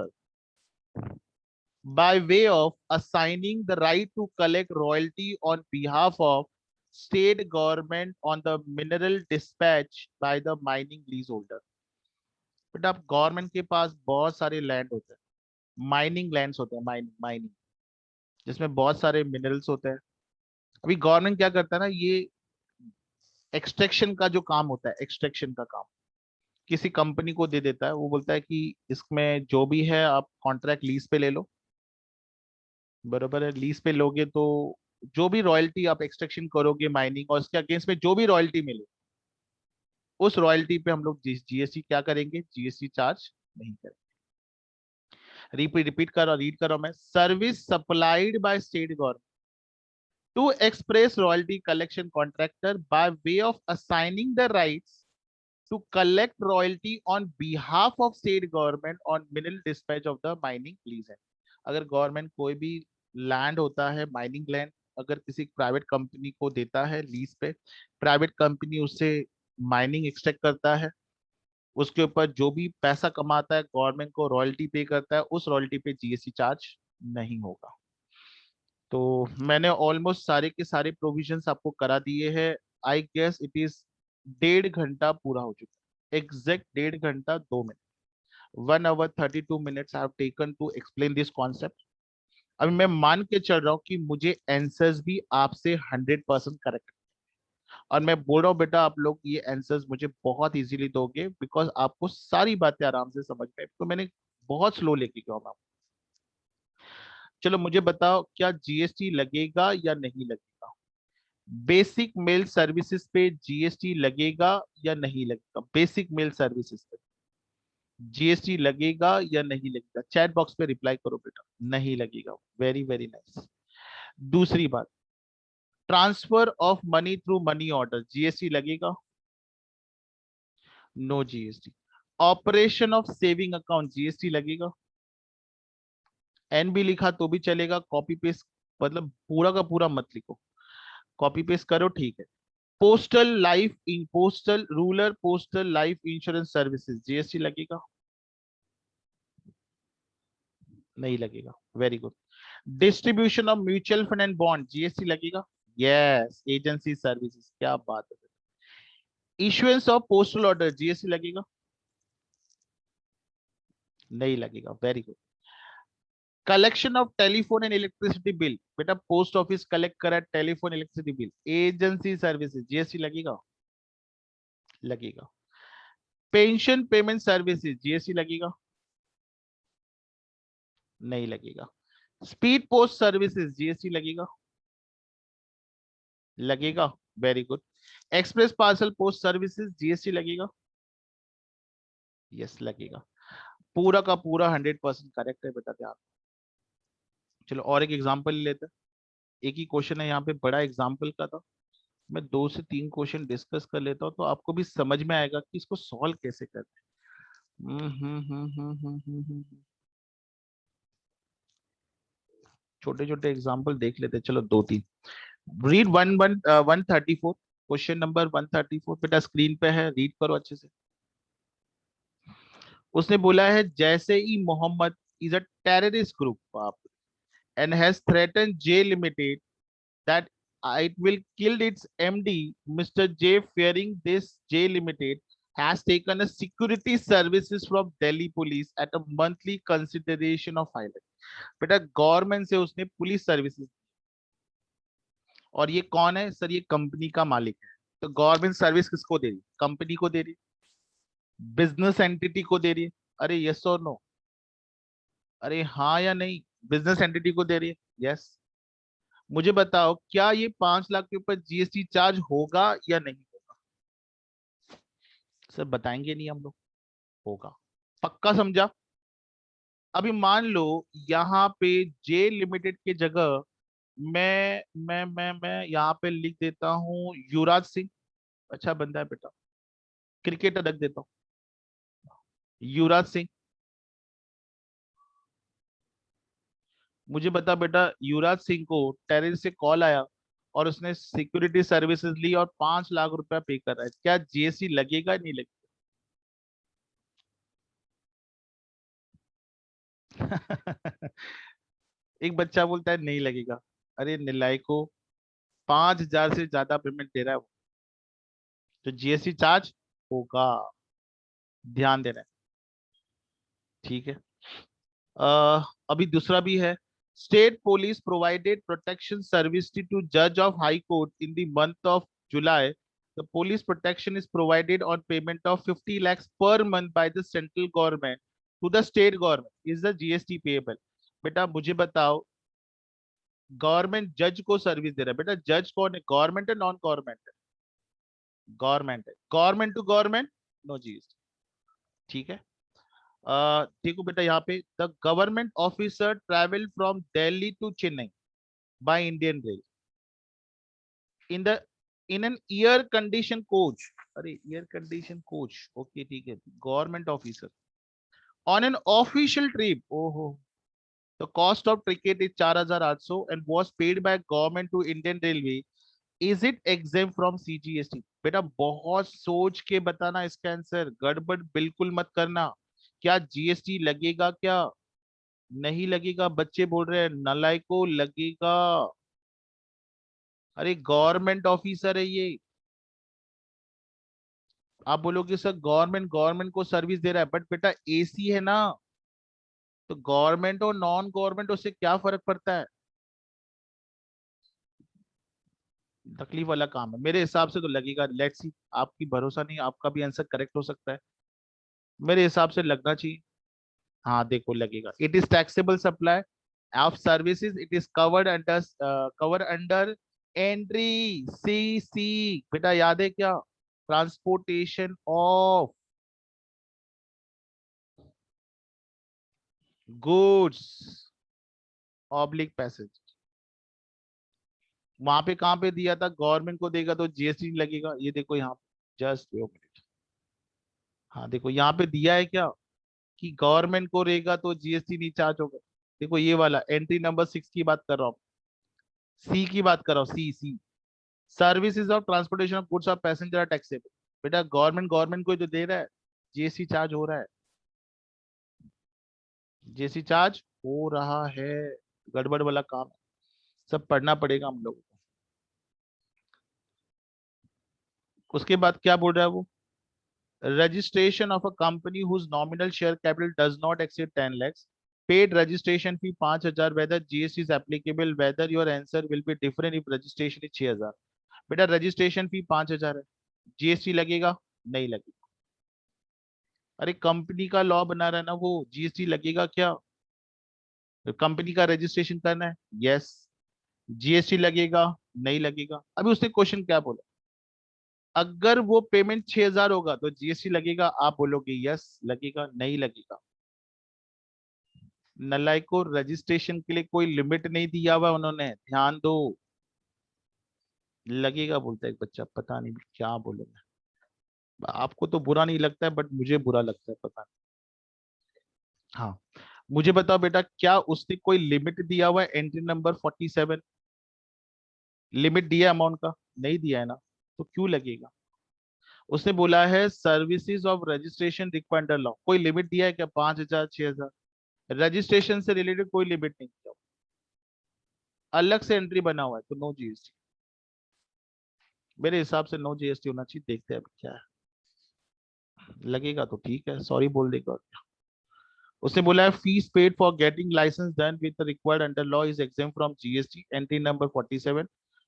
Speaker 1: by way of assigning the right to collect royalty on behalf of state government on the mineral dispatch by the mining leaseholder। But अब गवर्नमेंट के पास बहुत सारे लैंड होते हैं, माइनिंग लैंड्स होते हैं, माइनिंग माइनिंग, जिसमें बहुत सारे मिनरल्स होते हैं। अभी गवर्नमेंट क्या करता है ना, ये एक्सट्रैक्शन का जो काम होता है, एक्सट्रैक्शन का काम किसी कंपनी को दे देता है। वो बोलता है कि इसमें जो भी है आप कॉन्ट्रैक्ट लीज पे ले लो, बरोबर है? लीज पे लोगे तो जो भी रॉयल्टी आप एक्सट्रैक्शन करोगे माइनिंग, और उसके अगेंस्ट में जो भी रॉयल्टी मिले, उस रॉयल्टी पे हम लोग जीएसटी क्या करेंगे, जीएसटी चार्ज नहीं करेंगे। रिपीट रिपीट करो, रीड करो, मैं, service supplied by state government to express royalty collection contractor by way of assigning the rights to collect royalty on behalf of state government on mineral dispatch of the mining lease है। अगर गवर्नमेंट कोई भी लैंड होता है, माइनिंग लैंड, अगर किसी प्राइवेट कंपनी को देता है लीज पे, प्राइवेट कंपनी उससे माइनिंग एक्सट्रैक्ट करता है, उसके ऊपर जो भी पैसा कमाता है गवर्नमेंट को रॉयल्टी पे करता है, उस रॉयल्टी पे जीएसटी चार्ज नहीं होगा। तो मैंने ऑलमोस्ट सारे के सारे प्रोविजंस आपको करा दिए हैं। आई गेस इट इज 1.5 घंटा पूरा हो चुका है, एग्जैक्ट 1.5 घंटा 2 minute, 1 hour 32 minutes I have taken to explain this concept. अभी मैं मान के चल रहा हूँ कि मुझे आंसर्स भी आपसे 100% करेक्ट, और मैं बोल रहा हूँ बेटा आप लोग ये आंसर्स मुझे बहुत इजीली दोगे, बिकॉज आपको सारी बातें आराम से समझ में, तो मैंने बहुत स्लो लेके गया हूँ। चलो मुझे बताओ, क्या जीएसटी लगेगा या नहीं लगेगा? बेसिक मेल सर्विसेज पे जीएसटी लगेगा या नहीं लगेगा? बेसिक मेल सर्विसेज पे जीएसटी लगेगा या नहीं लगेगा? चैट बॉक्स पे रिप्लाई करो बेटा, नहीं लगेगा। Very very nice. दूसरी बात, transfer of money through money order, GST लगेगा? No GST. Operation of saving account GST लगेगा। एनबी लिखा तो भी चलेगा, कॉपी पेस्ट मतलब पूरा का पूरा मत लिखो, कॉपी पेस्ट करो ठीक है। Postal life in postal rural postal life insurance services GST लगेगा? नहीं लगेगा, very good. Distribution of mutual fund and bond GST लगेगा? यस, एजेंसी सर्विसेज, क्या बात है। Issuance of postal order GST लगेगा? नहीं लगेगा, very good. Collection of telephone and electricity bill, बेटा पोस्ट ऑफिस कलेक्ट करा telephone electricity bill, agency services GST लगेगा? लगेगा। पेंशन पेमेंट सर्विसेज जीएसटी लगेगा? नहीं लगेगा। स्पीड पोस्ट सर्विसेज जीएसटी लगेगा? लगेगा, very good. Express parcel post services GST लगेगा? यस लगेगा। पूरा का पूरा 100% करेक्ट है बेटा, ध्यान। चलो और एक एग्जांपल ले लेते हैं। एक ही क्वेश्चन है यहाँ पे, बड़ा एग्जांपल का था। मैं 2 से 3 क्वेश्चन डिस्कस कर लेता हूँ तो आपको भी समझ में आएगा कि इसको सॉल्व कैसे करते हैं। छोटे छोटे एग्जांपल देख लेते हैं, चलो 2 3। रीड 134, क्वेश्चन नंबर 134 बेटा स्क्रीन पे है, रीड करो अच्छे से। उसने बोला है जैसे ही Mohammed is a terrorist group and has threatened J Limited that it will kill its MD, Mr. J, fearing this J Limited has taken a security services from Delhi police at a monthly consideration of 5 lakh। बेटा गवर्नमेंट से उसने पुलिस सर्विसेज, और ये कौन है सर? ये कंपनी का मालिक है। तो गवर्नमेंट सर्विस किसको दे रही? कंपनी को दे रही, बिजनेस एंटिटी को दे रही है। अरे यस और नो? अरे हाँ या नहीं? बिजनेस एंटिटी को दे रही है, यस। मुझे बताओ क्या ये 5 लाख के ऊपर जीएसटी चार्ज होगा या नहीं होगा? सर बताएंगे नहीं हम लोग, होगा, पक्का समझा? अभी मान लो यहाँ पे जे लिमिटेड के जगह मैं यहाँ पे लिख देता हूँ युवराज सिंह। अच्छा बंदा है बेटा, क्रिकेटर रख देता हूँ, युवराज सिंह। मुझे बता बेटा, युवराज सिंह को टेररिस्ट से कॉल आया और उसने सिक्योरिटी सर्विसेज ली और 5 लाख रुपया पे कर रहा है, क्या जीएसटी लगेगा नहीं लगेगा? एक बच्चा बोलता है नहीं लगेगा। अरे निलाइको, 5,000 से ज्यादा पेमेंट दे रहा है वो, तो जीएसटी चार्ज होगा, ध्यान देना है, ठीक है। अभी दूसरा भी है। State police provided protection service to जज of high court in the month of July. The police protection is provided on payment of 50 lakhs पर month by the central government to the state government, is the GST payable? बेटा मुझे बताओ, गवर्नमेंट जज को सर्विस दे रहा है, बेटा जज कौन है? गवर्नमेंट है नॉन गवर्नमेंट है? गवर्नमेंट है, government to government, no GST, ठीक है। देखो बेटा यहाँ पे, the government officer travel from Delhi to Chennai by Indian rail in the in an air condition coach. अरे एयर कंडीशन कोच, ओके ठीक है, government officer on an official trip, ओहो, the cost of ticket is 4,800 and was paid by government to Indian railway, is it exempt from CGST? बेटा बहुत सोच के बताना इसका आंसर, गड़बड़ बिल्कुल मत करना। क्या जीएसटी लगेगा क्या? नहीं लगेगा, बच्चे बोल रहे हैं नलायको लगेगा। अरे गवर्नमेंट ऑफिसर है ये। आप बोलोगे सर गवर्नमेंट गवर्नमेंट को सर्विस दे रहा है, बट बेटा एसी है ना, तो गवर्नमेंट और नॉन गवर्नमेंट उससे क्या फर्क पड़ता है? तकलीफ वाला काम है, मेरे हिसाब से तो लगेगा, लेट्स सी, आपकी भरोसा नहीं, आपका भी आंसर करेक्ट हो सकता है, मेरे हिसाब से लगना चाहिए। हाँ देखो लगेगा, it is taxable supply of services, it is covered under entry C C, बेटा याद है क्या? Transportation of goods oblique passage. वहां पे कहाँ पे दिया था? गवर्नमेंट को देगा तो जीएसटी लगेगा, ये देखो यहाँ, जस्ट 2 मिनट। हाँ देखो यहाँ पे दिया है क्या कि गवर्नमेंट को रहेगा तो जीएसटी नहीं चार्ज होगा। देखो ये वाला एंट्री नंबर 6 की बात कर रहा हूँ, सी की बात कर रहा हूँ, C C. Services of transportation of goods of passenger taxable. बेटा गवर्नमेंट को जो दे रहा है, जीएसटी चार्ज हो रहा है, जीएसटी चार्ज हो रहा है। गड़बड़ वाला काम है, सब पढ़ना पड़ेगा हम लोगों को। उसके बाद क्या बोल रहा है वो, registration of a company whose nominal share capital does not exceed 10 lakhs, paid registration fee 5000, whether GST is applicable, whether your answer will be different if registration is 6000। बेटा रजिस्ट्रेशन फी 5000 है, जीएसटी लगेगा नहीं लगेगा? अरे कंपनी का लॉ बना रहा है ना वो, जीएसटी लगेगा क्या? कंपनी का रजिस्ट्रेशन करना है, यस। जीएसटी लगेगा नहीं लगेगा? अभी उसने क्वेश्चन क्या बोला, अगर वो पेमेंट 6000 होगा तो जीएसटी लगेगा, आप बोलोगे यस लगेगा, नहीं लगेगा? नलाई को रजिस्ट्रेशन के लिए कोई लिमिट नहीं दिया हुआ उन्होंने, ध्यान दो। लगेगा बोलता है एक बच्चा, पता नहीं क्या बोले मैं। आपको तो बुरा नहीं लगता है बट मुझे बुरा लगता है, पता नहीं। हाँ, मुझे बताओ बेटा, क्या उसने कोई लिमिट दिया हुआ है एंट्री नंबर 47? लिमिट दिया अमाउंट का? नहीं दिया है ना, तो क्यों लगेगा? उसने बोला है services of registration required under law, कोई लिमिट दिया है क्या? 5000 6000? रजिस्ट्रेशन से रिलेटेड कोई लिमिट नहीं दिया, अलग से एंट्री बना हुआ है, तो नो जीएसटी। मेरे हिसाब से नो जीएसटी होना चाहिए, देखते हैं अभी क्या है। लगेगा तो ठीक है, सॉरी बोल देगा और क्या। उसने बोला है fees paid for getting license done with required under law is exempt from GST, entry number 47।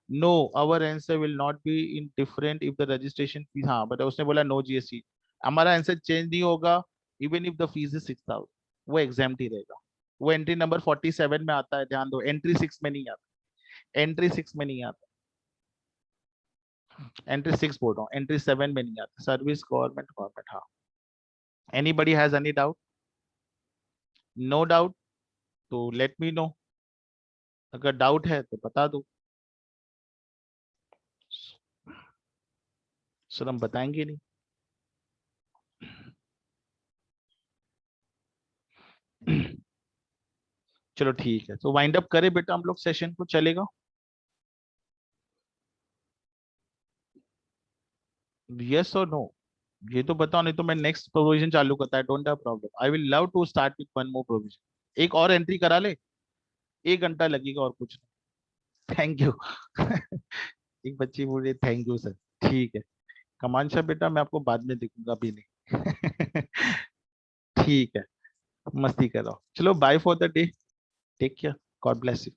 Speaker 1: No, our answer will not be in different if the registration fees, हाँ बट उसने बोला नो जीएसटी, हमारा आंसर चेंज नहीं होगा even if the fees is 6000, वो एग्जाम्प्ट ही रहेगा। वो एंट्री नंबर 47 में आता है, ध्यान दो, एंट्री 6 में नहीं आता, एंट्री 6 में नहीं आता, एंट्री 6 बोल रहा हूँ, एंट्री 7 में नहीं आता, सर्विस गवर्नमेंट गवर्नमेंट। हाँ, anybody has any doubt? No doubt तो लेट मी नो, अगर डाउट है तो बता दो, सर हम बताएंगे नहीं। चलो ठीक है, तो वाइंड अप करें बेटा हम लोग सेशन को, चलेगा? यस और नो, ये तो बताओ, नहीं तो मैं नेक्स्ट प्रोविजन चालू करता है, don't have problem, I will love to start with one more provision. एक और एंट्री करा ले, 1 घंटा लगेगा और कुछ नहीं। Thank you. एक बच्ची बोल रही थैंक यू सर। ठीक है, कमांशा बेटा मैं आपको बाद में दिखूंगा, अभी नहीं। ठीक है, मस्ती कर रहा हूँ, चलो bye for the day, take care, God bless you.